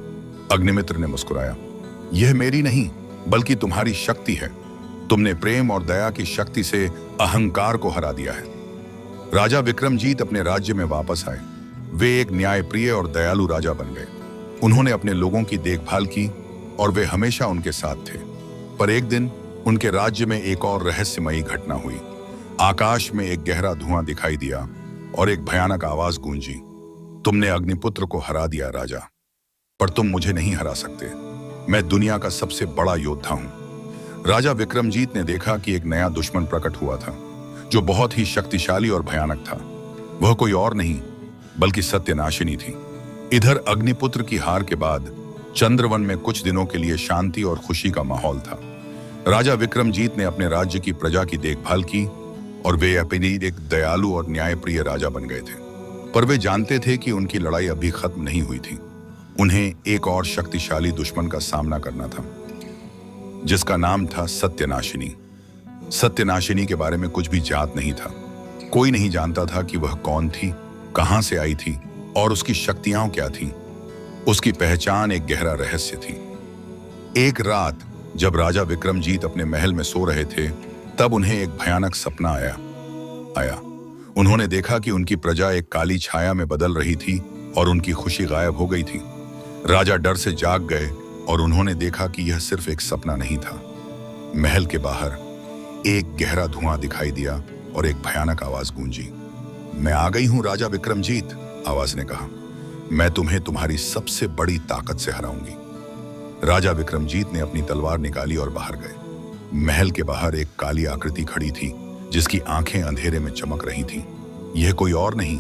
अग्निमित्र ने मुस्कुराया। यह मेरी नहीं बल्कि तुम्हारी शक्ति है। तुमने प्रेम और दया की शक्ति से अहंकार को हरा दिया है। राजा विक्रमजीत अपने राज्य में वापस आए। वे एक न्यायप्रिय और दयालु राजा बन गए। उन्होंने अपने लोगों की देखभाल की और वे हमेशा उनके साथ थे। पर एक दिन उनके राज्य में एक और रहस्यमयी घटना हुई। आकाश में एक गहरा धुआं दिखाई दिया और एक भयानक आवाज गूंजी। तुमने अग्निपुत्र को हरा दिया राजा, पर तुम मुझे नहीं हरा सकते। मैं दुनिया का सबसे बड़ा योद्धा हूं। राजा विक्रमजीत ने देखा कि एक नया दुश्मन प्रकट हुआ था जो बहुत ही शक्तिशाली और भयानक था। वह कोई और नहीं बल्कि सत्यनाशिनी थी। इधर अग्निपुत्र की हार के बाद चंद्रवन में कुछ दिनों के लिए शांति और खुशी का माहौल था। राजा विक्रमजीत ने अपने राज्य की प्रजा की देखभाल की और वे अपनी एक दयालु और न्यायप्रिय राजा बन गए थे। पर वे जानते थे कि उनकी लड़ाई अभी खत्म नहीं हुई थी। उन्हें एक और शक्तिशाली दुश्मन का सामना करना था, जिसका नाम था सत्यनाशिनी। सत्यनाशिनी के बारे में कुछ भी ज्ञात नहीं था। कोई नहीं जानता था कि वह कौन थी, कहां से आई थी और उसकी शक्तियां क्या थीं। उसकी पहचान एक गहरा रहस्य थी। एक रात जब राजा विक्रमजीत अपने महल में सो रहे थे, तब उन्हें एक भयानक सपना आया। उन्होंने देखा कि उनकी प्रजा एक काली छाया में बदल रही थी और उनकी खुशी गायब हो गई थी। राजा डर से जाग गए और उन्होंने देखा कि यह सिर्फ एक सपना नहीं था। महल के बाहर एक गहरा धुआं दिखाई दिया और एक भयानक आवाज गूंजी। मैं आ गई हूं राजा विक्रमजीत, आवाज ने कहा। मैं तुम्हें तुम्हारी सबसे बड़ी ताकत से हराऊंगी। राजा विक्रमजीत ने अपनी तलवार निकाली और बाहर गए। महल के बाहर एक काली आकृति खड़ी थी, जिसकी आंखें अंधेरे में चमक रही थीं। यह कोई और नहीं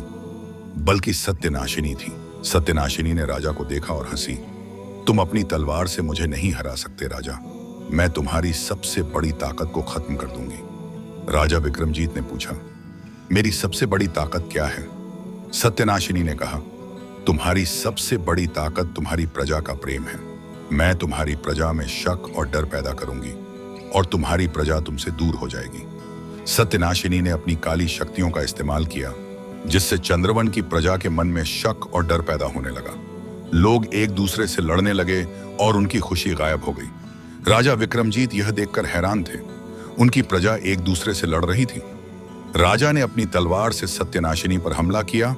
बल्कि सत्यनाशिनी थी। सत्यनाशिनी ने राजा को देखा और हंसी। तुम अपनी तलवार से मुझे नहीं हरा सकते राजा। मैं तुम्हारी सबसे बड़ी ताकत को खत्म कर दूंगी। राजा विक्रमजीत ने पूछा, मेरी सबसे बड़ी ताकत क्या है? सत्यनाशिनी ने कहा, तुम्हारी सबसे बड़ी ताकत तुम्हारी प्रजा का प्रेम है। मैं तुम्हारी प्रजा में शक और डर पैदा करूंगी और तुम्हारी प्रजा तुमसे दूर हो जाएगी। सत्यनाशिनी ने अपनी काली शक्तियों का इस्तेमाल किया, जिससे चंद्रवन की प्रजा के मन में शक और डर पैदा होने लगा। लोग एक दूसरे से लड़ने लगे और उनकी खुशी गायब हो गई। राजा विक्रमजीत यह देखकर हैरान थे। उनकी प्रजा एक दूसरे से लड़ रही थी। राजा ने अपनी तलवार से सत्यनाशिनी पर हमला किया।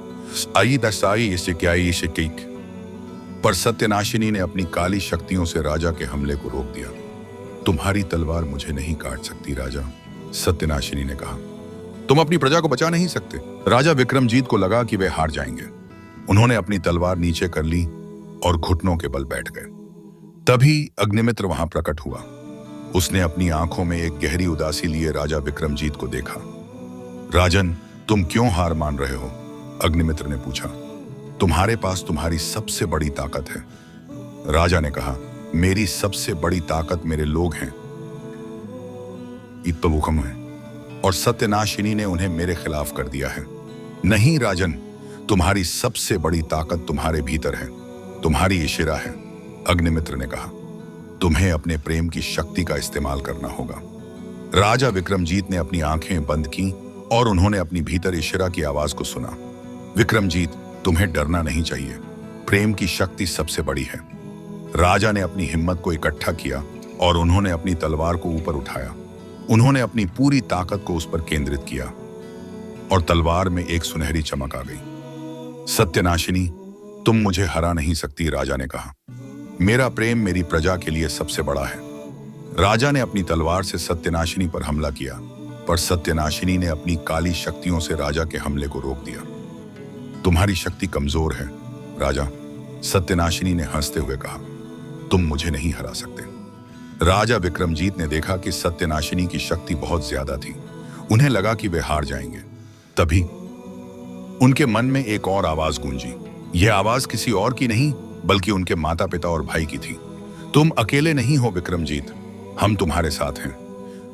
पर सत्यनाशिनी ने अपनी काली शक्तियों से राजा के हमले को रोक दिया। तुम्हारी तलवार मुझे नहीं काट सकती राजा, सत्यनाशिनी ने कहा। तुम अपनी प्रजा को बचा नहीं सकते। राजा विक्रमजीत को लगा कि वे हार जाएंगे। उन्होंने अपनी तलवार नीचे कर ली और घुटनों के बल बैठ गए। तभी अग्निमित्र वहां प्रकट हुआ। उसने अपनी आंखों में एक गहरी उदासी लिए राजा विक्रमजीत को देखा। राजन, तुम क्यों हार मान रहे हो? अग्निमित्र ने पूछा। तुम्हारे पास तुम्हारी सबसे बड़ी ताकत है। राजा ने कहा, मेरी सबसे बड़ी ताकत मेरे लोग हैं, इत्तवुकम है, और सत्यनाशिनी ने उन्हें मेरे खिलाफ कर दिया है। नहीं राजन, तुम्हारी सबसे बड़ी ताकत तुम्हारे भीतर है, तुम्हारी इशिरा है, अग्निमित्र ने कहा। तुम्हें अपने प्रेम की शक्ति का इस्तेमाल करना होगा। राजा विक्रमजीत ने अपनी आंखें बंद की और उन्होंने अपनी भीतर इशिरा की आवाज को सुना। विक्रमजीत, तुम्हें डरना नहीं चाहिए। प्रेम की शक्ति सबसे बड़ी है। राजा ने अपनी हिम्मत को इकट्ठा किया और उन्होंने अपनी तलवार को ऊपर उठाया। उन्होंने अपनी पूरी ताकत को उस पर केंद्रित किया और तलवार में एक सुनहरी चमक आ गई। सत्यनाशिनी, तुम मुझे हरा नहीं सकती, राजा ने कहा। मेरा प्रेम मेरी प्रजा के लिए सबसे बड़ा है। राजा ने अपनी तलवार से सत्यनाशिनी पर हमला किया, पर सत्यनाशिनी ने अपनी काली शक्तियों से राजा के हमले को रोक दिया। तुम्हारी शक्ति कमजोर है राजा, सत्यनाशिनी ने हंसते हुए कहा। तुम मुझे नहीं हरा सकते। राजा विक्रमजीत ने देखा कि सत्यनाशिनी की शक्ति बहुत ज्यादा थी। उन्हें लगा कि वे हार जाएंगे। तभी उनके मन में एक और आवाज गूंजी। यह आवाज किसी और की नहीं बल्कि उनके माता पिता और भाई की थी। तुम अकेले नहीं हो विक्रमजीत, हम तुम्हारे साथ हैं।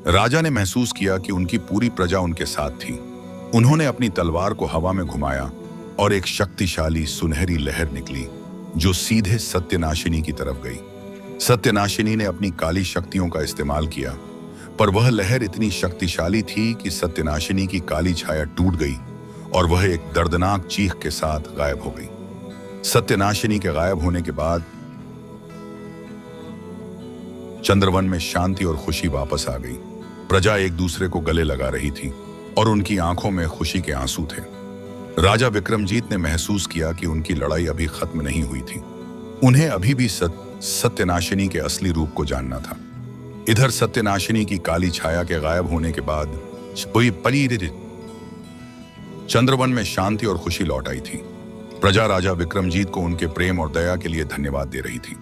राजा ने महसूस किया कि उनकी पूरी प्रजा उनके साथ थी। उन्होंने अपनी तलवार को हवा में घुमाया और एक शक्तिशाली सुनहरी लहर निकली जो सीधे सत्यनाशिनी की तरफ गई। सत्यनाशिनी ने अपनी काली शक्तियों का इस्तेमाल किया, पर वह लहर इतनी शक्तिशाली थी कि सत्यनाशिनी की काली छाया टूट गई और वह एक दर्दनाक चीख के साथ गायब हो गई। सत्यनाशिनी के गायब होने के बाद चंद्रवन में शांति और खुशी वापस आ गई। प्रजा एक दूसरे को गले लगा रही थी और उनकी आंखों में खुशी के आंसू थे। राजा विक्रमजीत ने महसूस किया कि उनकी लड़ाई अभी खत्म नहीं हुई थी। उन्हें अभी भी सत्यनाशिनी के असली रूप को जानना था। इधर सत्यनाशिनी की काली छाया के गायब होने के बाद चंद्रवन में शांति और खुशी लौट आई थी। प्रजा राजा विक्रमजीत को उनके प्रेम और दया के लिए धन्यवाद दे रही थी।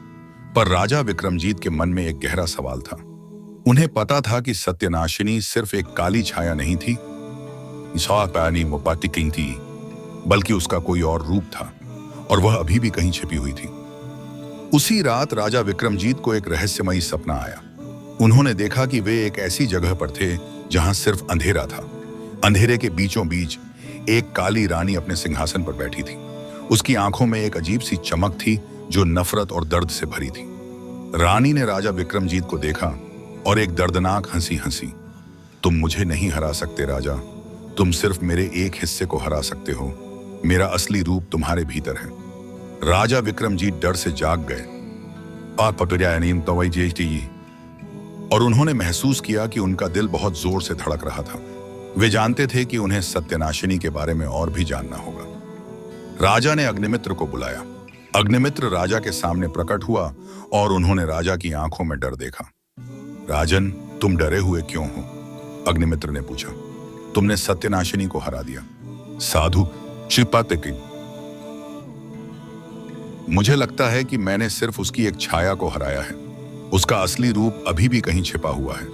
पर राजा विक्रमजीत के मन में एक गहरा सवाल था। उन्हें पता था कि सत्यनाशिनी सिर्फ एक काली छाया नहीं थी, बल्कि उसका कोई और रूप था और वह अभी भी कहीं छिपी हुई थी। उसी रात राजा विक्रमजीत को एक रहस्यमयी सपना आया। उन्होंने देखा कि वे एक ऐसी जगह पर थे जहां सिर्फ अंधेरा था। अंधेरे के बीचों बीच एक काली रानी अपने सिंहासन पर बैठी थी। उसकी आंखों में एक अजीब सी चमक थी जो नफरत और दर्द से भरी थी। रानी ने राजा विक्रमजीत को देखा और एक दर्दनाक हंसी हंसी। तुम मुझे नहीं हरा सकते राजा, तुम सिर्फ मेरे एक हिस्से को हरा सकते हो। मेरा असली रूप तुम्हारे भीतर है। राजा विक्रमजीत डर से जाग गए और उन्होंने महसूस किया कि उनका दिल बहुत जोर से धड़क रहा था। वे जानते थे कि उन्हें सत्यनाशिनी के बारे में और भी जानना होगा। राजा ने अग्निमित्र को बुलाया। अग्निमित्र राजा के सामने प्रकट हुआ और उन्होंने राजा की आंखों में डर देखा। राजन, तुम डरे हुए क्यों हो? अग्निमित्र ने पूछा। तुमने सत्यनाशिनी को हरा दिया। साधु शिपातिकी, मुझे लगता है कि मैंने सिर्फ उसकी एक छाया को हराया है। उसका असली रूप अभी भी कहीं छिपा हुआ है।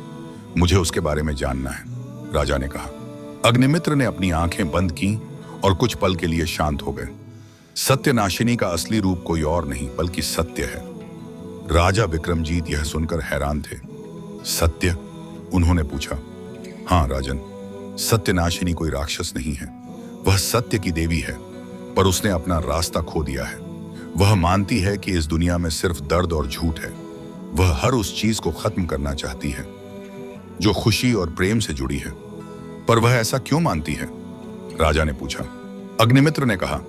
मुझे उसके बारे में जानना है, राजा ने कहा। अग्निमित्र ने अपनी आंखें बंद की और कुछ पल के लिए शांत हो गए। सत्यनाशिनी का असली रूप कोई और नहीं बल्कि सत्य है। राजा विक्रमजीत यह सुनकर हैरान थे। सत्य? उन्होंने पूछा। हाँ राजन, सत्यनाशिनी कोई राक्षस नहीं है। वह सत्य की देवी है, पर उसने अपना रास्ता खो दिया है। वह मानती है कि इस दुनिया में सिर्फ दर्द और झूठ है। वह हर उस चीज को खत्म करना चाहती है जो खुशी और प्रेम से जुड़ी है। पर वह ऐसा क्यों मानती है? राजा ने पूछा। अग्निमित्र ने कहा,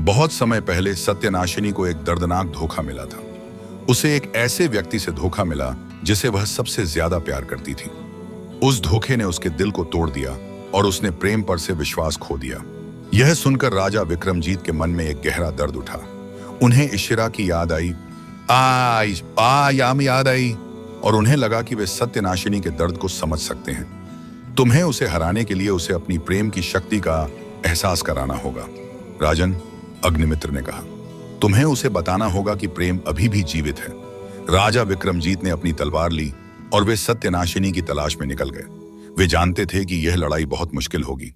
बहुत समय पहले सत्यनाशिनी को एक दर्दनाक धोखा मिला था। उसे एक ऐसे व्यक्ति से धोखा मिला जिसे वह सबसे ज्यादा प्यार करती थी। उस धोखे ने उसके दिल को तोड़ दिया और उसने प्रेम पर से विश्वास खो दिया। यह सुनकर राजा विक्रमजीत के मन में एक गहरा दर्द उठा। उन्हें इशिरा की याद आई। याद आई और उन्हें लगा कि वे सत्यनाशिनी के दर्द को समझ सकते हैं। तुम्हें उसे हराने के लिए उसे अपनी प्रेम की शक्ति का एहसास कराना होगा, राजन, अग्निमित्र ने कहा। तुम्हें उसे बताना होगा कि प्रेम अभी भी जीवित है। राजा विक्रमजीत ने अपनी तलवार ली और वे सत्यनाशिनी की तलाश में निकल गए। वे जानते थे कि यह लड़ाई बहुत मुश्किल होगी।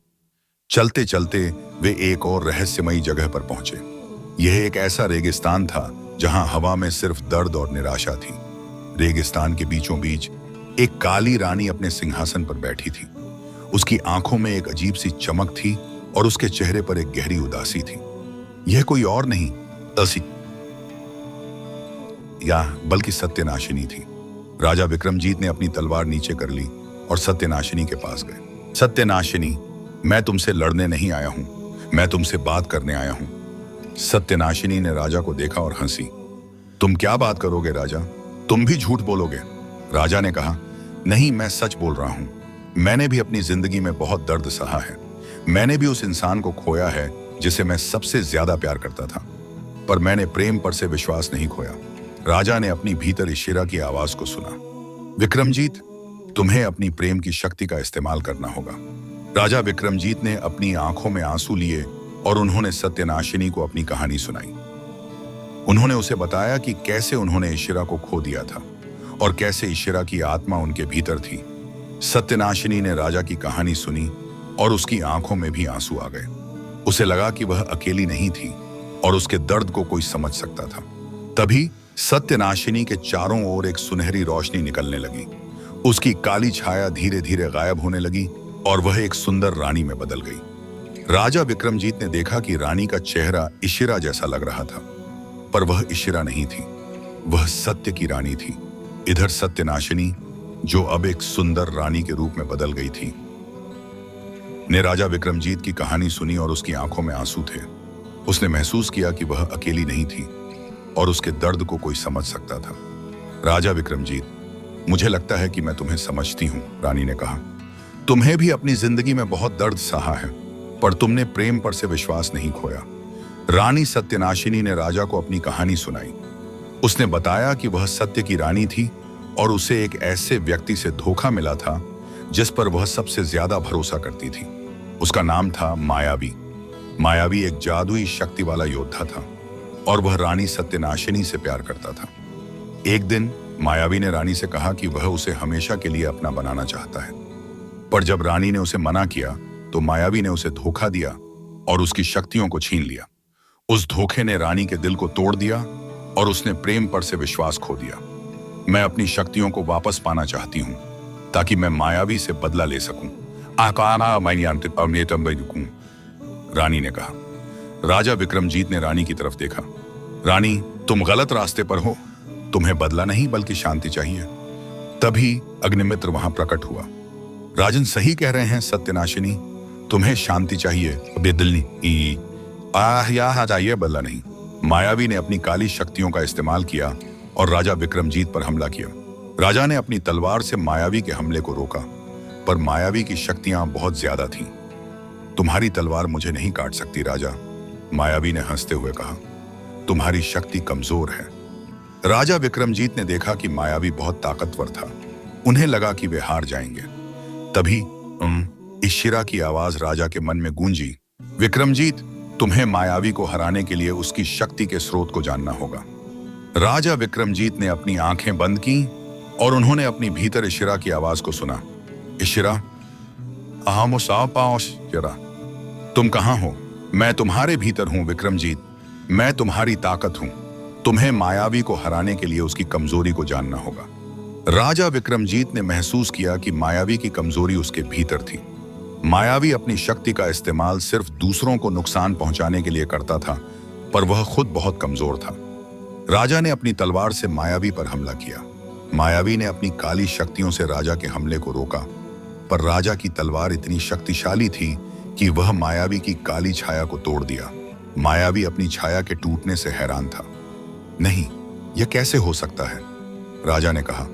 चलते चलते वे एक और रहस्यमयी जगह पर पहुंचे। यह एक ऐसा रेगिस्तान था जहां हवा में सिर्फ दर्द और निराशा थी। रेगिस्तान के बीचों बीच एक काली रानी अपने सिंहासन पर बैठी थी। उसकी आंखों में एक अजीब सी चमक थी और उसके चेहरे पर एक गहरी उदासी थी। यह कोई और नहीं बल्कि सत्यनाशिनी थी। राजा विक्रमजीत ने अपनी तलवार नीचे कर ली और सत्यनाशिनी के पास गए। सत्यनाशिनी, मैं तुमसे लड़ने नहीं आया हूं, मैं तुमसे बात करने आया हूं। सत्यनाशिनी ने राजा को देखा और हंसी। तुम क्या बात करोगे राजा? तुम भी झूठ बोलोगे? राजा ने कहा, नहीं, मैं सच बोल रहा हूं। मैंने भी अपनी जिंदगी में बहुत दर्द सहा है। मैंने भी उस इंसान को खोया है जिसे मैं सबसे ज्यादा प्यार करता था, पर मैंने प्रेम पर से विश्वास नहीं खोया। राजा ने अपनी भीतर इशिरा की आवाज को सुना। विक्रमजीत, तुम्हें अपनी प्रेम की शक्ति का इस्तेमाल करना होगा। राजा विक्रमजीत ने अपनी आंखों में आंसू लिए और उन्होंने सत्यनाशिनी को अपनी कहानी सुनाई। उन्होंने उसे बताया कि कैसे उन्होंने इशिरा को खो दिया था और कैसे इशिरा की आत्मा उनके भीतर थी। सत्यनाशिनी ने राजा की कहानी सुनी और उसकी आंखों में भी आंसू आ गए। उसे लगा कि वह अकेली नहीं थी और उसके दर्द को कोई समझ सकता था। तभी सत्यनाशिनी के चारों ओर एक सुनहरी रोशनी निकलने लगी। उसकी काली छाया धीरे धीरे गायब होने लगी और वह एक सुंदर रानी में बदल गई। राजा विक्रमजीत ने देखा कि रानी का चेहरा इशिरा जैसा लग रहा था, पर वह इशिरा नहीं थी, वह सत्य की रानी थी। इधर सत्यनाशिनी, जो अब एक सुंदर रानी के रूप में बदल गई थी, ने राजा विक्रमजीत की कहानी सुनी और उसकी आंखों में आंसू थे। उसने महसूस किया कि वह अकेली नहीं थी और उसके दर्द को कोई समझ सकता था। राजा विक्रमजीत, मुझे लगता है कि मैं तुम्हें समझती हूँ, रानी ने कहा। तुम्हें भी अपनी जिंदगी में बहुत दर्द सहा है, पर तुमने प्रेम पर से विश्वास नहीं खोया। रानी सत्यनाशिनी ने राजा को अपनी कहानी सुनाई। उसने बताया कि वह सत्य की रानी थी और उसे एक ऐसे व्यक्ति से धोखा मिला था जिस पर वह सबसे ज्यादा भरोसा करती थी। उसका नाम था मायावी। मायावी एक जादुई शक्ति वाला योद्धा था और वह रानी सत्यनाशिनी से प्यार करता था। एक दिन मायावी ने रानी से कहा कि वह उसे हमेशा के लिए अपना बनाना चाहता है, पर जब रानी ने उसे मना किया तो मायावी ने उसे धोखा दिया और उसकी शक्तियों को छीन लिया। उस धोखे ने रानी के दिल को तोड़ दिया और उसने प्रेम पर से विश्वास खो दिया। मैं अपनी शक्तियों को वापस पाना चाहती हूँ ताकि मैं मायावी से बदला ले सकूं, रानी ने कहा। राजा विक्रमजीत ने रानी की तरफ देखा। रानी, तुम गलत रास्ते पर हो, तुम्हें बदला नहीं बल्कि शांति चाहिए। तभी अग्निमित्र वहां प्रकट हुआ। राजन सही कह रहे हैं सत्यनाशिनी, तुम्हें शांति चाहिए, बेदलनी यहाँ चाहिए, बदला नहीं। मायावी ने अपनी काली शक्तियों का इस्तेमाल किया और राजा विक्रमजीत पर हमला किया। राजा ने अपनी तलवार से मायावी के हमले को रोका, पर मायावी की शक्तियां बहुत ज्यादा थीं। तुम्हारी तलवार मुझे नहीं काट सकती राजा, मायावी ने हंसते हुए कहा। तुम्हारी शक्ति कमजोर है। राजा विक्रमजीत ने देखा कि मायावी बहुत ताकतवर था। उन्हें लगा कि वे हार जाएंगे। तभी इशिरा की आवाज राजा के मन में गूंजी, विक्रमजीत, तुम्हें मायावी को हराने के लिए उसकी शक्ति के स्रोत को जानना होगा। राजा विक्रमजीत ने अपनी आंखें बंद की और उन्होंने अपनी भीतर इशिरा की आवाज को सुना। इशिरा, इशिरा, तुम कहां हो? मैं तुम्हारे भीतर हूं विक्रमजीत, मैं तुम्हारी ताकत हूं। तुम्हें मायावी को हराने के लिए उसकी कमजोरी को जानना होगा। राजा विक्रमजीत ने महसूस किया कि मायावी की कमजोरी उसके भीतर थी। मायावी अपनी शक्ति का इस्तेमाल सिर्फ दूसरों को नुकसान पहुंचाने के लिए करता था, पर वह खुद बहुत कमजोर था। राजा ने अपनी तलवार से मायावी पर हमला किया। मायावी ने अपनी काली शक्तियों से राजा के हमले को रोका, पर राजा की तलवार इतनी शक्तिशाली थी कि वह मायावी की काली छाया को तोड़ दिया। मायावी अपनी छाया के टूटने से हैरान था। नहीं, यह कैसे हो सकता है? राजा ने कहा,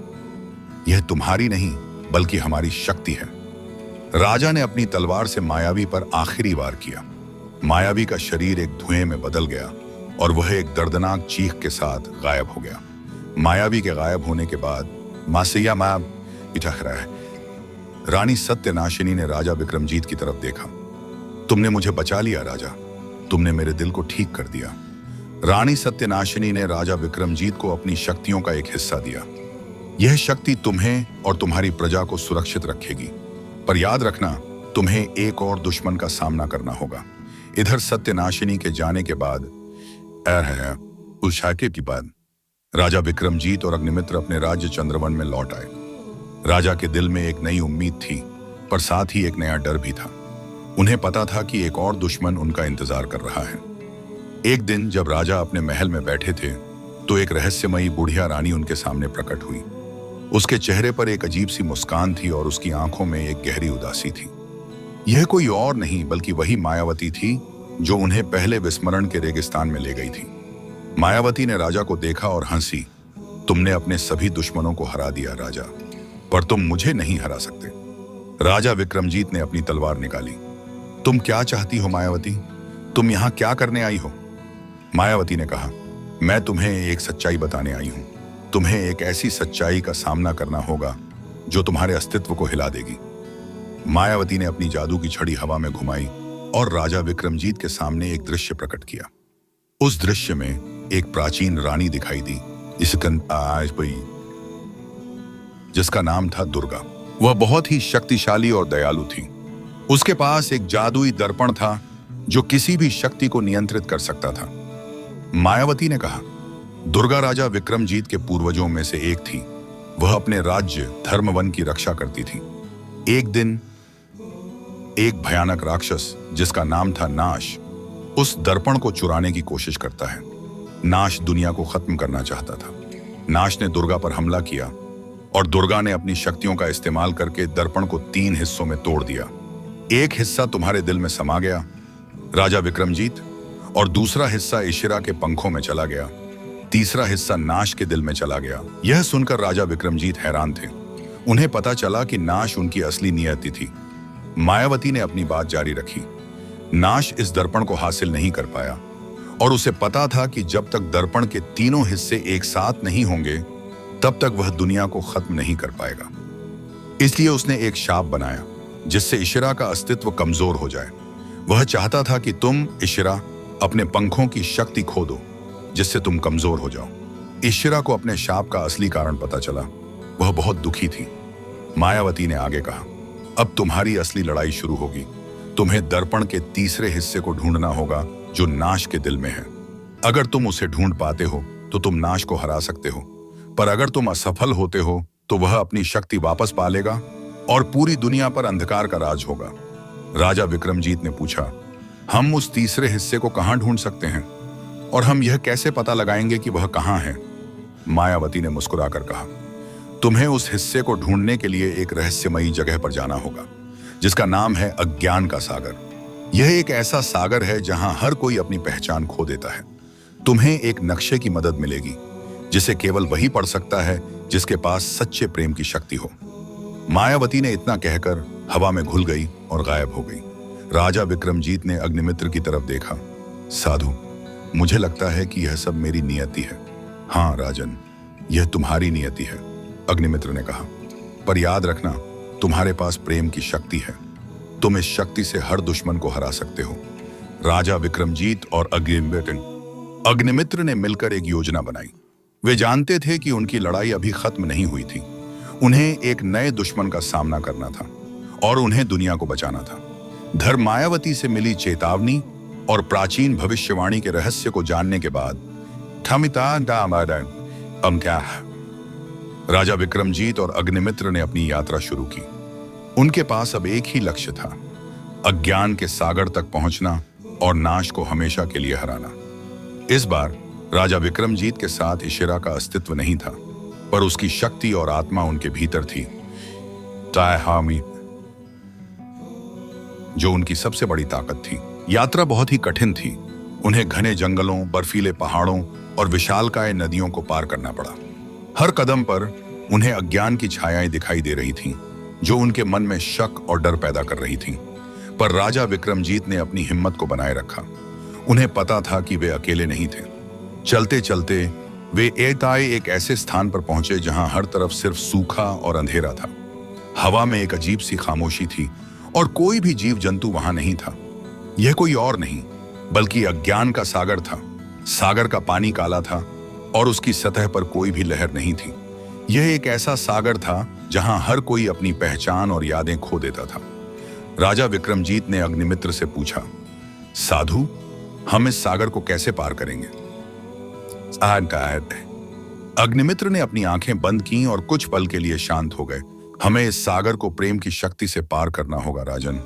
यह तुम्हारी नहीं बल्कि हमारी शक्ति है। राजा ने अपनी तलवार से मायावी पर आखिरी वार किया। मायावी का शरीर एक धुएं में बदल गया और वह एक दर्दनाक चीख के साथ गायब हो गया। मायावी के गायब होने के बाद मासिया माब इठख रहा है। रानी सत्यनाशिनी ने राजा विक्रमजीत की तरफ देखा। तुमने मुझे बचा लिया राजा, तुमने मेरे दिल को ठीक कर दिया। रानी सत्यनाशिनी ने राजा विक्रमजीत को अपनी शक्तियों का एक हिस्सा दिया। यह शक्ति तुम्हें और तुम्हारी प्रजा को सुरक्षित रखेगी, पर याद रखना, तुम्हें एक और दुश्मन का सामना करना होगा। इधर सत्यनाशिनी के जाने के बाद उस शाके के बाद राजा विक्रमजीत और अग्निमित्र अपने राज्य चंद्रवन में लौट आए। राजा के दिल में एक नई उम्मीद थी, पर साथ ही एक नया डर भी था। उन्हें पता था कि एक और दुश्मन उनका इंतजार कर रहा है। एक दिन जब राजा अपने महल में बैठे थे, तो एक रहस्यमयी बुढ़िया रानी उनके सामने प्रकट हुई। उसके चेहरे पर एक अजीब सी मुस्कान थी और उसकी आंखों में एक गहरी उदासी थी। यह कोई और नहीं बल्कि वही मायावती थी जो उन्हें पहले विस्मरण के रेगिस्तान में ले गई थी। मायावती ने राजा को देखा और हंसी। तुमने अपने सभी दुश्मनों को हरा दिया राजा, पर तुम मुझे नहीं हरा सकते। राजा विक्रमजीत ने अपनी तलवार निकाली। तुम क्या चाहती हो मायावती? तुम यहाँ क्या करने आई हो? मायावती ने कहा, मैं तुम्हें एक सच्चाई बताने आई हूं। तुम्हें एक ऐसी सच्चाई का सामना करना होगा जो तुम्हारे अस्तित्व को हिला देगी। मायावती ने अपनी जादू की छड़ी हवा में घुमाई और राजा विक्रमजीत के सामने एक दृश्य प्रकट किया। उस दृश्य में एक प्राचीन रानी दिखाई दी, जिसका नाम था दुर्गा। वह बहुत ही शक्तिशाली और दयालु थी। उसके पास एक जादुई दर्पण था जो किसी भी शक्ति को नियंत्रित कर सकता था। मायावती ने कहा, दुर्गा राजा विक्रमजीत के पूर्वजों में से एक थी। वह अपने राज्य धर्मवन की रक्षा करती थी। एक दिन एक भयानक राक्षस जिसका नाम था नाश उस दर्पण को चुराने की कोशिश करता है। नाश दुनिया को खत्म करना चाहता था। नाश ने दुर्गा पर हमला किया और दुर्गा ने अपनी शक्तियों का इस्तेमाल करके दर्पण को 3 हिस्सों में तोड़ दिया। एक हिस्सा तुम्हारे दिल में समा गया राजा विक्रमजीत, और दूसरा हिस्सा इशिरा के पंखों में चला गया। तीसरा हिस्सा नाश के दिल में चला गया। यह सुनकर राजा विक्रमजीत हैरान थे। उन्हें पता चला कि नाश उनकी असली नियति थी। मायावती ने अपनी बात जारी रखी। नाश इस दर्पण को हासिल नहीं कर पाया और उसे पता था कि जब तक दर्पण के तीनों हिस्से एक साथ नहीं होंगे तब तक वह दुनिया को खत्म नहीं कर पाएगा। इसलिए उसने एक शाप बनाया जिससे इशिरा का अस्तित्व कमजोर हो जाए। वह चाहता था कि तुम इशिरा अपने पंखों की शक्ति खो दो जिससे तुम कमजोर हो जाओ। इशिरा को अपने शाप का असली कारण पता चला। वह बहुत दुखी थी। मायावती ने आगे कहा, अब तुम्हारी असली लड़ाई शुरू होगी। तुम्हें दर्पण के तीसरे हिस्से को ढूंढना होगा जो नाश के दिल में है। अगर तुम उसे ढूंढ पाते हो तो तुम नाश को हरा सकते हो, पर अगर तुम असफल होते हो तो वह अपनी शक्ति वापस पा लेगा और पूरी दुनिया पर अंधकार का राज होगा। राजा विक्रमजीत ने पूछा, हम उस तीसरे हिस्से को कहां ढूंढ सकते हैं? और हम यह कैसे पता लगाएंगे कि वह कहाँ है? मायावती ने मुस्कुराकर कहा, तुम्हें उस हिस्से को ढूंढने के लिए एक रहस्यमयी जगह पर जाना होगा, जिसका नाम है अज्ञान का सागर। यह एक ऐसा सागर है जहां हर कोई अपनी पहचान खो देता है। तुम्हें एक नक्शे की मदद मिलेगी, जिसे केवल वही पढ़ सकता है जिसके पास सच्चे प्रेम की शक्ति हो। मायावती ने इतना कहकर हवा में घुल गई और गायब हो गई। राजा विक्रमजीत ने अग्निमित्र की तरफ देखा। साधु, मुझे लगता है कि यह सब मेरी नियति है। हाँ राजन, यह तुम्हारी नियति है, अग्निमित्र ने कहा। पर याद रखना, तुम्हारे पास प्रेम की शक्ति है। तुम इस शक्ति से हर दुश्मन को हरा सकते हो। राजा विक्रमजीत और अग्निमित्र ने मिलकर एक योजना बनाई। वे जानते थे कि उनकी लड़ाई अभी खत्म नहीं हुई थी। उन्हें एक नए दुश्मन का सामना करना था और उन्हें दुनिया को बचाना था। धर्म मायावती से मिली चेतावनी और प्राचीन भविष्यवाणी के रहस्य को जानने के बाद राजा विक्रमजीत और अग्निमित्र ने अपनी यात्रा शुरू की। उनके पास अब एक ही लक्ष्य था, अज्ञान के सागर तक पहुंचना और नाश को हमेशा के लिए हराना। इस बार राजा विक्रमजीत के साथ इशिरा का अस्तित्व नहीं था, पर उसकी शक्ति और आत्मा उनके भीतर थी, जो उनकी सबसे बड़ी ताकत थी। यात्रा बहुत ही कठिन थी। उन्हें घने जंगलों, बर्फीले पहाड़ों और विशालकाय नदियों को पार करना पड़ा। हर कदम पर उन्हें अज्ञान की छायाएं दिखाई दे रही थीं, जो उनके मन में शक और डर पैदा कर रही थीं। पर राजा विक्रमजीत ने अपनी हिम्मत को बनाए रखा। उन्हें पता था कि वे अकेले नहीं थे। चलते चलते वे एक ऐसे स्थान पर पहुंचे जहां हर तरफ सिर्फ सूखा और अंधेरा था। हवा में एक अजीब सी खामोशी थी और कोई भी जीव जंतु वहां नहीं था। यह कोई और नहीं बल्कि अज्ञान का सागर था। सागर का पानी काला था और उसकी सतह पर कोई भी लहर नहीं थी। यह एक ऐसा सागर था जहां हर कोई अपनी पहचान और यादें खो देता था। राजा विक्रमजीत ने अग्निमित्र से पूछा, साधु, हम इस सागर को कैसे पार करेंगे? अग्निमित्र ने अपनी आंखें बंद की और कुछ पल के लिए शांत हो गए। हमें इस सागर को प्रेम की शक्ति से पार करना होगा राजन।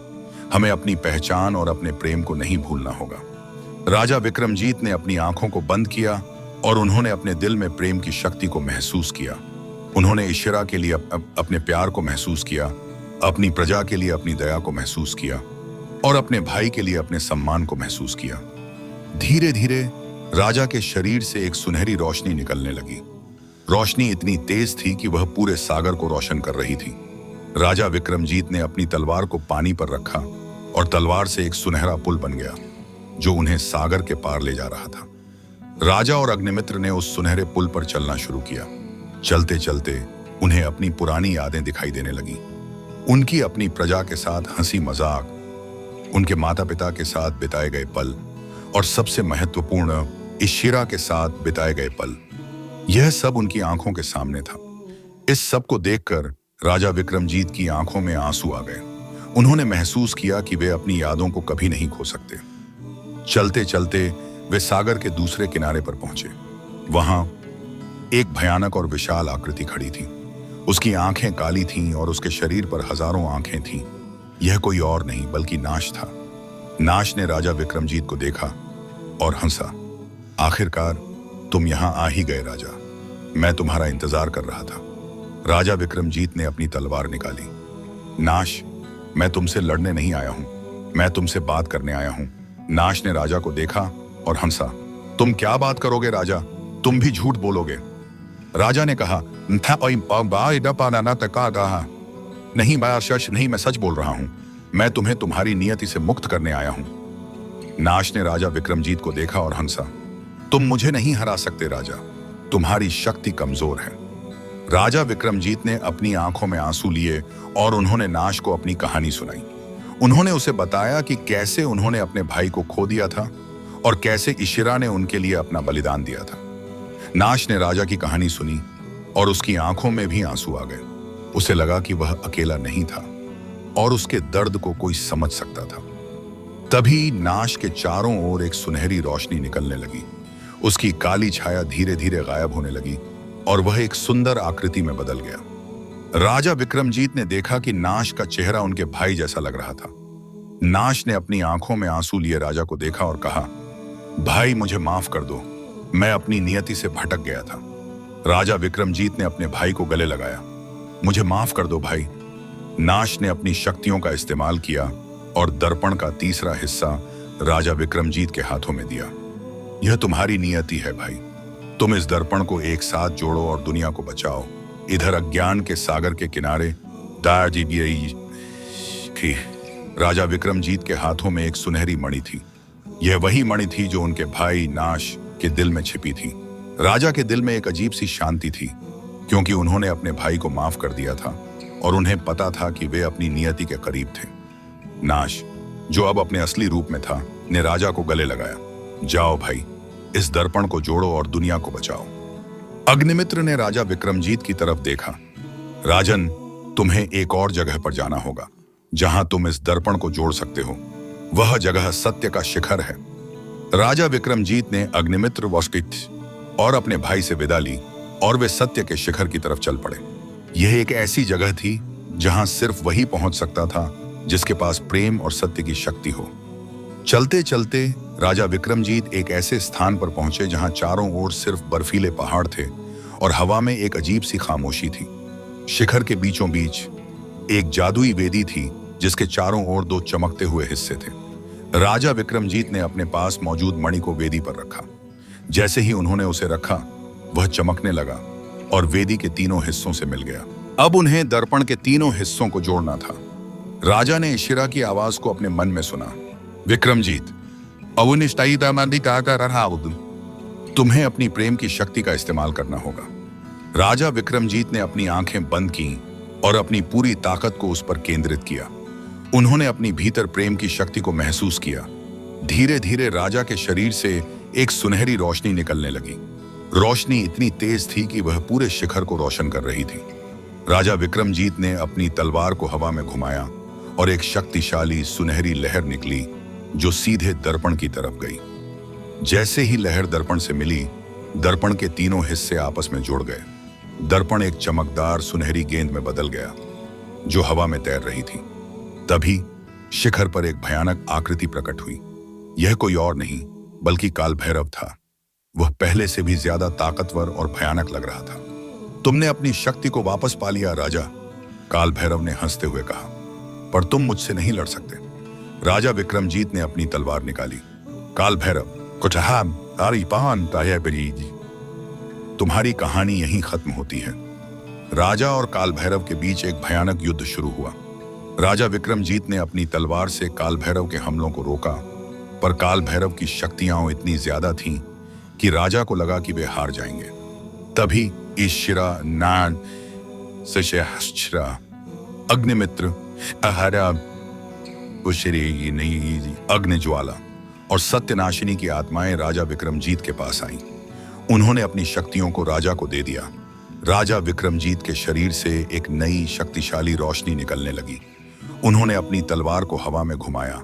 हमें अपनी पहचान और अपने प्रेम को नहीं भूलना होगा। राजा विक्रमजीत ने अपनी आंखों को बंद किया और उन्होंने अपने दिल में प्रेम की शक्ति को महसूस किया। उन्होंने इशिरा के लिए अपने प्यार को महसूस किया, अपनी प्रजा के लिए अपनी दया को महसूस किया और अपने भाई के लिए अपने सम्मान को महसूस किया। धीरे धीरे राजा के शरीर से एक सुनहरी रोशनी निकलने लगी। रोशनी इतनी तेज थी कि वह पूरे सागर को रोशन कर रही थी। राजा विक्रमजीत ने अपनी तलवार को पानी पर रखा और तलवार से एक सुनहरा पुल बन गया, जो उन्हें सागर के पार ले जा रहा था। राजा और अग्निमित्र ने उस सुनहरे पुल पर चलना शुरू किया। चलते चलते उन्हें अपनी पुरानी यादें दिखाई देने लगी। उनकी अपनी प्रजा के साथ हंसी मजाक, उनके माता पिता के साथ बिताए गए पल और सबसे महत्वपूर्ण इशिरा के साथ बिताए गए पल, यह सब उनकी आंखों के सामने था। इस सब को देखकर राजा विक्रमजीत की आंखों में आंसू आ गए। उन्होंने महसूस किया कि वे अपनी यादों को कभी नहीं खो सकते। चलते चलते वे सागर के दूसरे किनारे पर पहुंचे। वहां एक भयानक और विशाल आकृति खड़ी थी। उसकी आंखें काली थीं और उसके शरीर पर हजारों आंखें थीं। यह कोई और नहीं बल्कि नाश था। नाश ने राजा विक्रमजीत को देखा और हंसा। आखिरकार तुम यहां आ ही गए राजा, मैं तुम्हारा इंतजार कर रहा था। राजा विक्रमजीत ने अपनी तलवार निकाली। नाश, मैं तुमसे लड़ने नहीं आया हूं, मैं तुमसे बात करने आया हूं। नाश ने राजा को देखा और हंसा। तुम क्या बात करोगे राजा, तुम भी झूठ बोलोगे। राजा ने कहा, नहीं नहीं, मैं सच बोल रहा हूं। मैं तुम्हें तुम्हारी नियति से मुक्त करने आया हूं। नाश ने राजा विक्रमजीत को देखा और हंसा। तुम मुझे नहीं हरा सकते राजा, तुम्हारी शक्ति कमजोर है। राजा विक्रमजीत ने अपनी आंखों में आंसू लिए और उन्होंने नाश को अपनी कहानी सुनाई। उन्होंने उसे बताया कि कैसे उन्होंने अपने भाई को खो दिया था और कैसे इशिरा ने उनके लिए अपना बलिदान दिया था। नाश ने राजा की कहानी सुनी और उसकी आंखों में भी आंसू आ गए। उसे लगा कि वह अकेला नहीं था और उसके दर्द को कोई समझ सकता था। तभी नाश के चारों ओर एक सुनहरी रोशनी निकलने लगी। उसकी काली छाया धीरे धीरे गायब होने लगी और वह एक सुंदर आकृति में बदल गया। राजा विक्रमजीत ने देखा कि नाश का चेहरा उनके भाई जैसा लग रहा था। नाश ने अपनी आंखों में आंसू लिए राजा को देखा और कहा, भाई मुझे माफ कर दो, मैं अपनी नियति से भटक गया था। राजा विक्रमजीत ने अपने भाई को गले लगाया। मुझे माफ कर दो भाई। नाश ने अपनी शक्तियों का इस्तेमाल किया और दर्पण का तीसरा हिस्सा राजा विक्रमजीत के हाथों में दिया। यह तुम्हारी नियति है भाई, तुम इस दर्पण को एक साथ जोड़ो और दुनिया को बचाओ। इधर अज्ञान के सागर के किनारे थी। राजा विक्रमजीत के हाथों में एक सुनहरी मणि थी। यह वही मणि थी जो उनके भाई नाश के दिल में छिपी थी। राजा के दिल में एक अजीब सी शांति थी, क्योंकि उन्होंने अपने भाई को माफ कर दिया था और उन्हें पता था कि वे अपनी नियति के करीब थे। नाश, जो अब अपने असली रूप में था, ने राजा को गले लगाया। जाओ भाई, इस दर्पण को जोड़ो और दुनिया को बचाओ। अग्निमित्र ने राजा विक्रमजीत की तरफ देखा। राजन, तुम्हें एक और जगह पर जाना होगा जहां तुम इस दर्पण को जोड़ सकते हो। वह जगह सत्य का शिखर है। राजा विक्रमजीत ने अग्निमित्र वस्कित और अपने भाई से विदा ली और वे सत्य के शिखर की तरफ चल पड़े। यह एक ऐसी जगह थी जहां सिर्फ वही पहुंच सकता था जिसके पास प्रेम और सत्य की शक्ति हो। चलते चलते राजा विक्रमजीत एक ऐसे स्थान पर पहुंचे जहां चारों ओर सिर्फ बर्फीले पहाड़ थे और हवा में एक अजीब सी खामोशी थी। शिखर के बीचों बीच एक जादुई वेदी थी जिसके चारों ओर दो चमकते हुए हिस्से थे। राजा विक्रमजीत ने अपने पास मौजूद मणि को वेदी पर रखा। जैसे ही उन्होंने उसे रखा, वह चमकने लगा और वेदी के तीनों हिस्सों से मिल गया। अब उन्हें दर्पण के तीनों हिस्सों को जोड़ना था। राजा ने इशिरा की आवाज को अपने मन में सुना। विक्रमजीत, तुम्हें अपनी प्रेम की शक्ति का इस्तेमाल करना होगा। राजा विक्रमजीत ने अपनी आंखें बंद की और अपनी पूरी ताकत को उस पर केंद्रित किया। उन्होंने अपनी भीतर प्रेम की शक्ति को महसूस किया। धीरे धीरे राजा के शरीर से एक सुनहरी रोशनी निकलने लगी। रोशनी इतनी तेज थी कि वह पूरे शिखर को रोशन कर रही थी। राजा विक्रमजीत ने अपनी तलवार को हवा में घुमाया और एक शक्तिशाली सुनहरी लहर निकली जो सीधे दर्पण की तरफ गई। जैसे ही लहर दर्पण से मिली, दर्पण के तीनों हिस्से आपस में जुड़ गए। दर्पण एक चमकदार सुनहरी गेंद में बदल गया जो हवा में तैर रही थी। तभी शिखर पर एक भयानक आकृति प्रकट हुई। यह कोई और नहीं बल्कि काल भैरव था। वह पहले से भी ज्यादा ताकतवर और भयानक लग रहा था। तुमने अपनी शक्ति को वापस पा लिया राजा, काल भैरव ने हंसते हुए कहा, पर तुम मुझसे नहीं लड़ सकते। राजा विक्रमजीत ने अपनी तलवार निकाली। काल भैरव, तुम्हारी कहानी यहीं खत्म होती है। राजा और काल भैरव के बीच एक भयानक युद्ध शुरू हुआ। राजा विक्रमजीत ने अपनी तलवार से काल भैरव के हमलों को रोका, पर काल भैरव की शक्तियां इतनी ज्यादा थीं कि राजा को लगा कि वे हार जाएंगे। तभी ईशिरा, नान, सशहस्रा, अग्निमित्र, अहरा, अग्निज्वाला और सत्यनाशिनी की आत्माएं राजा विक्रमजीत के पास आईं। उन्होंने अपनी शक्तियों को राजा को दे दिया। राजा विक्रमजीत के शरीर से एक नई शक्तिशाली रोशनी निकलने लगी। उन्होंने अपनी तलवार को हवा में घुमाया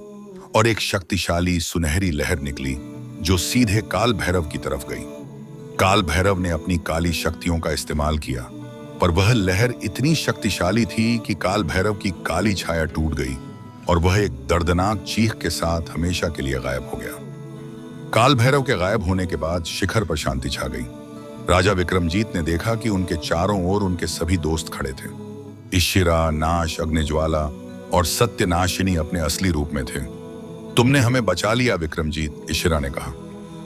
और एक शक्तिशाली सुनहरी लहर निकली जो सीधे काल भैरव की तरफ गई। काल भैरव ने अपनी काली शक्तियों का इस्तेमाल किया, पर वह लहर इतनी शक्तिशाली थी कि काल भैरव की काली छाया टूट गई और वह एक दर्दनाक चीख के साथ हमेशा के लिए गायब हो गया। काल भैरव के गायब होने के बाद शिखर पर शांति छा गई। राजा विक्रमजीत ने देखा कि उनके चारों ओर उनके सभी दोस्त खड़े थे। ईशिरा, नाश, अग्निज्वाला और सत्यनाशिनी अपने असली रूप में थे। तुमने हमें बचा लिया विक्रमजीत, ईशिरा ने कहा।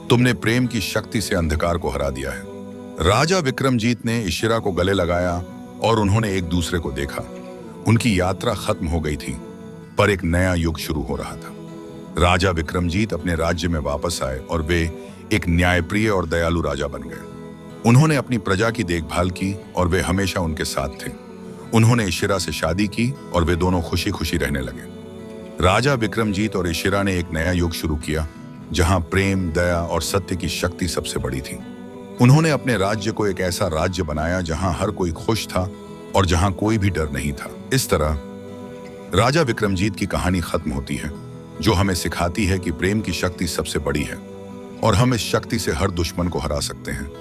तुमने प्रेम की शक्ति से अंधकार को हरा दिया है। राजा विक्रमजीत ने ईशिरा को गले लगाया और उन्होंने एक दूसरे को देखा। उनकी यात्रा खत्म हो गई थी, पर एक नया युग शुरू हो रहा था। राजा विक्रमजीत अपने राज्य में वापस आए और वे एक न्यायप्रिय और दयालु राजा बन गए। उन्होंने अपनी प्रजा की देखभाल की और वे हमेशा उनके साथ थे। उन्होंने ईशिरा से शादी की और वे दोनों खुशी खुशी रहने लगे। राजा विक्रमजीत और ईशिरा ने एक नया युग शुरू किया जहां प्रेम, दया और सत्य की शक्ति सबसे बड़ी थी। उन्होंने अपने राज्य को एक ऐसा राज्य बनाया जहां हर कोई खुश था और जहां कोई भी डर नहीं था। इस तरह राजा विक्रमजीत की कहानी खत्म होती है, जो हमें सिखाती है कि प्रेम की शक्ति सबसे बड़ी है और हम इस शक्ति से हर दुश्मन को हरा सकते हैं।